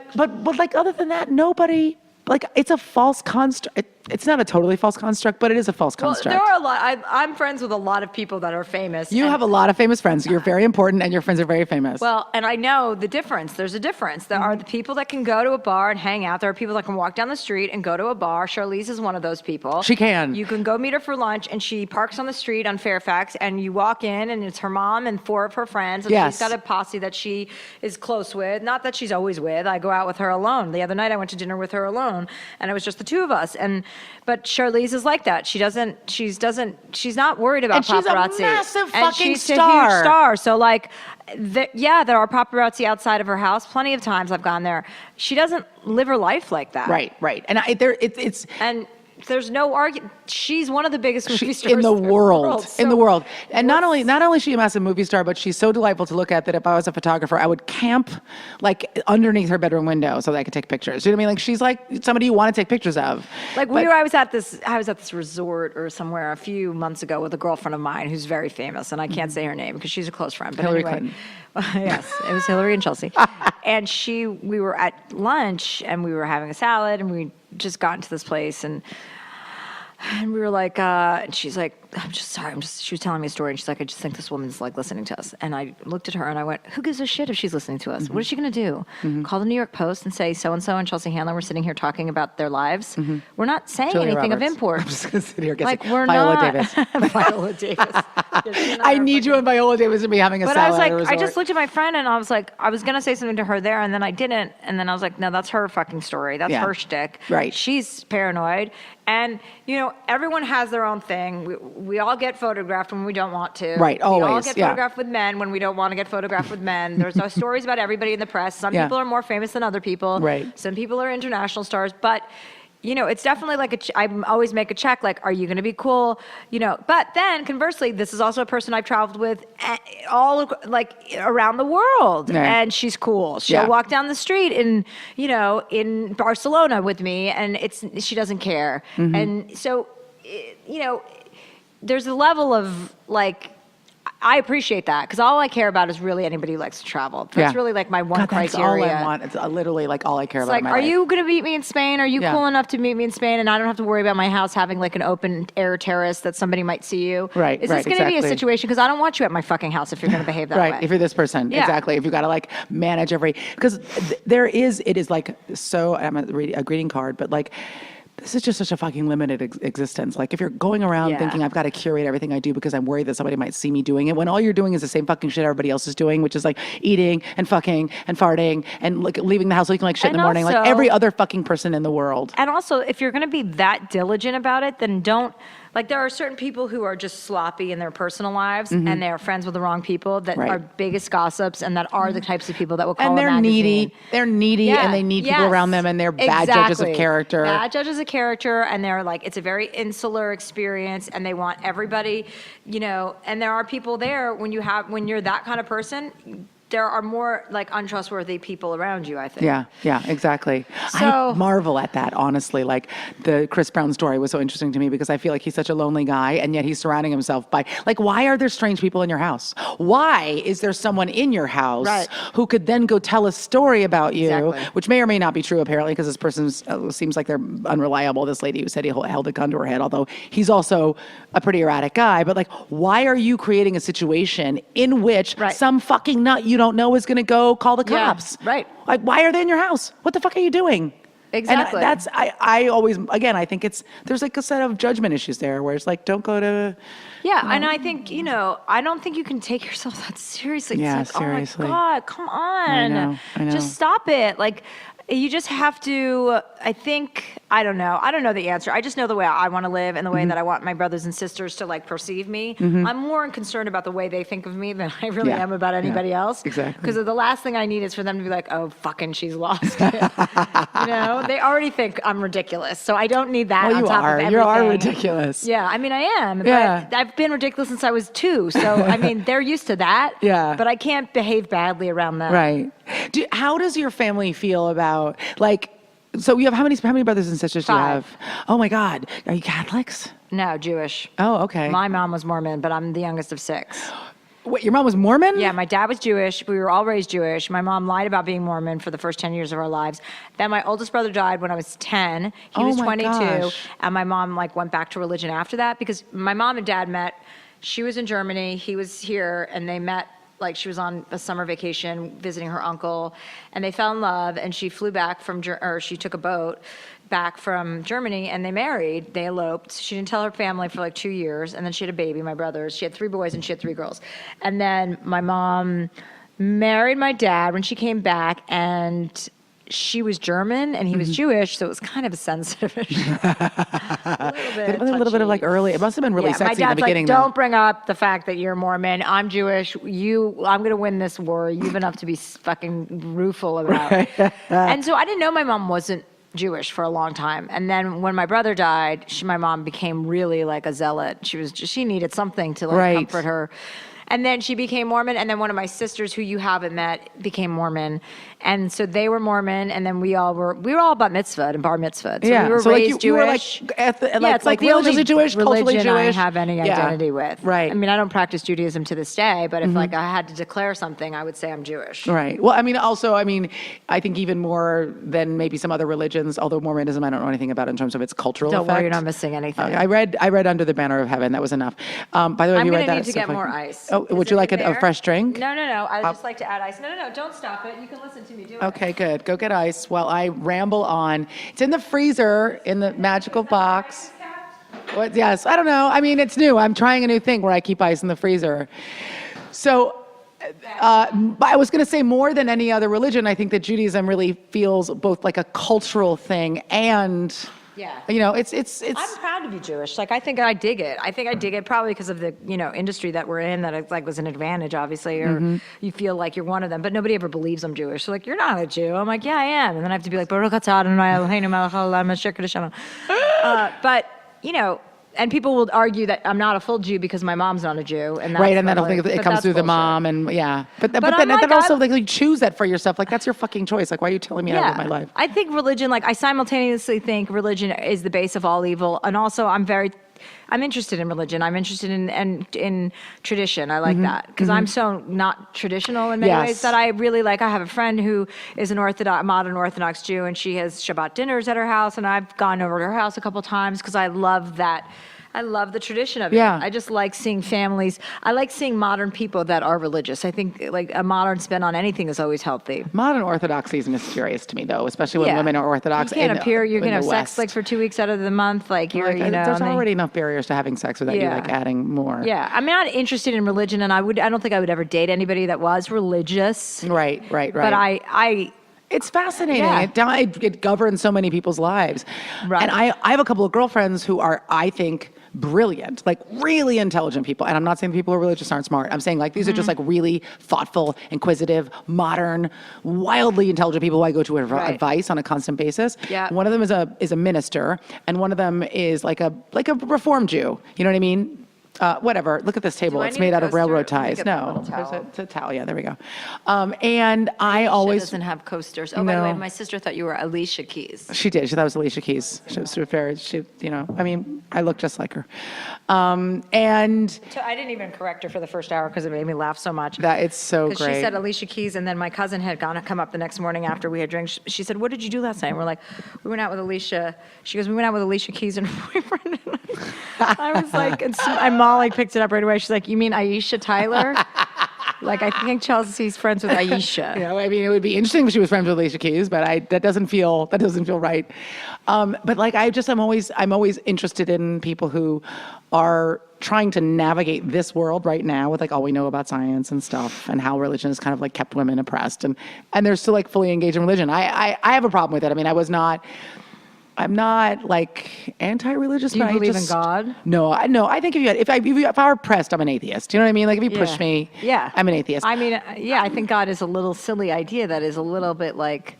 like other than that, nobody, like it's a false construct. It's not a totally false construct, but it is a false construct. There are a lot. I'm friends with a lot of people that are famous. You have a lot of famous friends. You're very important, and your friends are very famous. Well, and I know the difference. There's a difference. There are the people that can go to a bar and hang out. There are people that can walk down the street and go to a bar. Charlize is one of those people. She can. You can go meet her for lunch, and she parks on the street on Fairfax, and you walk in, and it's her mom and 4 of her friends, and she's got a posse that she is close with. Not that she's always with. I go out with her alone. The other night, I went to dinner with her alone, and it was just the 2 of us. But Charlize is like that. She's not worried about paparazzi. She's a massive fucking and she's star. a huge star. So there are paparazzi outside of her house. Plenty of times I've gone there. She doesn't live her life like that. Right. And and there's no argument. She's one of the biggest movie stars in the world. So in the world. And not only is she a massive movie star, but she's so delightful to look at that if I was a photographer, I would camp like underneath her bedroom window so that I could take pictures. You know what I mean? Like she's like somebody you want to take pictures of. Like I was at this resort or somewhere a few months ago with a girlfriend of mine who's very famous, and I can't say her name because she's a close friend. But Hillary anyway, Clinton. Yes, it was Hillary and Chelsea. And we were at lunch and we were having a salad and we just got into this place and And we were like, and she's like, I'm just sorry. She was telling me a story, and she's like, I just think this woman's like listening to us. And I looked at her and I went, who gives a shit if she's listening to us? What is she going to do? Call the New York Post and say so-and-so and Chelsea Handler were sitting here talking about their lives? We're not saying Julia anything Roberts. of import. I'm just going to sit here guessing. Like, we're Viola not. Davis. Viola Davis. I need you and Viola Davis to be having a But salad I was like, at a I resort. just looked at my friend and I was like, I was going to say something to her there and then I didn't. And then I was like, no, that's her fucking story. That's Yeah. her shtick. Right. She's paranoid. And, you know, everyone has their own thing. We all get photographed when we don't want to. Right, We all always, get yeah. photographed with men when we don't want to get photographed with men. There's no stories about everybody in the press. Some Yeah. people are more famous than other people. Right. Some people are international stars. But, you know, it's definitely like I always make a check, like, are you going to be cool? You know, but then conversely, this is also a person I've traveled with all like around the world, Right. and she's cool. She'll Yeah. walk down the street in Barcelona with me, and she doesn't care. And so, you know, there's a level of like, I appreciate that because all I care about is really anybody who likes to travel. That's Yeah. really like my one God, criteria. That's all I want. It's literally like all I care It's about like, in my are life. you going to meet me in Spain? Are you Yeah. cool enough to meet me in Spain? And I don't have to worry about my house having like an open air terrace that somebody might see you. Right, Is right, this going to be a exactly. situation? Because I don't want you at my fucking house if you're going to behave that Right, way. if you're this person, Yeah. exactly. If you got to like manage because it is like so. I'm reading a greeting card, but like this is just such a fucking limited existence. Like if you're going around Yeah. thinking I've got to curate everything I do because I'm worried that somebody might see me doing it, when all you're doing is the same fucking shit everybody else is doing, which is like eating and fucking and farting and like leaving the house looking like shit in And the morning, like also- every other fucking person in the world. And also, if you're going to be that diligent about it, then don't. Like, there are certain people who are just sloppy in their personal lives, and they're friends with the wrong people that Right. are biggest gossips, and that are the types of people that will call And a they're magazine. needy. They're needy, Yeah, and they need people yes, around them, and they're bad judges of exactly. character. Bad judges of character, and they're like, it's a very insular experience, and they want everybody, you know. And there are people there when you're that kind of person. There are more like untrustworthy people around you, I think. Yeah, exactly. I So- marvel at that, honestly. Like the Chris Brown story was so interesting to me because I feel like he's such a lonely guy and yet he's surrounding himself by, like, why are there strange people in your house? Why is there someone in your house Right. who could then go tell a story about you, Exactly. which may or may not be true apparently because this person seems like they're unreliable. This lady who said he held a gun to her head, although he's also a pretty erratic guy. But like, why are you creating a situation in which Right. some fucking nut you don't know is going to go call the Yeah, cops? right. Like, why are they in your house? What the fuck are you doing? Exactly. And I always, again, I think there's like a set of judgment issues there where it's like, don't go to. Yeah, and I think, you know, I don't think you can take yourself that seriously. It's Yeah, like, seriously. oh my God, come on. I know. Just stop it. Like, you just have to, I think, I don't know the answer. I just know the way I want to live and the way that I want my brothers and sisters to like perceive me. I'm more concerned about the way they think of me than I really Yeah, am about anybody yeah, else. exactly. Because the last thing I need is for them to be like, oh, fucking, she's lost it. You know, they already think I'm ridiculous. So I don't need that Well, on you top are. of everything. You are ridiculous. Yeah, I mean, I am. Yeah. But I've been ridiculous since I was 2. So, I mean, they're used to that. Yeah. But I can't behave badly around them. Right. How does your family feel about, like, so you have how many brothers and sisters do you 5. have? Oh my God. Are you Catholics? No, Jewish. Oh, okay. My mom was Mormon, but I'm the youngest of 6. Wait, your mom was Mormon? Yeah, my dad was Jewish. We were all raised Jewish. My mom lied about being Mormon for the first 10 years of our lives. Then my oldest brother died when I was 10. He Oh was my 22. gosh. And my mom like went back to religion after that because my mom and dad met. She was in Germany. He was here. And they met, like she was on a summer vacation visiting her uncle. And they fell in love. And she flew back she took a boat back from Germany and they married. They eloped. She didn't tell her family for like 2 years. And then she had a baby, my brothers. She had 3 boys and she had 3 girls. And then my mom married my dad when she came back and she was German and he was Jewish, so it was kind of a sensitive issue. a little bit of like early, it must have been really sexy my in the dad's beginning. like, don't bring up the fact that you're Mormon. I'm Jewish. I'm going to win this war. You have enough to be fucking rueful about. And so I didn't know my mom wasn't Jewish for a long time. And then when my brother died, my mom became really like a zealot. She needed something to like Right. comfort her. And then she became Mormon, and then one of my sisters, who you haven't met, became Mormon, and so they were Mormon, and then we were all bat mitzvahed and bar mitzvahed. So we were so raised you were Jewish. it's like the only religiously Jewish, culturally religion Jewish. I have any identity with. Right. I mean, I don't practice Judaism to this day, but if like I had to declare something, I would say I'm Jewish. Right. Well, I mean, also, I think even more than maybe some other religions, although Mormonism, I don't know anything about in terms of its cultural Don't effect. worry, you're not missing anything. I read Under the Banner of Heaven. That was enough. By the way, have you read that? I'm going to need to get more ice. Oh, would you like a fresh drink? No. I'd just like to add ice. No, don't stop it. You can listen to me do it. Okay, good. Go get ice while I ramble on. It's in the freezer in the magical box. What? Yes, I don't know. I mean, it's new. I'm trying a new thing where I keep ice in the freezer. So, I was going to say more than any other religion, I think that Judaism really feels both like a cultural thing and, it's. I'm proud to be Jewish. Like, I think I dig it. I think I dig it probably because of the, industry that we're in, that it was an advantage, obviously, or you feel like you're one of them, but nobody ever believes I'm Jewish. So like, you're not a Jew. I'm like, yeah, I am. And then I have to be like, Baruch atah Adonai Eloheinu melech haolam asher kadashanu. But, and people will argue that I'm not a full Jew because my mom's not a Jew, and that's right, and then I think it comes through the mom, and but then also like you choose that for yourself. Like that's your fucking choice. Like why are you telling me how to live my life? I think religion. Like I simultaneously think religion is the base of all evil, and also I'm interested in religion. I'm interested in tradition. I like that because I'm so not traditional in many ways that I really like. I have a friend who is modern Orthodox Jew, and she has Shabbat dinners at her house, and I've gone over to her house a couple times because I love that. I love the tradition of it. Yeah. I just like seeing families. I like seeing modern people that are religious. I think like a modern spin on anything is always healthy. Modern orthodoxy is mysterious to me, though, especially when women are Orthodox. You can't appear. You're going to have sex like for 2 weeks out of the month. Like you're, there's already enough barriers to having sex without you like adding more. Yeah, I'm not interested in religion, and I don't think I would ever date anybody that was religious. Right. But it's fascinating. Yeah. It governs so many people's lives. Right. And I have a couple of girlfriends who are, I think, brilliant, like really intelligent people. And I'm not saying the people who are religious aren't smart. I'm saying like these are just like really thoughtful, inquisitive, modern, wildly intelligent people who I go to for advice on a constant basis. Yeah. One of them is a minister, and one of them is like a Reform Jew. You know what I mean? Whatever. Look at this table. It's made out of railroad ties. No, it's a towel. Yeah, there we go. And I always doesn't have coasters. Oh, by the way, my sister thought you were Alicia Keys. She did. She thought it was Alicia Keys. She was fair. I look just like her. And so I didn't even correct her for the first hour because it made me laugh so much. That it's so great. Because she said Alicia Keys, and then my cousin had come up the next morning after we had drinks. She said, "What did you do last night?" And we're like, "We went out with Alicia." She goes, "We went out with Alicia Keys and her boyfriend." I was like, and Molly picked it up right away. She's like, "You mean AISHA TYLER?" Like, I think Chelsea's friends with AISHA. It would be interesting if she was friends with Alicia Keys, but that doesn't feel right. But like, I'm always interested in people who are trying to navigate this world right now with like all we know about science and stuff, and how religion has kind of like kept women oppressed, and they're still like fully engaged in religion. I have a problem with it. I mean, I'm not like anti-religious. Do you believe in God? No. I think if I were pressed, I'm an atheist. You know what I mean? Like if you push me, I'm an atheist. I mean, I think God is a little silly idea that is a little bit like,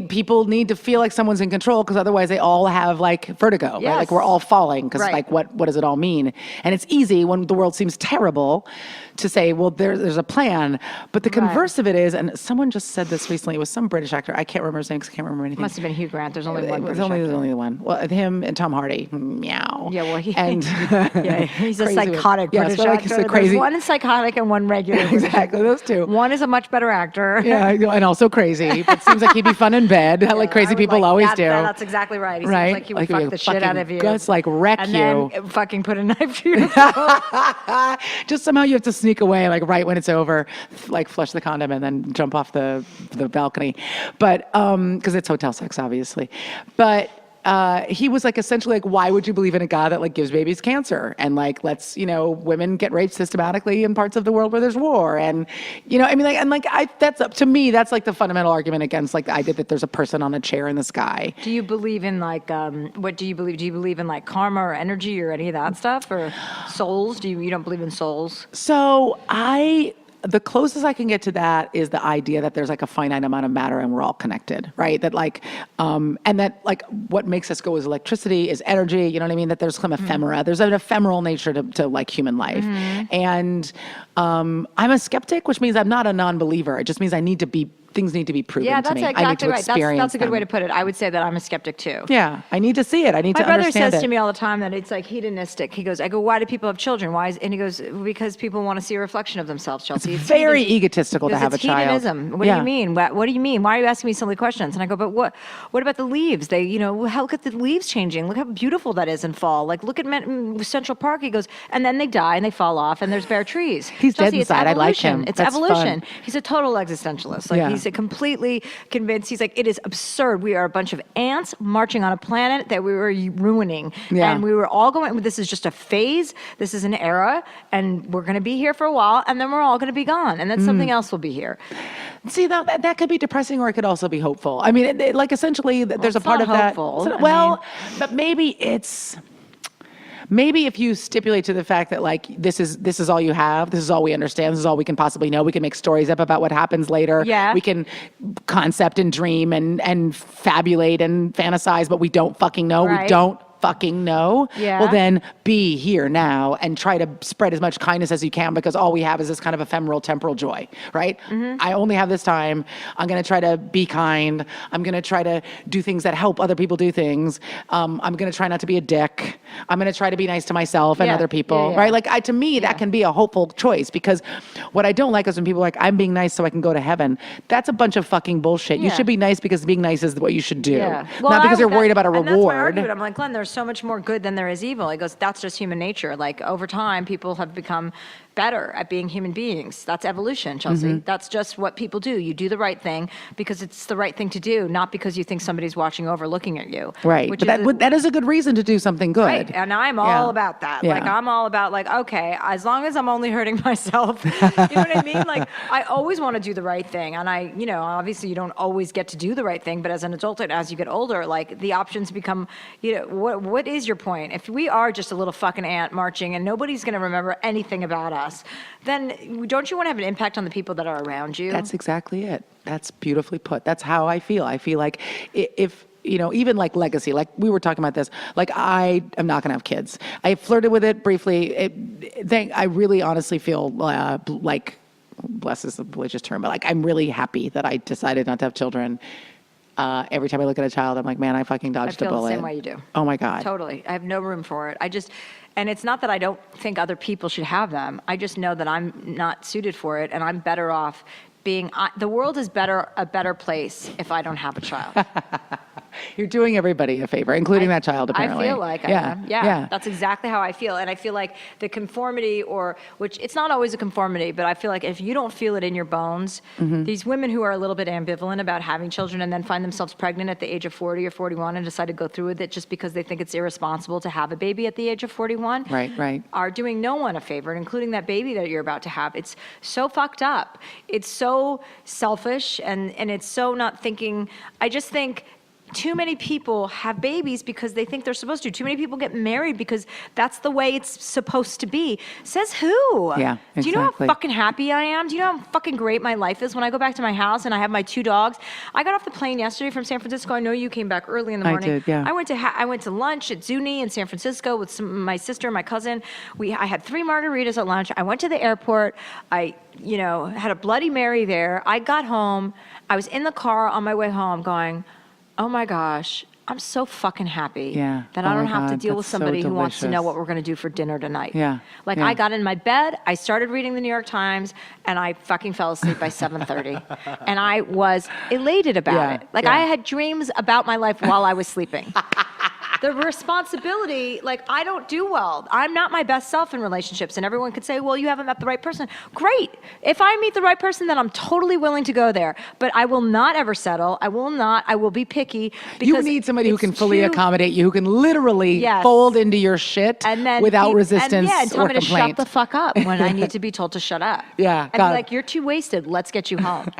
people need to feel like someone's in control, because otherwise they all have like vertigo, right? Like we're all falling because like what does it all mean? And it's easy when the world seems terrible to say, well, there's a plan. But the converse of it is, and someone just said this recently, it was some British actor. I can't remember his name because I can't remember anything. Must have been Hugh Grant. There's only one British actor. There's only one. Well, him and Tom Hardy. Meow. Yeah, well, he's a crazy psychotic British actor. Like crazy. There's one psychotic and one regular. Exactly, those two. One is a much better actor. Yeah, and also crazy. But seems like he'd be fun in bed, like crazy people always do. That's exactly right. He seems like he would fuck the shit out of you. Guts like wreck and you. And then fucking put a knife to your throat. Just somehow you have to sneak away, like right when it's over, like flush the condom and then jump off the balcony. But because it's hotel sex, obviously. But he was like essentially like, why would you believe in a God that like gives babies cancer and like lets women get raped systematically in parts of the world where there's war, and that's up to me. That's like the fundamental argument against like the idea that there's a person on a chair in the sky. Do you believe in like what do you believe? Do you believe in like karma or energy or any of that stuff, or souls? You don't believe in souls? So the closest I can get to that is the idea that there's like a finite amount of matter and we're all connected, right? That like, and that like what makes us go is electricity, is energy, you know what I mean? That there's some ephemera, there's an ephemeral nature to like human life. And I'm a skeptic, which means I'm not a non-believer. It just means things need to be proven to me. Exactly I need to right. experience That's a good them. way to put it. I would say that I'm a skeptic too. Yeah, I need to see it. I need to understand it. My brother says to me all the time that it's like hedonistic. He goes, I go, why do people have children? And he goes, because people want to see a reflection of themselves, Chelsea. It's very egotistical to have a child. Hedonism. What do you mean? What do you mean? Why are you asking me silly questions? And I go, but what about the leaves? Look at the leaves changing. Look how beautiful that is in fall. Like, look at Central Park. He goes, and then they die and they fall off and there's bare trees. He's Chelsea, dead inside. I like him. It's That's evolution. fun. He's a total existentialist. Like, he's a completely convinced. He's like, it is absurd. We are a bunch of ants marching on a planet that we were ruining. Yeah. And we were all going, this is just a phase. This is an era. And we're going to be here for a while. And then we're all going to be gone. And then something else will be here. See, that could be depressing or it could also be hopeful. I mean, like essentially there's a part of that. But maybe if you stipulate to the fact that like this is all you have, this is all we understand, this is all we can possibly know. We can make stories up about what happens later. Yeah. We can concept and dream and fabulate and fantasize, but we don't fucking know. Right. We don't fucking know. Yeah. Well, then be here now and try to spread as much kindness as you can, because all we have is this kind of ephemeral temporal joy, right? I only have this time. I'm going to try to be kind. I'm going to try to do things that help other people do things. I'm going to try not to be a dick. I'm going to try to be nice to myself and other people, right? Like to me, that can be a hopeful choice, because what I don't like is when people are like, I'm being nice so I can go to heaven. That's a bunch of fucking bullshit. You should be nice because being nice is what you should do. Yeah. Well, not because you're worried about a and reward. That's my argument. I'm like, Glenn, there's so much more good than there is evil. He goes, that's just human nature. Like over time, people have become better at being human beings. That's evolution, Chelsea. That's just what people do. You do the right thing because it's the right thing to do, not because you think somebody's watching over looking at you. Right. But that is a good reason to do something good. Right. And I'm all about that. Yeah. Like, I'm all about like, okay, as long as I'm only hurting myself, you know what I mean? Like, I always want to do the right thing. And obviously you don't always get to do the right thing, but as an adult and as you get older, like the options become, what is your point? If we are just a little fucking ant marching and nobody's going to remember anything about us, then don't you want to have an impact on the people that are around you? That's exactly it. That's beautifully put. That's how I feel. I feel like if even like legacy, like we were talking about this, like I am not going to have kids. I flirted with it briefly. I really honestly feel like, bless is the religious term, but like I'm really happy that I decided not to have children. Every time I look at a child, I'm like, man, I fucking dodged a bullet. I feel the same way you do. Oh my God. Totally. I have no room for it. And it's not that I don't think other people should have them. I just know that I'm not suited for it, and I'm better off the world is a better place if I don't have a child. You're doing everybody a favor, including that child, apparently. I feel like I am. Yeah, that's exactly how I feel. And I feel like the conformity, which it's not always a conformity, but I feel like if you don't feel it in your bones, these women who are a little bit ambivalent about having children and then find themselves pregnant at the age of 40 or 41 and decide to go through with it just because they think it's irresponsible to have a baby at the age of 41, right, are doing no one a favor, including that baby that you're about to have. It's so fucked up. It's so selfish, and it's so not thinking. I just think too many people have babies because they think they're supposed to. Too many people get married because that's the way it's supposed to be. Says who? Yeah, exactly. Do you know how fucking happy I am? Do you know how fucking great my life is when I go back to my house and I have my 2 dogs? I got off the plane yesterday from San Francisco. I know you came back early in the morning. I did, yeah. I went to lunch at Zuni in San Francisco with my sister and my cousin. I had 3 margaritas at lunch. I went to the airport. I had a Bloody Mary there. I got home. I was in the car on my way home going, oh my gosh, I'm so fucking happy that I don't have to deal with somebody who wants to know what we're going to do for dinner tonight. Yeah. I got in my bed, I started reading the New York Times, and I fucking fell asleep by 7:30. And I was elated about it. I had dreams about my life while I was sleeping. The responsibility, I don't do well. I'm not my best self in relationships. And everyone could say, well, you haven't met the right person. Great. If I meet the right person, then I'm totally willing to go there. But I will not ever settle. I will be picky. You need somebody who can fully accommodate you, who can literally fold into your shit without resistance and tell or me to complaint. shut the fuck up when I need to be told to shut up. Yeah. And be like, you're too wasted. Let's get you home.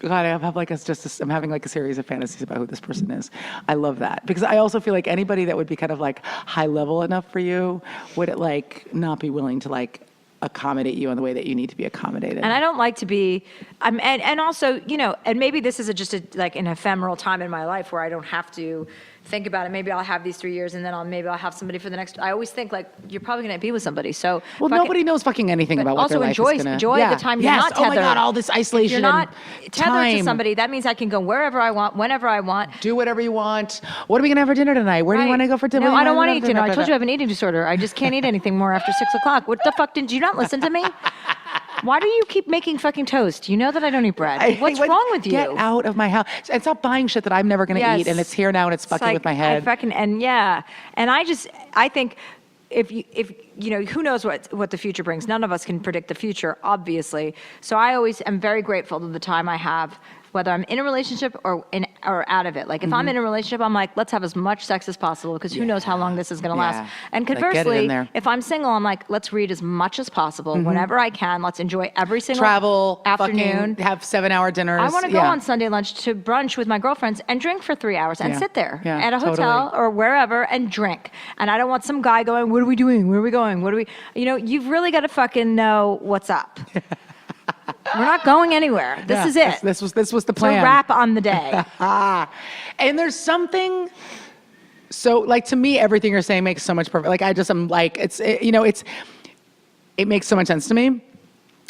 God, I have I'm having a series of fantasies about who this person is. I love that because I also feel like anybody that would be kind of high level enough for you would not be willing to accommodate you in the way that you need to be accommodated. And I don't like to be, and also, and maybe this is just like an ephemeral time in my life where I don't have to think about it. Maybe I'll have these 3 years and then maybe I'll have somebody for the next, I always think like, you're probably going to be with somebody. So. Well, nobody knows fucking anything about what their life is going to. Enjoy the time you're not tethered. Oh my God, all this isolation. If you're not tethered time. to somebody, that means I can go wherever I want, whenever I want. Do whatever you want. What are we going to have for dinner tonight? Where do you want to go for dinner? No, I don't want to eat dinner. I told you I have an eating disorder. I just can't eat anything more after 6 o'clock. What the fuck, did you not listen to me? Why do you keep making fucking toast? You know that I don't eat bread. What's wrong with you? Get out of my house. And stop buying shit that I'm never going to eat, and it's here now, and it's fucking with my head. And I think if who knows what the future brings. None of us can predict the future, obviously. So I always am very grateful to the time I have, whether I'm in a relationship or out of it. Like if I'm in a relationship, I'm like, let's have as much sex as possible because who knows how long this is going to last. And conversely, if I'm single, I'm like, let's read as much as possible whenever I can. Let's enjoy every single travel afternoon. Have 7-hour dinners. I want to go on Sunday lunch to brunch with my girlfriends and drink for 3 hours and sit there at a hotel or wherever and drink. And I don't want some guy going, what are we doing? Where are we going? What are we? You've really got to fucking know what's up. We're not going anywhere. This is it. This was the plan. So wrap on the day. And there's something. So, like, to me, everything you're saying makes so much perfect. Like, I'm like, it makes so much sense to me.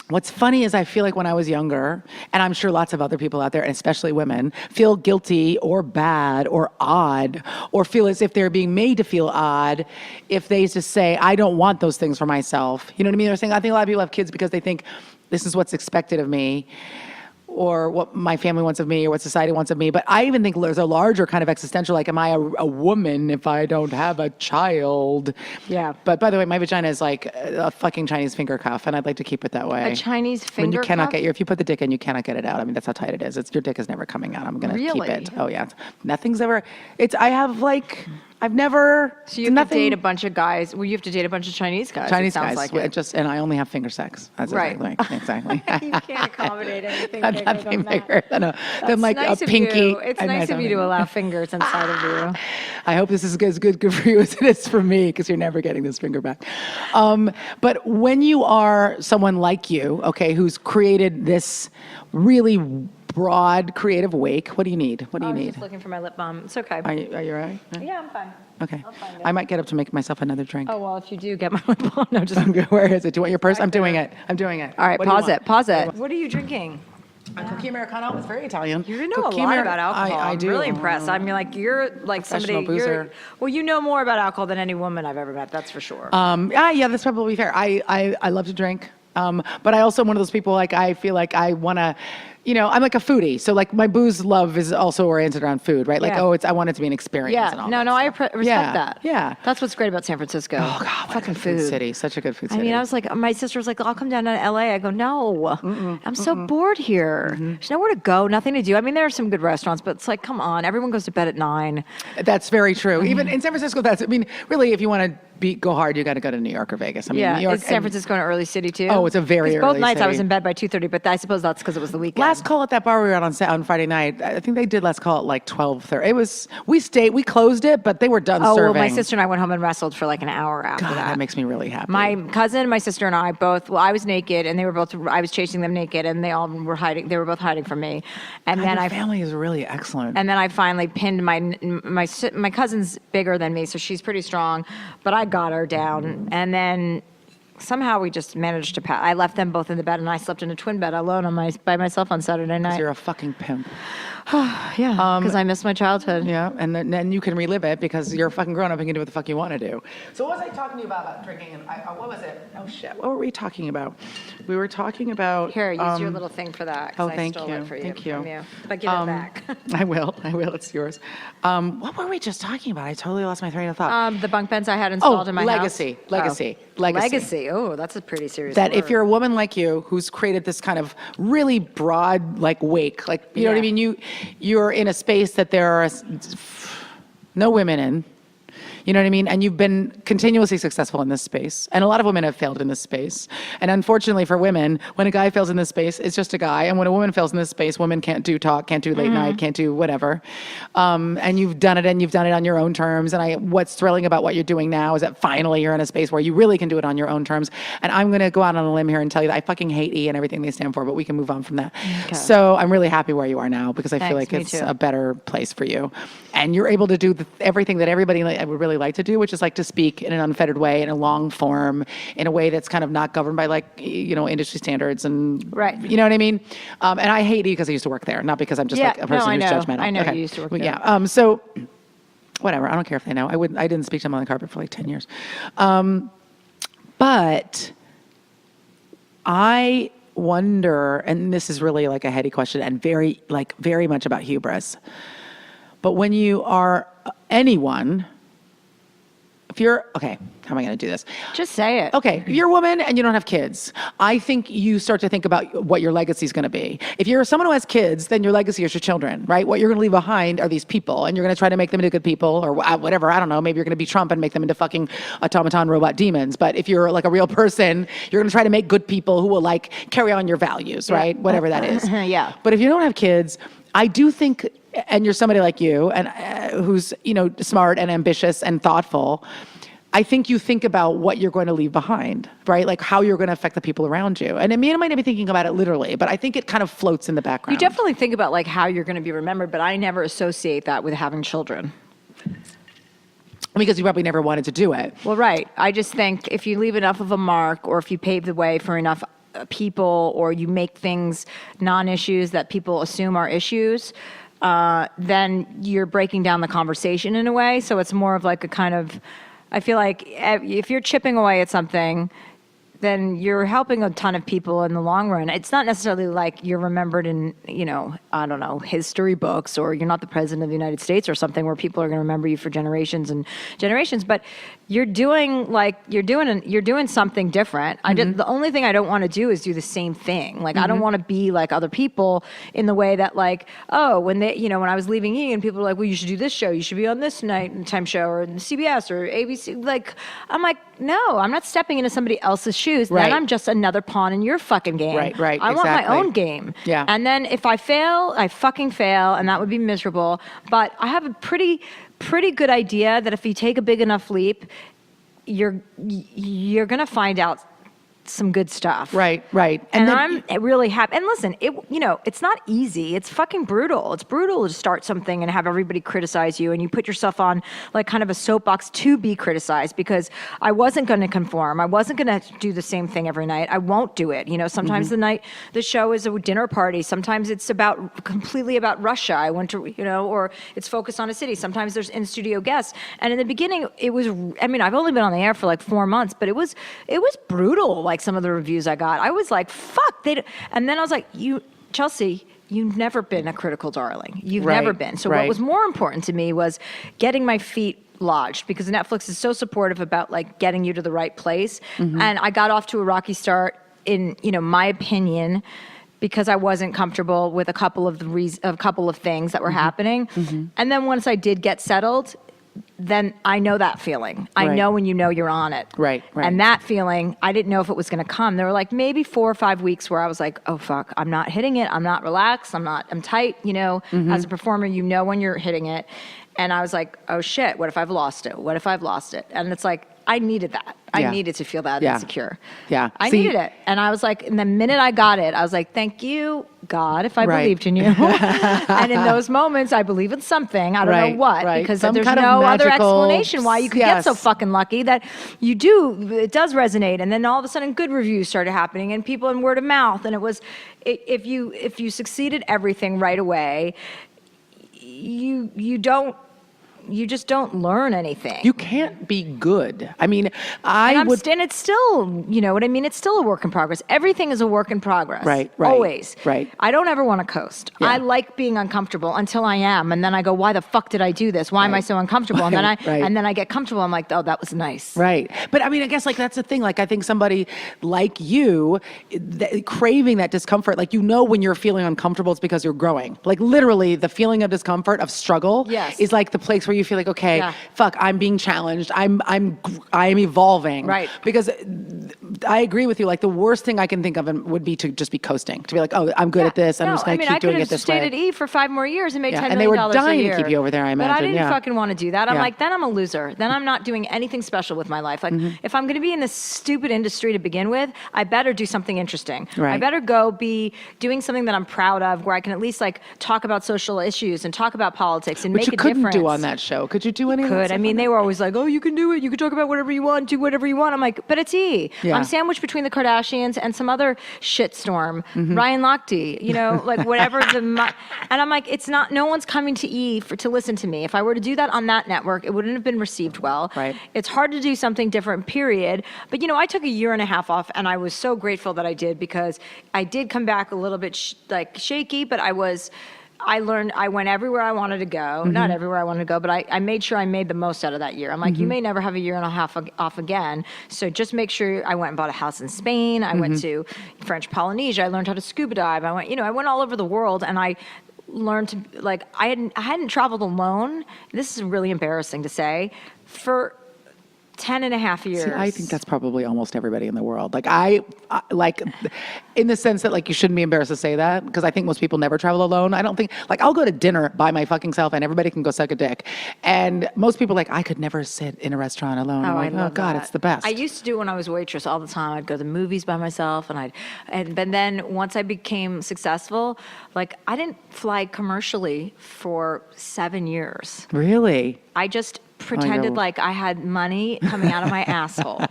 What's funny is I feel like when I was younger, and I'm sure lots of other people out there, and especially women, feel guilty or bad or odd, or feel as if they're being made to feel odd if they just say, I don't want those things for myself. You know what I mean? They're saying, I think a lot of people have kids because they think this is what's expected of me, or what my family wants of me, or what society wants of me. But I even think there's a larger kind of existential, like, am I a woman if I don't have a child? Yeah. But by the way, my vagina is like a fucking Chinese finger cuff, and I'd like to keep it that way. A Chinese finger when you cannot cuff? if you put the dick in, you cannot get it out. I mean, that's how tight it is. Your dick is never coming out. I'm going to keep it. Oh yeah. Nothing's ever, I've never. So you have to date a bunch of guys. Well, you have to date a bunch of Chinese guys. Chinese guys. Like and I only have finger sex. That's right. Exactly. You can't accommodate anything Nothing bigger than like nice a pinky. It's nice of you to allow fingers inside of you. I hope this is as good for you as it is for me, because you're never getting this finger back. But when you are someone like you, okay, who's created this really broad creative wake, what do you need? What do you need? I'm just looking for my lip balm. It's okay. Are you all right? Yeah, I'm fine. Okay. I'll find it. I might get up to make myself another drink. Oh, well, if you do, get my lip balm. No, just. Where is it? Do you want your purse? I'm doing it. All right, pause it. What are you drinking? A cookie Americano. It's very Italian. You know a lot about alcohol. I do. I'm really impressed. I mean, like, you're like somebody. Boozer. Well, you know more about alcohol than any woman I've ever met. That's for sure. Yeah, that's probably fair. I love to drink. But I also am one of those people, like, I feel like I want to, I'm like a foodie. So, like, my booze love is also oriented around food, right? Like, I want it to be an experience. Yeah. And all I respect that. Yeah. That's what's great about San Francisco. Oh, God. Fucking food city. Such a good food city. I mean, I was like, my sister was like, I'll come down to LA. I go, no, I'm so bored here. There's nowhere to go, nothing to do. I mean, there are some good restaurants, but it's like, come on, everyone goes to bed at 9. That's very true. Even in San Francisco, really, if you want to go hard, you got to go to New York or Vegas. I mean, New York, is San Francisco an early city too? Oh, it's a very early both nights city. I was in bed by 2:30, but I suppose that's because it was the weekend. Last call at that bar we were on Friday night. I think they did last call at like 12:30. We closed it, but they were done serving. Oh, well, my sister and I went home and wrestled for like an hour after that. That makes me really happy. My cousin, my sister, and I both. Well, I was naked, and I was chasing them naked, and they all were hiding. They were both hiding from me. And then your family is really excellent. And then I finally pinned my cousin's bigger than me, so she's pretty strong, but I got her down, and then. Somehow we just managed to pass. I left them both in the bed, and I slept in a twin bed alone by myself on Saturday night. You're a fucking pimp. Yeah, because I miss my childhood. Yeah, and then you can relive it because you're a fucking grown up and can do what the fuck you want to do. So what was I talking to you about drinking? And what was it? Oh shit! What were we talking about? We were talking about. Here, use your little thing for that. Oh, thank you. Thank you. But give it back. I will. It's yours. What were we just talking about? I totally lost my train of thought. The bunk beds I had installed in my legacy. house. Legacy. Oh, that's a pretty serious word. If you're a woman like you who's created this kind of really broad, like, wake, like, you know what I mean? You're in a space that there are no women in. You know what I mean? And you've been continuously successful in this space. And a lot of women have failed in this space. And unfortunately for women, when a guy fails in this space, it's just a guy. And when a woman fails in this space, women can't do talk, can't do late night, can't do whatever. And you've done it, and you've done it on your own terms. And what's thrilling about what you're doing now is that finally you're in a space where you really can do it on your own terms. And I'm going to go out on a limb here and tell you that I fucking hate E and everything they stand for, but we can move on from that. Okay. So I'm really happy where you are now, because I feel like it's a better place for you. And you're able to do everything that everybody would really like to do, which is like to speak in an unfettered way, in a long form, in a way that's kind of not governed by industry standards and you know what I mean? And I hate you because I used to work there, not because I'm just like a person who's judgmental. I know you used to work there. Yeah. So whatever. I don't care if they know. I didn't speak to them on the carpet for like 10 years. But I wonder, and this is really like a heady question and very much about hubris. But when you are anyone, if you're, okay, how am I going to do this? Just say it. Okay, if you're a woman and you don't have kids, I think you start to think about what your legacy is going to be. If you're someone who has kids, then your legacy is your children, right? What you're going to leave behind are these people, and you're going to try to make them into good people or whatever. I don't know. Maybe you're going to be Trump and make them into fucking automaton robot demons. But if you're like a real person, you're going to try to make good people who will like carry on your values, right? Whatever that is. Yeah. But if you don't have kids, I do think, and you're somebody like you, and who's smart and ambitious and thoughtful, I think you think about what you're going to leave behind, right? Like how you're going to affect the people around you. And I mean, I might not be thinking about it literally, but I think it kind of floats in the background. You definitely think about like how you're going to be remembered, but I never associate that with having children. Because you probably never wanted to do it. Well, right. I just think if you leave enough of a mark, or if you pave the way for enough people, or you make things non-issues that people assume are issues, then you're breaking down the conversation in a way. So it's more of like a kind of, I feel like if you're chipping away at something, then you're helping a ton of people in the long run. It's not necessarily like you're remembered in, I don't know, history books, or you're not the president of the United States or something where people are going to remember you for generations and generations, but you're doing something different. The only thing I don't want to do is do the same thing. Like, I don't want to be like other people in the way that like, when I was leaving E and people were like, well, you should do this show. You should be on this nighttime show or CBS or ABC. Like, I'm like, no, I'm not stepping into somebody else's shoes. Right. Then I'm just another pawn in your fucking game. Right. I want my own game. Yeah. And then if I fail, I fucking fail, and that would be miserable. But I have a pretty good idea that if you take a big enough leap, you're gonna find out some good stuff. Right. And then, I'm really happy. And listen, it's not easy. It's fucking brutal. It's brutal to start something and have everybody criticize you, and you put yourself on like kind of a soapbox to be criticized, because I wasn't going to conform. I wasn't going to do the same thing every night. I won't do it. Sometimes the show is a dinner party. Sometimes it's completely about Russia. I went to, or it's focused on a city. Sometimes there's in-studio guests. And in the beginning, I've only been on the air for like 4 months, but it was brutal. Like some of the reviews I got, I was like, fuck. And then I was like, Chelsea, you've never been a critical darling. You've never been. So what was more important to me was getting my feet lodged, because Netflix is so supportive about like getting you to the right place. And I got off to a rocky start in, my opinion, because I wasn't comfortable with a couple of things that were happening. And then once I did get settled, then I know that feeling. I know when you're on it. Right. And that feeling, I didn't know if it was going to come. There were like maybe 4 or 5 weeks where I was like, oh fuck, I'm not hitting it. I'm not relaxed. I'm tight, as a performer, when you're hitting it. And I was like, oh shit, what if I've lost it? And it's like, I needed that. I needed to feel that insecure. Yeah. I needed it. And I was like, and the minute I got it, I was like, thank you, God, if I believed in you. And in those moments, I believe in something. I don't know what, because there's no other explanation why you could get so fucking lucky that it does resonate. And then all of a sudden good reviews started happening, and people in word of mouth. And it was, if you succeeded everything right away, you just don't learn anything. You can't be good. I mean, and it's still, it's still a work in progress. Everything is a work in progress. Right. Always. Right. I don't ever want to coast. Yeah. I like being uncomfortable until I am. And then I go, why the fuck did I do this? Why am I so uncomfortable? And then I get comfortable. I'm like, oh, that was nice. Right. But I mean, I guess like that's the thing. Like, I think somebody like you craving that discomfort, like, when you're feeling uncomfortable, it's because you're growing. Like literally the feeling of discomfort, of struggle is like the place where where you feel like, okay, Yeah. fuck, I'm being challenged. I'm evolving. Right. Because I agree with you. Like the worst thing I can think of would be to just be coasting, to be like, oh, I'm good at this. I'm just going to keep doing it this way. I could have stayed at E for 5 more years and made $10 million And they were a dying year. to keep you over there, I imagine. But I didn't fucking want to do that. I'm Yeah. like, then I'm a loser. Then I'm not doing anything special with my life. Like, if I'm going to be in this stupid industry to begin with, I better do something interesting. Right. I better go be doing something that I'm proud of, where I can at least like talk about social issues and talk about politics and make a difference. Which you couldn't do on that show. Could you do any of that Could. stuff I mean, on they that? were always like, oh, you can do it. You can talk about whatever you want, do whatever you want. I'm like, but it's E. Yeah. I'm sandwiched between the Kardashians and some other shitstorm, Ryan Lochte, you know, like whatever and I'm like, it's not, no one's coming to E to listen to me. If I were to do that on that network, it wouldn't have been received well. Right. It's hard to do something different, period. But, you know, I took a year and a half off, and I was so grateful that I did, because I did come back a little bit shaky, but I learned, I went everywhere I wanted to go. Not everywhere I wanted to go, but I made sure I made the most out of that year. I'm like, you may never have a year and a half off again. So just make sure. I went and bought a house in Spain. I went to French Polynesia. I learned how to scuba dive. I went all over the world, and I learned to, like, I hadn't traveled alone. This is really embarrassing to say, for 10 and a half years. See, I think that's probably almost everybody in the world. Like I like, in the sense that like you shouldn't be embarrassed to say that, because I think most people never travel alone. I don't think, like, I'll go to dinner by my fucking self and everybody can go suck a dick. And most people are like, I could never sit in a restaurant alone. I'm like, oh God, it's the best. I used to do it when I was a waitress all the time. I'd go to the movies by myself, but then once I became successful, like, I didn't fly commercially for 7 years. Really? I just pretended like I had money coming out of my asshole.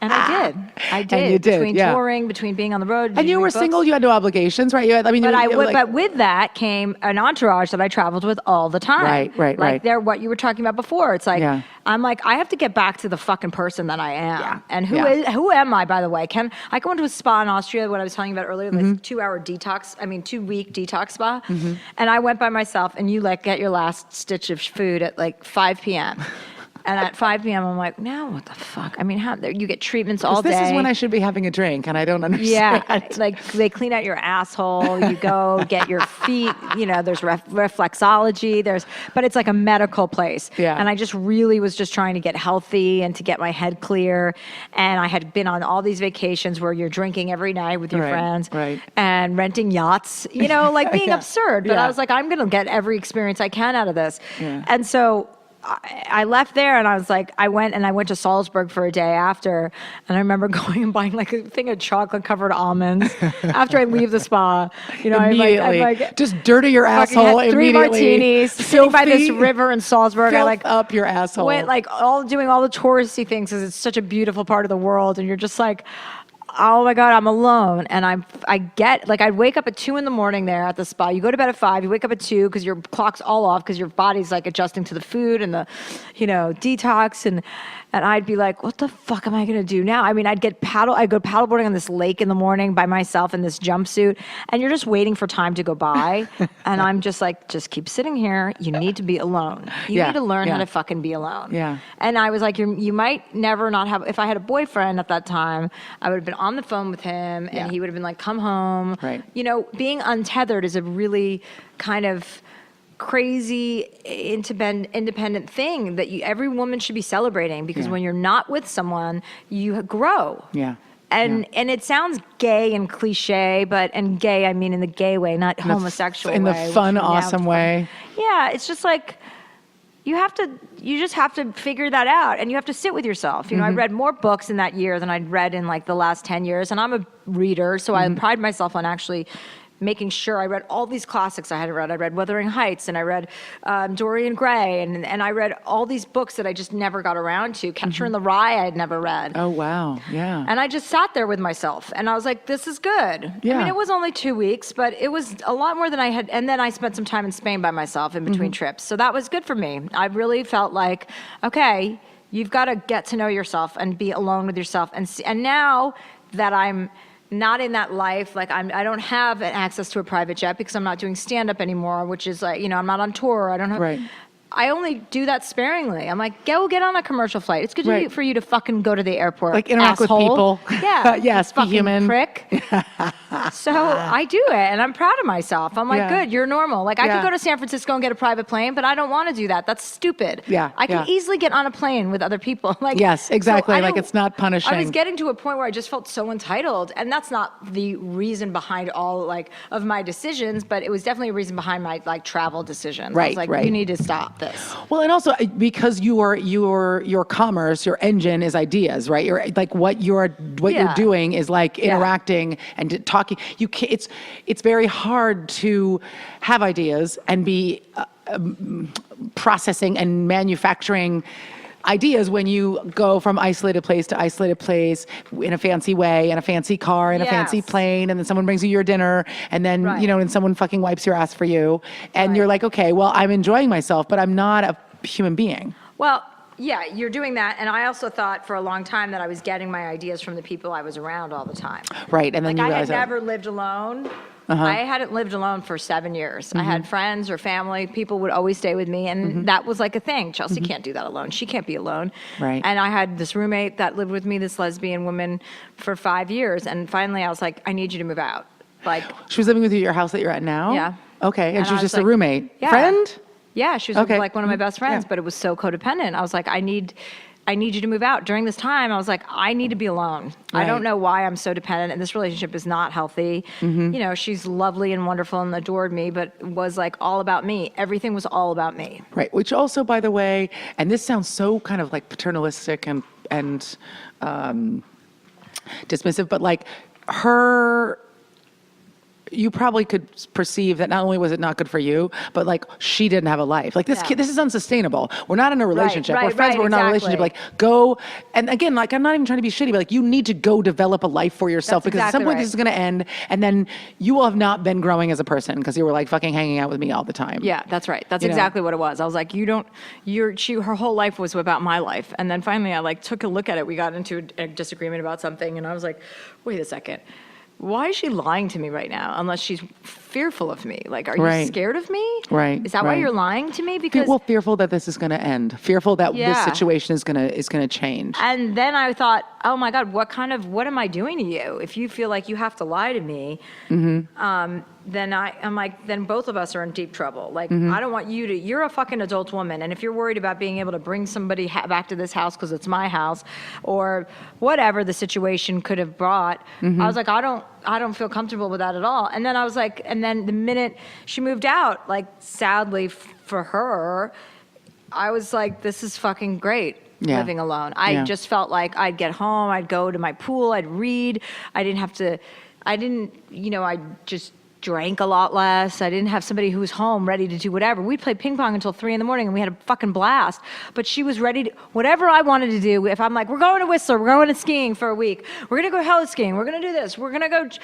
And I did. And you did, between yeah. touring, between being on the road. And you were single, you had no obligations, right? You had, I mean, But with that came an entourage that I traveled with all the time. Right. Like they're what you were talking about before. It's like, Yeah. I'm like, I have to get back to the fucking person that I am. Yeah. And Yeah. who am I, by the way? I go into a spa in Austria, what I was telling you about earlier, this 2-week detox spa. And I went by myself, and you like get your last stitch of food at like 5 p.m. And at 5 p.m., I'm like, now what the fuck? I mean, you get treatments all day. This is when I should be having a drink, and I don't understand. Yeah, like they clean out your asshole. You go get your feet. You know, there's reflexology. But it's like a medical place. Yeah. And I just really was just trying to get healthy and to get my head clear. And I had been on all these vacations where you're drinking every night with your friends, and renting yachts. You know, like being absurd. But I was like, I'm gonna get every experience I can out of this. Yeah. And so I left there, and I was like, I went to Salzburg for a day after, and I remember going and buying like a thing of chocolate covered almonds after I leave the spa. You know, immediately, I'm like just dirty your asshole had 3 immediately. martinis, sitting by this river in Salzburg. I like up your asshole. Went like doing all the touristy things, because it's such a beautiful part of the world, and you're just like, oh my God, I'm alone. And I'd wake up at 2 a.m. there at the spa. You go to bed at 5, you wake up at 2 because your clock's all off, because your body's like adjusting to the food and the, detox. And I'd be like, what the fuck am I going to do now? I mean, I'd go paddleboarding on this lake in the morning by myself in this jumpsuit, and you're just waiting for time to go by. And I'm just like, just keep sitting here. You need to be alone. You need to learn how to fucking be alone. Yeah. And I was like, you might never not have, if I had a boyfriend at that time, I would have been on the phone with him, and he would have been like, come home. Right. You know, being untethered is a really kind of crazy independent thing that every woman should be celebrating, because when you're not with someone, you grow. Yeah. And it sounds gay and cliche, and gay, I mean in the gay way, not homosexual in way. the fun, awesome way. Yeah, it's just like, you just have to figure that out, and you have to sit with yourself. You know, I read more books in that year than I'd read in like the last 10 years, and I'm a reader, so I pride myself on actually making sure I read all these classics I hadn't read. I read Wuthering Heights, and I read Dorian Gray, and I read all these books that I just never got around to. Catcher in the Rye I had never read. Oh, wow. Yeah. And I just sat there with myself, and I was like, this is good. Yeah. I mean, it was only 2 weeks, but it was a lot more than I had. And then I spent some time in Spain by myself in between trips. So that was good for me. I really felt like, okay, you've got to get to know yourself and be alone with yourself. And now that I'm not in that life, like I don't have access to a private jet because I'm not doing stand-up anymore, which is like, I'm not on tour. I don't have. Right. I only do that sparingly. I'm like, go get on a commercial flight. It's good for you to fucking go to the airport. Like interact asshole. with people. Yeah. Yes, be fucking human. Prick. So I do it, and I'm proud of myself. I'm like, good, you're normal. Like, I could go to San Francisco and get a private plane, but I don't want to do that. That's stupid. I can easily get on a plane with other people. Like, yes, exactly. So like, it's not punishing. I was getting to a point where I just felt so entitled, and that's not the reason behind all, like, of my decisions, but it was definitely a reason behind my, like, travel decisions. I was like, you need to stop this. Well, and also because your commerce, your engine is ideas, right? You're like what you're doing is like interacting and talking. You can't, it's very hard to have ideas and be processing and manufacturing ideas when you go from isolated place to isolated place in a fancy way, in a fancy car, in a fancy plane, and then someone brings you your dinner, and then, and someone fucking wipes your ass for you. And you're like, okay, well, I'm enjoying myself, but I'm not a human being. Well, yeah, you're doing that. And I also thought for a long time that I was getting my ideas from the people I was around all the time. Right. And then like, you I had realize never lived alone. I hadn't lived alone for 7 years. I had friends or family. People would always stay with me, and that was like a thing. Chelsea can't do that alone. She can't be alone. Right. And I had this roommate that lived with me, this lesbian woman, for 5 years. And finally, I was like, I need you to move out. Like, she was living with you at your house that you're at now? Yeah. Okay. And she was just like, a roommate? Yeah. Friend? Yeah, she was like one of my best friends, but it was so codependent. I was like, I need you to move out. During this time, I was like, I need to be alone. I don't know why I'm so dependent, and this relationship is not healthy. You know, she's lovely and wonderful and adored me, but it was like all about me. Everything was all about me. Right, which also, by the way, and this sounds so kind of like paternalistic and dismissive, but like you probably could perceive that not only was it not good for you, but like she didn't have a life. Like this kid, this is unsustainable. We're not in a relationship. We're friends, but we're not in a relationship. Like go, and again, like I'm not even trying to be shitty, but like you need to go develop a life for yourself because at some point this is going to end, and then you will have not been growing as a person because you were like fucking hanging out with me all the time. Yeah, that's right. That's exactly what it was. I was like, her whole life was about my life, and then finally I like took a look at it. We got into a disagreement about something, and I was like, wait a second. Why is she lying to me right now? Unless she's fearful of me. Like, are you scared of me? Right. Is that why you're lying to me? Because fearful that this is going to end. Fearful that this situation is going to change. And then I thought, oh my God, what am I doing to you? If you feel like you have to lie to me, then I'm like, then both of us are in deep trouble. Like, I don't want you're a fucking adult woman. And if you're worried about being able to bring somebody back to this house because it's my house or whatever the situation could have brought, I was like, I don't feel comfortable with that at all. And then I was like, and then the minute she moved out, like sadly for her, I was like, this is fucking great. Living alone. I just felt like I'd get home, I'd go to my pool, I'd read. I just drank a lot less. I didn't have somebody who was home ready to do whatever. We'd play ping pong until 3 a.m. and we had a fucking blast. But she was ready to, whatever I wanted to do. If I'm like, we're going to Whistler, we're going to skiing for a week, we're going to go heli skiing, we're going to do this, we're going to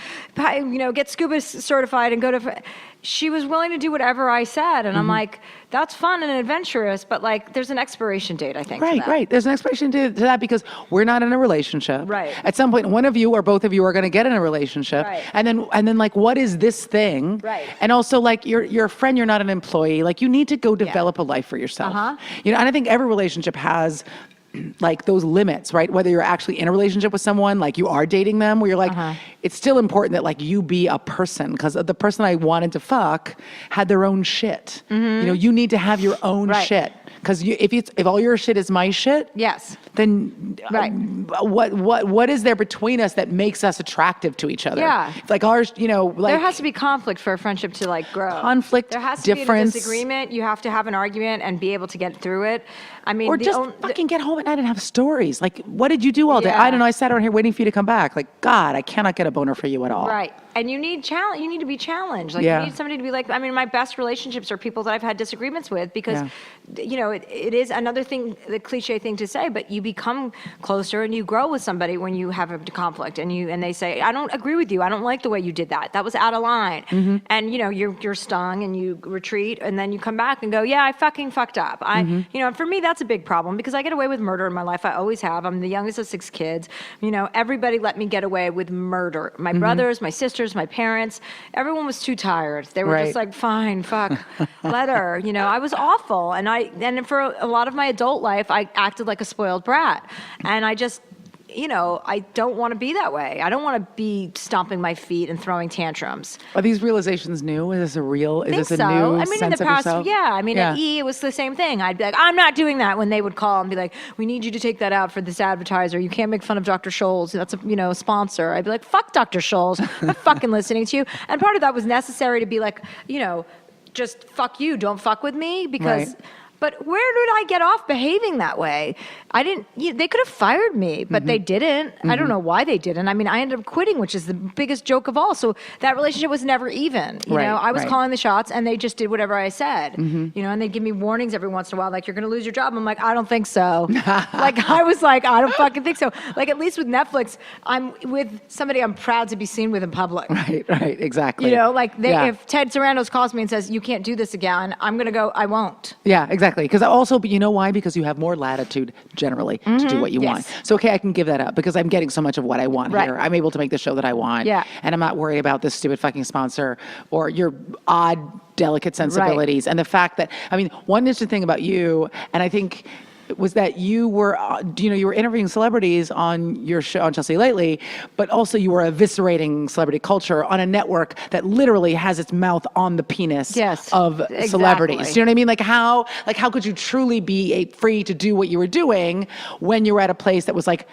go, get scuba certified and go to, she was willing to do whatever I said. And I'm like, that's fun and adventurous, but like, there's an expiration date, I think. Right. There's an expiration date to that because we're not in a relationship. Right. At some point, one of you or both of you are going to get in a relationship. Right. And then like, what is this thing? Right. And also like, you're a friend, you're not an employee. Like you need to go develop a life for yourself. And I think every relationship has like those limits, right? Whether you're actually in a relationship with someone, like you are dating them, where you're like, it's still important that like you be a person because the person I wanted to fuck had their own shit. You need to have your own shit because if all your shit is my shit, then what is there between us that makes us attractive to each other? Yeah, like ours, like there has to be conflict for a friendship to like grow. Conflict, there has to difference. be a disagreement. You have to have an argument and be able to get through it. I mean, or just fucking get home at night and have stories. Like, what did you do all day? I don't know. I sat around here waiting for you to come back. Like, God, I cannot get a boner for you at all. Right. And you need challenge. You need to be challenged. Like, you need somebody to be like, I mean, my best relationships are people that I've had disagreements with because, it is another thing, the cliche thing to say, but you become closer and you grow with somebody when you have a conflict and they say, I don't agree with you. I don't like the way you did that. That was out of line. And, you're stung and you retreat and then you come back and go, yeah, I fucking fucked up. For me, that's a big problem because I get away with murder in my life. I always have. I'm the youngest of 6 kids. Everybody let me get away with murder. My brothers, my sisters, my parents, everyone was too tired. They were just like, fine, fuck, let her. I was awful. And for a lot of my adult life, I acted like a spoiled brat. And I just, I don't want to be that way. I don't want to be stomping my feet and throwing tantrums. Are these realizations new? Is this a real, is this a so. new I mean, sense in the past, of yourself? yeah. I mean, at E, it was the same thing. I'd be like, I'm not doing that when they would call and be like, we need you to take that out for this advertiser. You can't make fun of Dr. Scholl's. That's a sponsor. I'd be like, fuck Dr. Scholl's. I'm not fucking listening to you. And part of that was necessary to be like, just fuck you. Don't fuck with me because... Right. But where did I get off behaving that way? I didn't, they could have fired me, but they didn't. I don't know why they didn't. I mean, I ended up quitting, which is the biggest joke of all. So that relationship was never even, I was calling the shots and they just did whatever I said, and they'd give me warnings every once in a while, like, you're going to lose your job. I'm like, I don't think so. I was like, I don't fucking think so. Like, at least with Netflix, I'm with somebody I'm proud to be seen with in public. Right, exactly. If Ted Sarandos calls me and says, you can't do this again, I'm going to go, I won't. Yeah, exactly. Because also, but you know why? Because you have more latitude generally to do what you want. So, okay, I can give that up because I'm getting so much of what I want here. I'm able to make the show that I want. Yeah. And I'm not worried about this stupid fucking sponsor or your odd, delicate sensibilities. Right. And the fact that, one interesting thing about you, and I think was that you were, you were interviewing celebrities on your show on Chelsea Lately, but also you were eviscerating celebrity culture on a network that literally has its mouth on the penis of celebrities. Do you know what I mean? Like how could you truly be free to do what you were doing when you were at a place that was like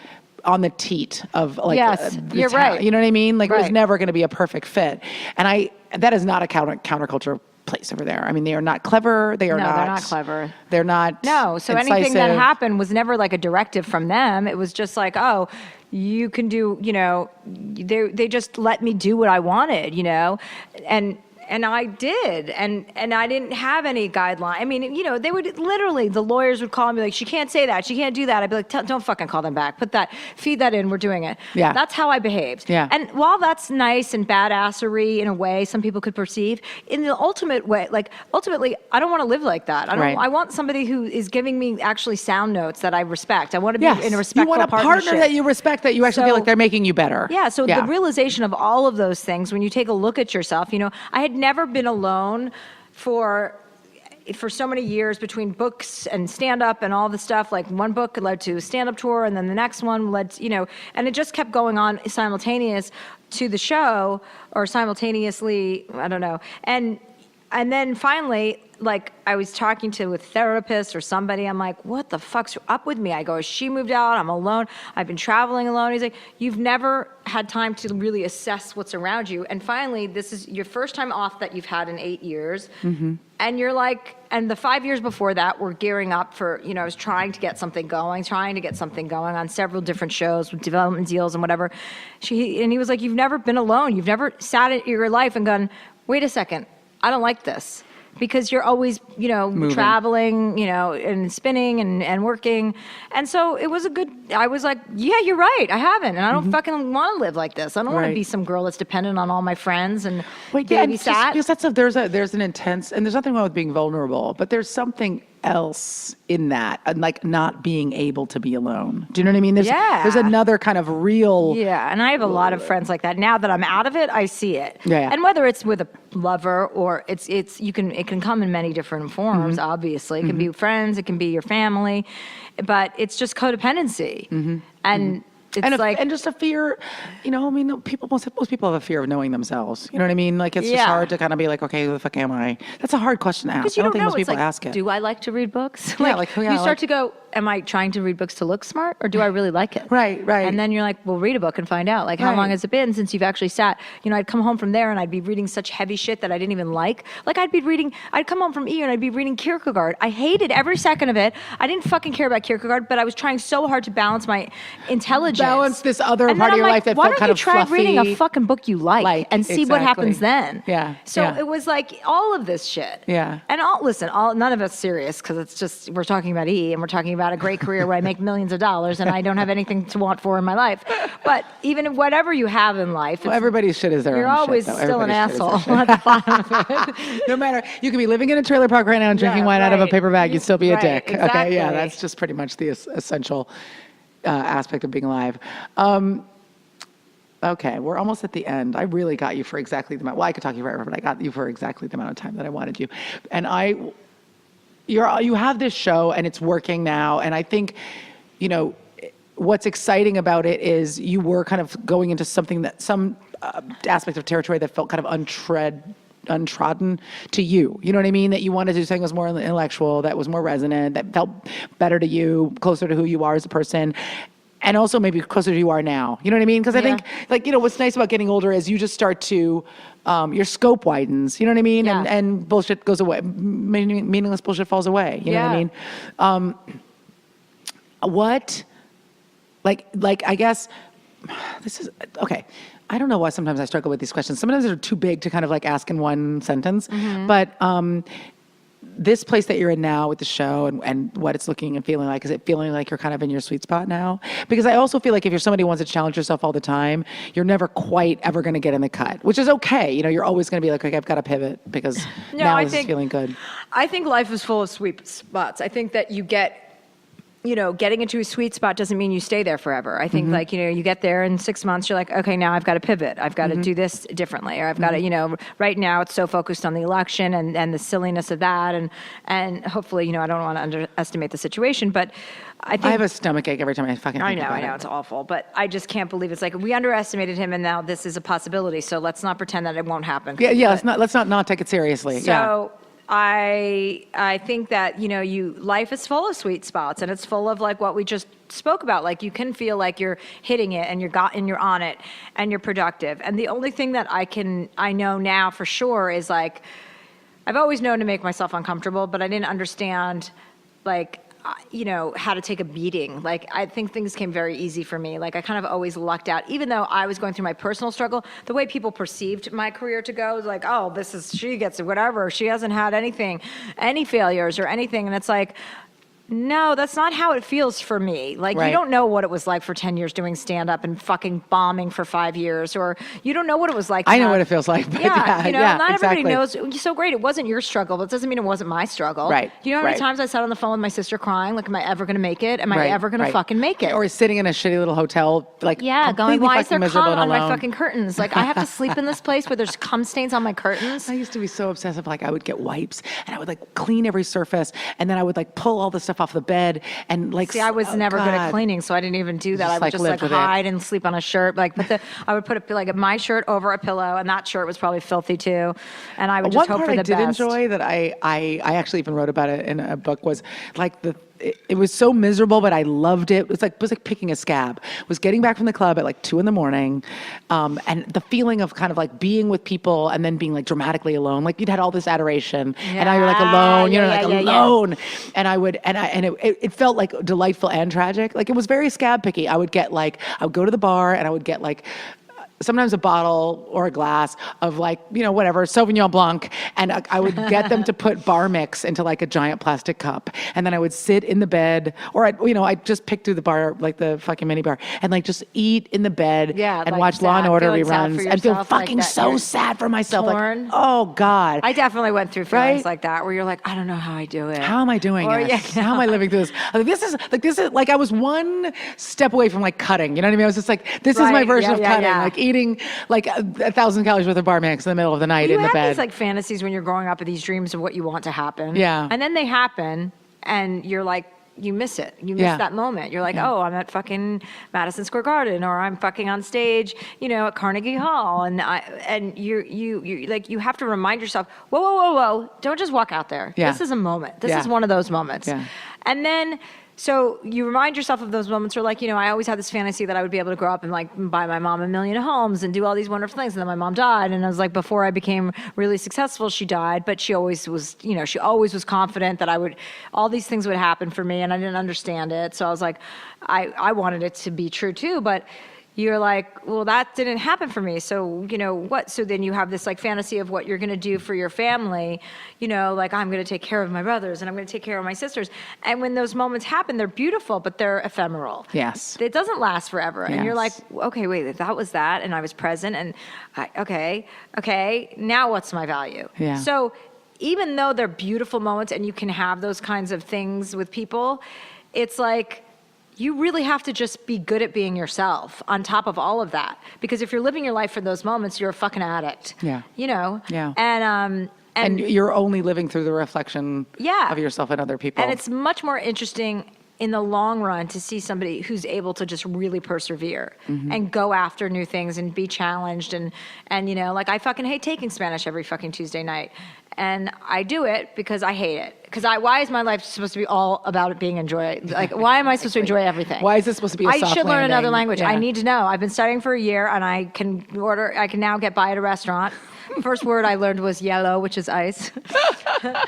on the teat of like, you're right. You know what I mean? Like it was never going to be a perfect fit. And that is not a counterculture place over there. I mean, they are not clever. They're not clever. They're not. No. So incisive. Anything that happened was never like a directive from them. It was just like, oh, you can do, they just let me do what I wanted, and I did, and I didn't have any guideline. I mean, they would literally, the lawyers would call me like, she can't say that, she can't do that. I'd be like, don't fucking call them back. Feed that in, we're doing it. Yeah. That's how I behaved. Yeah. And while that's nice and badassery in a way some people could perceive, in the ultimate way, ultimately, I don't want to live like that. I want somebody who is giving me actually sound notes that I respect. I want to be in a respectful partnership. You want a partner that you respect, that you actually feel like they're making you better. Yeah. So the realization of all of those things, when you take a look at yourself, I had never been alone for so many years between books and stand-up and all the stuff. Like one book led to a stand-up tour, and then the next one led to, and it just kept going on simultaneous to the show, or simultaneously, I don't know. And then finally, like I was talking to a therapist or somebody, I'm like, what the fuck's up with me? I go, she moved out, I'm alone, I've been traveling alone. He's like, you've never had time to really assess what's around you. And finally, this is your first time off that you've had in 8 years. And you're like, and the 5 years before that, we're gearing up for, I was trying to get something going on several different shows with development deals and whatever. And he was like, you've never been alone. You've never sat in your life and gone, wait a second, I don't like this. Because you're always, traveling, and spinning and working. And so it was I was like, yeah, you're right. I haven't. And I don't fucking want to live like this. I don't want to be some girl that's dependent on all my friends and babysat. Because there's an intense, and there's nothing wrong with being vulnerable, but there's something else in that, like not being able to be alone. Do you know what I mean? There's another kind of real. Yeah, and I have a lot of friends like that. Now that I'm out of it, I see it. Yeah. And whether it's with a lover or it can come in many different forms. Obviously, it can be friends, it can be your family, but it's just codependency. And it's just a fear, most people have a fear of knowing themselves. You know what I mean? Like, it's just hard to kind of be like, okay, who the fuck am I? That's a hard question to ask. I don't think most people ask it. Do I like to read books? You start to go, am I trying to read books to look smart, or do I really like it? Right. And then you're like, well, read a book and find out. Like, how long has it been since you've actually sat? I'd come home from there and I'd be reading such heavy shit that I didn't even like. Like, I'd come home from E and I'd be reading Kierkegaard. I hated every second of it. I didn't fucking care about Kierkegaard, but I was trying so hard to balance my intelligence. Balance this other part of your life that felt kind of fluffy. Why don't you try reading a fucking book you like and see what happens then? Yeah. So it was like all of this shit. Yeah. And none of it's serious, because it's just, we're talking about E and we're talking about a great career where I make millions of dollars and I don't have anything to want for in my life. But even whatever you have in life, everybody's shit is their own shit. You're always still an asshole at the bottom of it. No matter, you could be living in a trailer park right now and drinking wine out of a paper bag, you'd still be a dick. Exactly. Okay, yeah, that's just pretty much the essential aspect of being alive. Okay, we're almost at the end. I really got you for exactly the amount. Well, I could talk to you forever, but I got you for exactly the amount of time that I wanted you. And you have this show and it's working now. And I think, what's exciting about it is you were kind of going into something that some aspect of territory that felt kind of untrodden to you. You know what I mean? That you wanted to do something that was more intellectual, that was more resonant, that felt better to you, closer to who you are as a person. And also maybe closer to who you are now. You know what I mean? Because I think, like, you know, what's nice about getting older is you just start to, your scope widens. You know what I mean? Yeah. And bullshit goes away. Meaningless bullshit falls away. You know what I mean? I guess, this is, okay. I don't know why sometimes I struggle with these questions. Sometimes they're too big to kind of like ask in one sentence. But this place that you're in now with the show and what it's looking and feeling like, is it feeling like you're kind of in your sweet spot now? Because I also feel like if you're somebody who wants to challenge yourself all the time, you're never quite ever going to get in the cut, which is okay. You know, you're always going to be like, okay, I've got to pivot because now this is feeling good. I think life is full of sweet spots. I think that you get, you know, getting into a sweet spot doesn't mean you stay there forever. I think like, you know, you get there in 6 months, you're like, okay, now I've got to pivot. I've got to do this differently. Or I've got to, you know, right now it's so focused on the election and the silliness of that. And hopefully, you know, I don't want to underestimate the situation, but I think. I have a stomach ache every time I fucking think about it. I know, it's awful, but I just can't believe it's like, we underestimated him and now this is a possibility. So let's not pretend that it won't happen. Yeah, let's not take it seriously. So, I think that, you know, life is full of sweet spots and it's full of like what we just spoke about. Like you can feel like you're hitting it and you're on it and you're productive. And the only thing that I know now for sure is like, I've always known to make myself uncomfortable, but I didn't understand like, you know, how to take a beating. Like, I think things came very easy for me. Like, I kind of always lucked out. Even though I was going through my personal struggle, the way people perceived my career to go was like, oh, she gets it, whatever. She hasn't had anything, any failures or anything. And it's like, no, that's not how it feels for me. Like, you don't know what it was like for 10 years doing stand-up and fucking bombing for 5 years, or you don't know what it was like. I know what it feels like. But you know, not exactly. everybody knows. It's so great. It wasn't your struggle, but it doesn't mean it wasn't my struggle. Right. You know how many times I sat on the phone with my sister crying, like, am I ever going to make it? Am I ever going to fucking make it? Or sitting in a shitty little hotel, like, going, why is there cum on my alone? fucking curtains? Like, I have to sleep in this place where there's cum stains on my curtains. I used to be so obsessive. Like, I would get wipes and I would like clean every surface, and then I would like pull all the stuff off the bed and like. See, I was never good at cleaning, so I didn't even do that. I would just like hide and sleep on a shirt. Like, I would put my shirt over a pillow, and that shirt was probably filthy too. And I would just hope for the best. One part I did enjoy that I actually even wrote about it in a book was like it was so miserable, but I loved it. It was like picking a scab. It was getting back from the club at like 2 a.m, and the feeling of kind of like being with people and then being like dramatically alone. Like you'd had all this adoration, and now you're like alone. Alone. And it felt like delightful and tragic. Like it was very scab picky. I would go to the bar and I would get like sometimes a bottle or a glass of like, you know, whatever, Sauvignon Blanc. And I would get them to put bar mix into like a giant plastic cup. And then I would sit in the bed, or I'd just pick through the bar, like the fucking mini bar, and like just eat in the bed and like watch Law and Order reruns and feel fucking like so sad for myself. Torn. Like, oh God. I definitely went through feelings like that where you're like, I don't know how I do it. How am I doing it? How am I living through this? This is like I was one step away from like cutting. You know what I mean? I was just like, this is my version of cutting. Like eating like 1,000 calories worth of bar mix in the middle of the night in the bed. You have these like fantasies when you're growing up with these dreams of what you want to happen. Yeah. And then they happen and you're like, you miss it. You miss that moment. You're like, oh, I'm at fucking Madison Square Garden, or I'm fucking on stage, you know, at Carnegie Hall. And you like, you have to remind yourself, whoa. Don't just walk out there. Yeah. This is a moment. This is one of those moments. Yeah. And then, so you remind yourself of those moments where, like, you know, I always had this fantasy that I would be able to grow up and like buy my mom 1 million homes and do all these wonderful things. And then my mom died. And I was like, before I became really successful, she died. But she always was, you know, she always was confident that all these things would happen for me. And I didn't understand it. So I was like, I wanted it to be true too. But you're like, well, that didn't happen for me. So, you know, what? So then you have this like fantasy of what you're going to do for your family, you know, like I'm going to take care of my brothers and I'm going to take care of my sisters. And when those moments happen, they're beautiful, but they're ephemeral. Yes. It doesn't last forever. Yes. And you're like, okay, wait, that was that. And I was present and okay, now what's my value? Yeah. So even though they're beautiful moments and you can have those kinds of things with people, it's like, you really have to just be good at being yourself on top of all of that. Because if you're living your life for those moments, you're a fucking addict. Yeah. You know? Yeah. And you're only living through the reflection of yourself and other people. And it's much more interesting in the long run to see somebody who's able to just really persevere and go after new things and be challenged. And you know, like I fucking hate taking Spanish every fucking Tuesday night. And I do it because I hate it. Because why is my life supposed to be all about it being enjoyed? Like, why am I supposed to enjoy everything? Why is this supposed to be a soft I should learn landing? another language. Yeah. I need to know. I've been studying for a year, and I can now get by at a restaurant. First word I learned was yellow, which is ice. But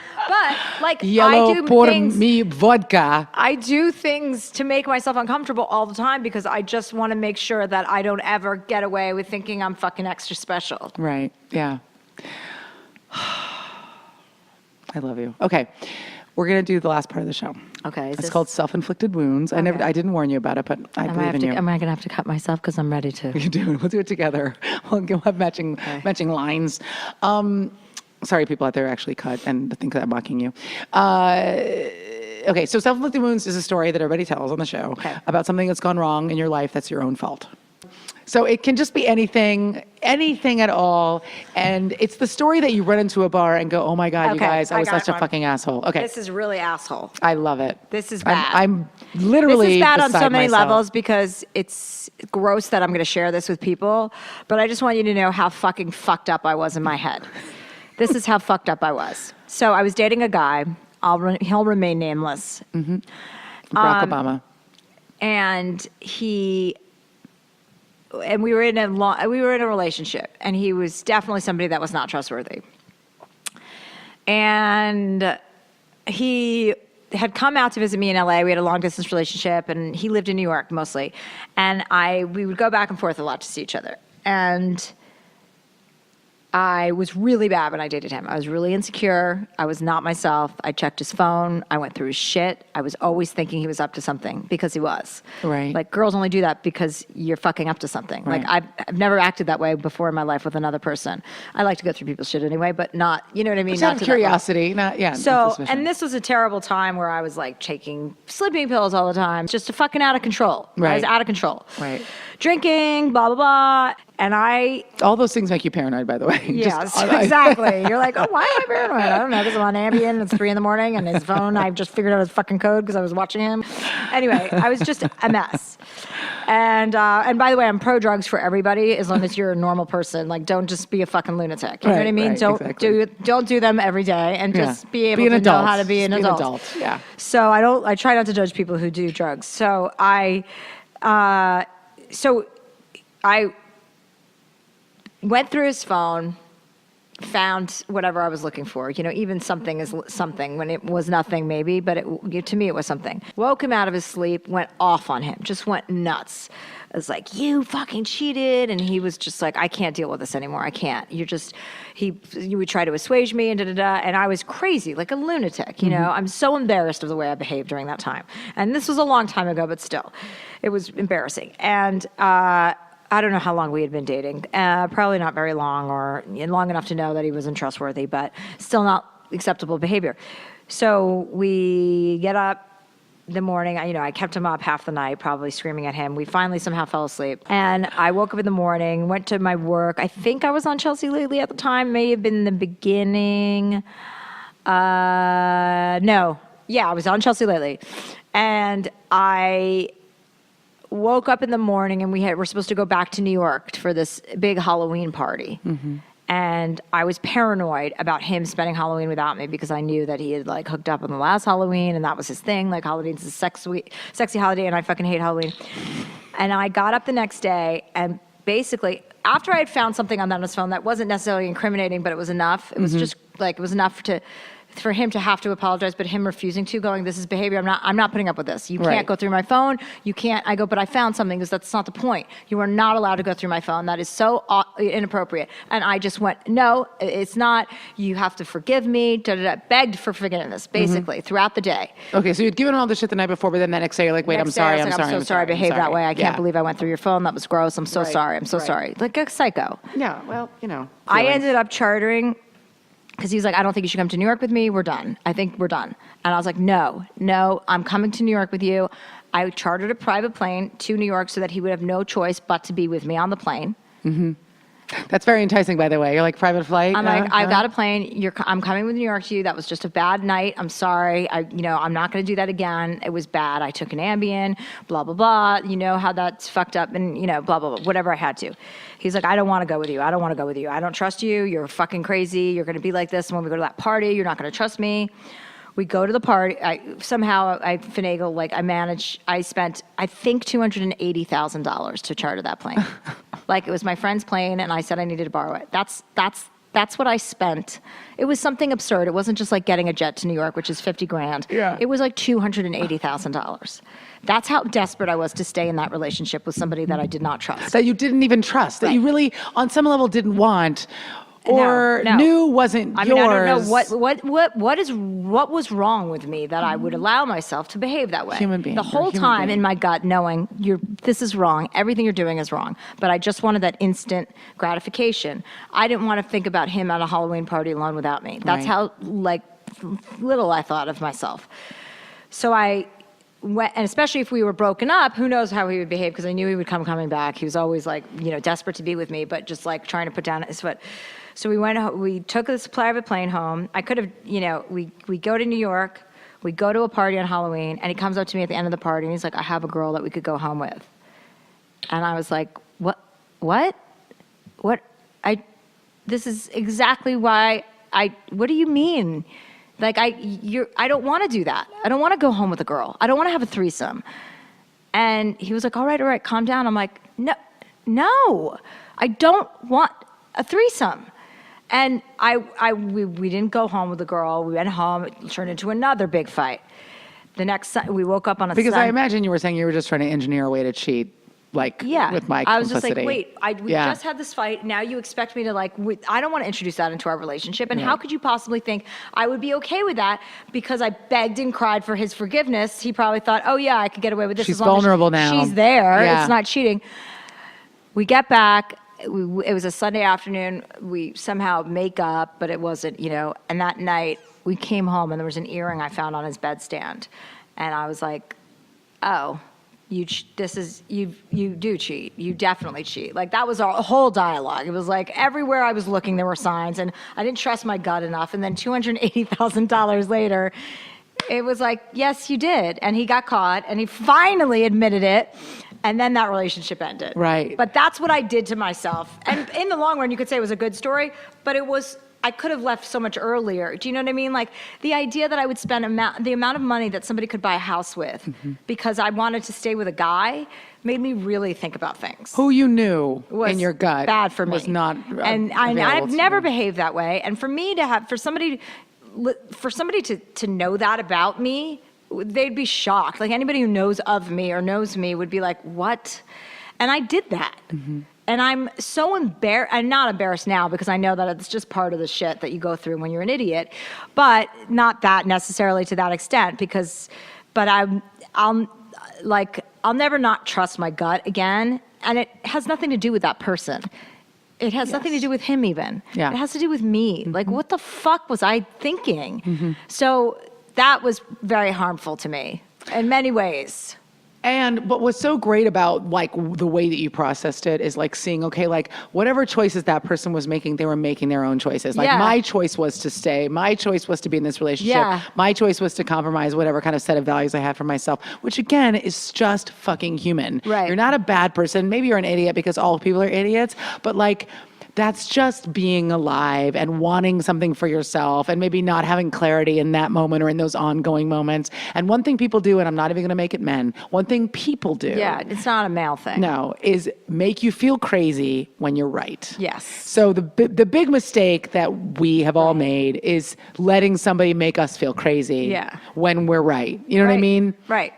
like, Yellow I do por things. mi vodka. I do things to make myself uncomfortable all the time because I just want to make sure that I don't ever get away with thinking I'm fucking extra special. Right. Yeah. I love you. Okay. We're going to do the last part of the show. Okay. It's called Self-inflicted wounds. I didn't warn you about it, but I believe in you. Am I going to have to cut myself? Because I'm ready to. You do. We'll do it together. We'll have matching lines. Sorry, people out there actually cut and think that I'm mocking you. Okay, so Self-inflicted wounds is a story that everybody tells on the show about something that's gone wrong in your life that's your own fault. So it can just be anything at all. And it's the story that you run into a bar and go, oh my God, you guys, I was such a fucking asshole. Okay. This is really asshole. I love it. This is bad. I'm literally This is bad on so beside many myself. levels because it's gross that I'm going to share this with people. But I just want you to know how fucking fucked up I was in my head. This is how fucked up I was. So I was dating a guy. He'll remain nameless. Mm-hmm. Barack Obama. And we were in a relationship, and he was definitely somebody that was not trustworthy. And he had come out to visit me in LA. We had a long distance relationship, and he lived in New York mostly. And we would go back and forth a lot to see each other. And I was really bad when I dated him. I was really insecure. I was not myself. I checked his phone. I went through his shit. I was always thinking he was up to something because he was. Right. Like, girls only do that because you're fucking up to something. Right. Like, I've never acted that way before in my life with another person. I like to go through people's shit anyway, but not, you know what I mean? Just Not out of to that level. curiosity. Not So, suspicion. and this was a terrible time where I was like taking sleeping pills all the time, just fucking out of control. Right. I was out of control. Right. Drinking, blah, blah, blah. And all those things make you paranoid, by the way. Yes, exactly. You're like, oh, why am I paranoid? I don't know, because I'm on Ambien, it's 3 a.m, and his phone, I've just figured out his fucking code because I was watching him. Anyway, I was just a mess. And by the way, I'm pro drugs for everybody, as long as you're a normal person. Like, don't just be a fucking lunatic. You know what I mean? Don't do them every day, and just be able to know how to be an adult. Yeah. So I try not to judge people who do drugs. So I went through his phone, found whatever I was looking for. You know, even something is something when it was nothing maybe, but to me it was something. Woke him out of his sleep, went off on him, just went nuts. I was like, you fucking cheated. And he was just like, I can't deal with this anymore. I can't. You would try to assuage me and da-da-da. And I was crazy, like a lunatic, you know. I'm so embarrassed of the way I behaved during that time. And this was a long time ago, but still, it was embarrassing. And, I don't know how long we had been dating. Probably not very long, or long enough to know that he was untrustworthy, but still not acceptable behavior. So we get up the morning. I kept him up half the night, probably screaming at him. We finally somehow fell asleep. And I woke up in the morning, went to my work. I think I was on Chelsea Lately at the time. May have been the beginning. No. Yeah, I was on Chelsea Lately. And I woke up in the morning, and we're supposed to go back to New York for this big Halloween party. Mm-hmm. And I was paranoid about him spending Halloween without me because I knew that he had like hooked up on the last Halloween, and that was his thing. Like, Halloween's a sexy holiday, and I fucking hate Halloween. And I got up the next day, and basically after I had found something on his phone that wasn't necessarily incriminating, but it was enough. It was just like, it was enough for him to have to apologize, but him refusing to, going, this is behavior. I'm not putting up with this. You can't go through my phone. You can't. I go, but I found something, because that's not the point. You are not allowed to go through my phone. That is so inappropriate. And I just went, no, it's not. You have to forgive me. Begged for forgiveness, basically, throughout the day. Okay, so you'd given all the shit the night before, but then the next day you're like, wait, I'm sorry. I'm so sorry I behaved that way. I can't believe I went through your phone. That was gross. I'm so sorry. I'm so sorry. Like a psycho. Yeah, well, I ended up chartering, because he was like, I don't think you should come to New York with me. We're done. I think we're done. And I was like, no, I'm coming to New York with you. I chartered a private plane to New York so that he would have no choice but to be with me on the plane. Mm-hmm. That's very enticing, by the way. You're like, private flight? I'm like, I got a plane. I'm coming with New York to you. That was just a bad night. I'm sorry. I'm not going to do that again. It was bad. I took an Ambien, blah, blah, blah. You know how that's fucked up and, blah, blah, blah, whatever I had to. He's like, I don't want to go with you. I don't want to go with you. I don't trust you. You're fucking crazy. You're going to be like this. And when we go to that party, you're not going to trust me. We go to the party. I finagle, I spent, I think, $280,000 to charter that plane. Like, it was my friend's plane, and I said I needed to borrow it. That's what I spent. It was something absurd. It wasn't just like getting a jet to New York, which is $50,000. Yeah. It was like $280,000. That's how desperate I was to stay in that relationship with somebody that I did not trust. That you didn't even trust, that you really, on some level, didn't want, or No. knew wasn't yours. I mean, I don't know what was wrong with me that I would allow myself to behave that way. Human being. The whole time in my gut, knowing this is wrong, everything you're doing is wrong. But I just wanted that instant gratification. I didn't want to think about him at a Halloween party alone without me. That's how little I thought of myself. So I went, and especially if we were broken up, who knows how he would behave, because I knew he would coming back. He was always like, desperate to be with me, but just like trying to put down his foot. So we took this private plane home. I could have, we go to New York, we go to a party on Halloween, and he comes up to me at the end of the party, and he's like, I have a girl that we could go home with. And I was like, what? This is exactly why what do you mean? Like, I don't want to do that. I don't want to go home with a girl. I don't want to have a threesome. And he was like, all right, calm down. I'm like, no, I don't want a threesome. And we didn't go home with the girl. We went home. It turned into another big fight. The next we woke up on a Because I imagine you were saying you were just trying to engineer a way to cheat, with my complicity. I was just like, wait, we just had this fight. Now you expect me to I don't want to introduce that into our relationship. And how could you possibly think I would be okay with that? Because I begged and cried for his forgiveness. He probably thought, oh yeah, I could get away with this. She's as long vulnerable as now. She's there. Yeah. It's not cheating. We get back. It was a Sunday afternoon. We somehow make up, but it wasn't, and that night we came home and there was an earring I found on his bedstand. And I was like, oh, you do cheat. You definitely cheat. Like, that was our whole dialogue. It was like everywhere I was looking, there were signs, and I didn't trust my gut enough. And then $280,000 later, it was like, yes, you did. And he got caught, and he finally admitted it. And then that relationship ended. Right. But that's what I did to myself. And in the long run, you could say it was a good story, but I could have left so much earlier. Do you know what I mean? Like, the idea that I would spend the amount of money that somebody could buy a house with because I wanted to stay with a guy made me really think about things. Who you knew was in your gut bad for me. was not and I've never behaved that way. And for me to for somebody to know that about me, they'd be shocked. Like, anybody who knows of me or knows me would be like, what? And I did that. And I'm so embarrassed. I'm not embarrassed now because I know that it's just part of the shit that you go through when you're an idiot. But not that necessarily to that extent but I'll never not trust my gut again. And it has nothing to do with that person. It has nothing to do with him even. Yeah. It has to do with me. Like, what the fuck was I thinking? So that was very harmful to me in many ways. And but what's so great about the way that you processed it is seeing, okay, whatever choices that person was making, they were making their own choices. My choice was to stay. My choice was to be in this relationship. Yeah. My choice was to compromise whatever kind of set of values I had for myself, which again is just fucking human. Right. You're not a bad person. Maybe you're an idiot because all people are idiots, but that's just being alive and wanting something for yourself and maybe not having clarity in that moment or in those ongoing moments. And one thing people do, and I'm not even going to make it men, one thing people do. Yeah, it's not a male thing. No, is make you feel crazy when you're right. Yes. So the big mistake that we have all made is letting somebody make us feel crazy when we're right. You know what I mean? Right.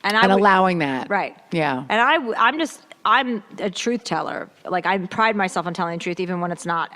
And allowing that. Right. Yeah. And I'm a truth teller. I pride myself on telling the truth, even when it's not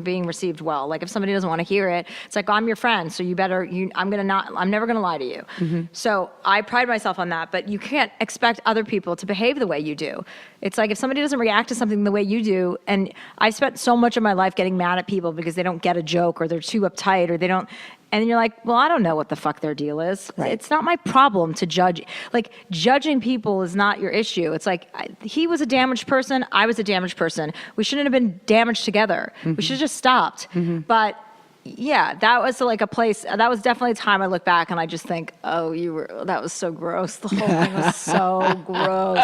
being received well. Like, if somebody doesn't want to hear it, it's like, I'm your friend, so I'm never going to lie to you. So I pride myself on that, but you can't expect other people to behave the way you do. It's like, if somebody doesn't react to something the way you do, and I spent so much of my life getting mad at people because they don't get a joke or they're too uptight or they don't, And you're like, well, I don't know what the fuck their deal is. Right. It's not my problem to judge. Like, judging people is not your issue. It's like, he was a damaged person. I was a damaged person. We shouldn't have been damaged together. We should have just stopped. But yeah, that was like a place, that was definitely a time I look back and I just think, oh, that was so gross. The whole thing was so gross.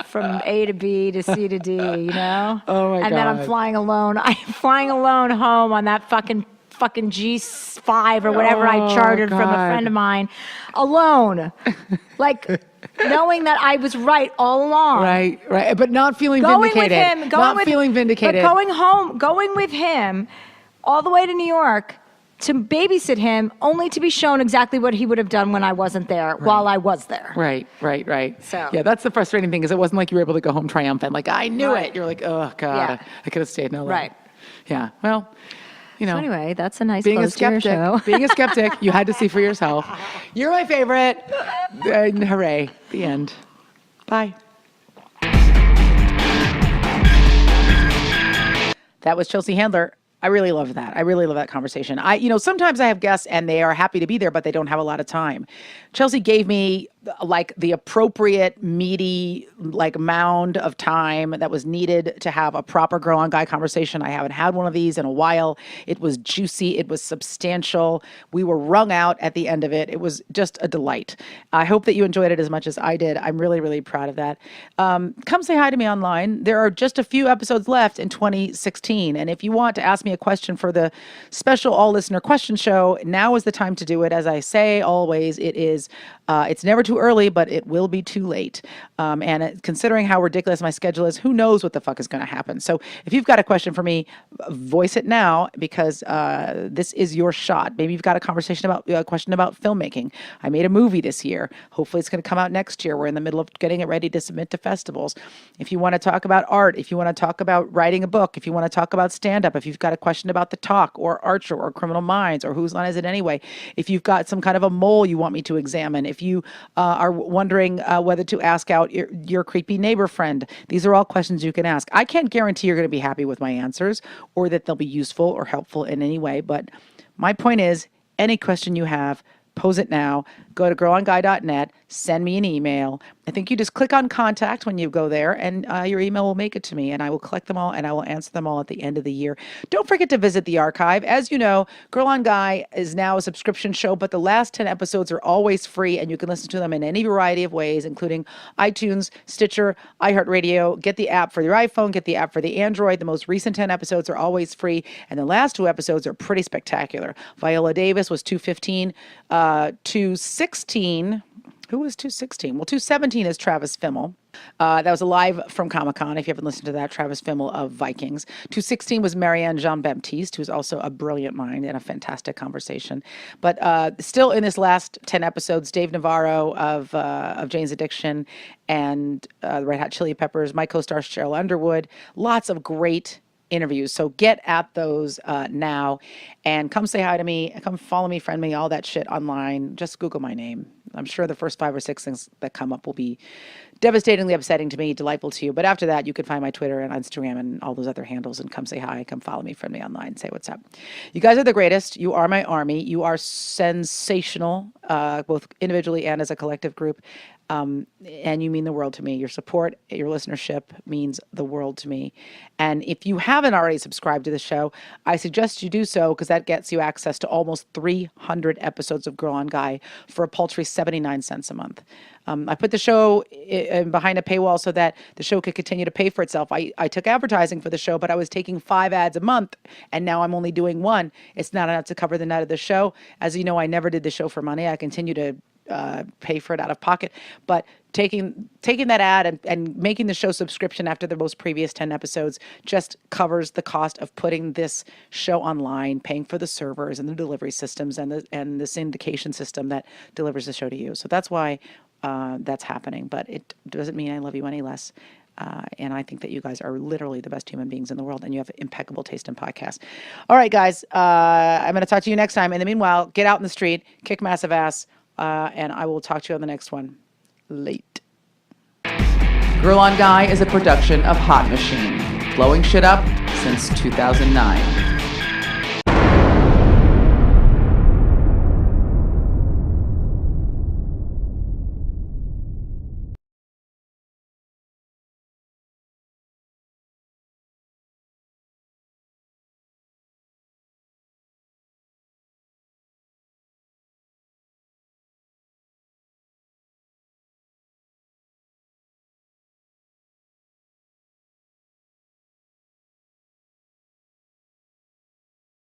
From A to B to C to D, you know? Oh my God. And then I'm flying alone. I'm flying alone home on that fucking G5 or whatever I chartered from a friend of mine, alone. Like, knowing that I was right all along. Right. But not feeling vindicated. Feeling vindicated. But going with him all the way to New York to babysit him, only to be shown exactly what he would have done when I wasn't there, while I was there. Right. So yeah, that's the frustrating thing, is it wasn't like you were able to go home triumphant. Like, I knew it. You're like, oh God, I could have stayed no longer. Right. Yeah. Well, you know. So anyway, that's a nice being a close to your skeptic. show. Being a skeptic, you had to see for yourself. You're my favorite. And hooray. The end. Bye. That was Chelsea Handler. I really love that. I really love that conversation. Sometimes I have guests and they are happy to be there, but they don't have a lot of time. Chelsea gave me like the appropriate meaty like mound of time that was needed to have a proper girl on guy conversation. I haven't had one of these in a while. It was juicy. It was substantial. We were wrung out at the end of it. It was just a delight. I hope that you enjoyed it as much as I did. I'm really, really proud of that. Come say hi to me online. There are just a few episodes left in 2016. And if you want to ask me a question for the special all listener question show, now is the time to do it. As I say always, it's never too early, but it will be too late. Considering how ridiculous my schedule is, who knows what the fuck is going to happen. So if you've got a question for me, voice it now, because this is your shot. Maybe you've got a question about filmmaking. I made a movie this year. Hopefully it's going to come out next year. We're in the middle of getting it ready to submit to festivals. If you want to talk about art, if you want to talk about writing a book, if you want to talk about stand-up, if you've got a question about The Talk or Archer or Criminal Minds or Whose Line Is It Anyway, if you've got some kind of a mole you want me to examine, if you are wondering whether to ask out your creepy neighbor friend, these are all questions you can ask. I can't guarantee you're going to be happy with my answers or that they'll be useful or helpful in any way, but my point is, any question you have, pose it now. Go to girlonguy.net, send me an email. I think you just click on contact when you go there, and your email will make it to me, and I will collect them all, and I will answer them all at the end of the year. Don't forget to visit the archive. As you know, Girl on Guy is now a subscription show, but the last 10 episodes are always free, and you can listen to them in any variety of ways, including iTunes, Stitcher, iHeartRadio. Get the app for your iPhone, get the app for the Android. The most recent 10 episodes are always free, and the last 2 episodes are pretty spectacular. Viola Davis was 215, 216. Who was 216? Well, 217 is Travis Fimmel. That was a live from Comic-Con. If you haven't listened to that, Travis Fimmel of Vikings. 216 was Marianne Jean-Baptiste, who's also a brilliant mind and a fantastic conversation. But still in this last 10 episodes, Dave Navarro of Jane's Addiction and the Red Hot Chili Peppers, my co-star Cheryl Underwood. Lots of great interviews. So get at those now and come say hi to me, come follow me, friend me, all that shit online. Just Google my name. I'm sure the first 5 or 6 things that come up will be devastatingly upsetting to me, delightful to you. But after that, you can find my Twitter and Instagram and all those other handles and come say hi, come follow me, friend me online, say what's up. You guys are the greatest. You are my army. You are sensational, both individually and as a collective group. And you mean the world to me. Your support, your listenership means the world to me. And if you haven't already subscribed to the show, I suggest you do so, because that gets you access to almost 300 episodes of Girl on Guy for a paltry 79 cents a month. I put the show behind a paywall so that the show could continue to pay for itself. I took advertising for the show, but I was taking 5 ads a month, and now I'm only doing 1. It's not enough to cover the net of the show. As you know, I never did the show for money. I continue to pay for it out of pocket, but taking that ad and making the show subscription after the most previous 10 episodes just covers the cost of putting this show online, paying for the servers and the delivery systems and the syndication system that delivers the show to you. So that's why that's happening, but it doesn't mean I love you any less. And I think that you guys are literally the best human beings in the world, and you have impeccable taste in podcasts. All right, guys, I'm going to talk to you next time. In the meanwhile, get out in the street, kick massive ass, and I will talk to you on the next one. Late. Girl on Guy is a production of Hot Machine, blowing shit up since 2009.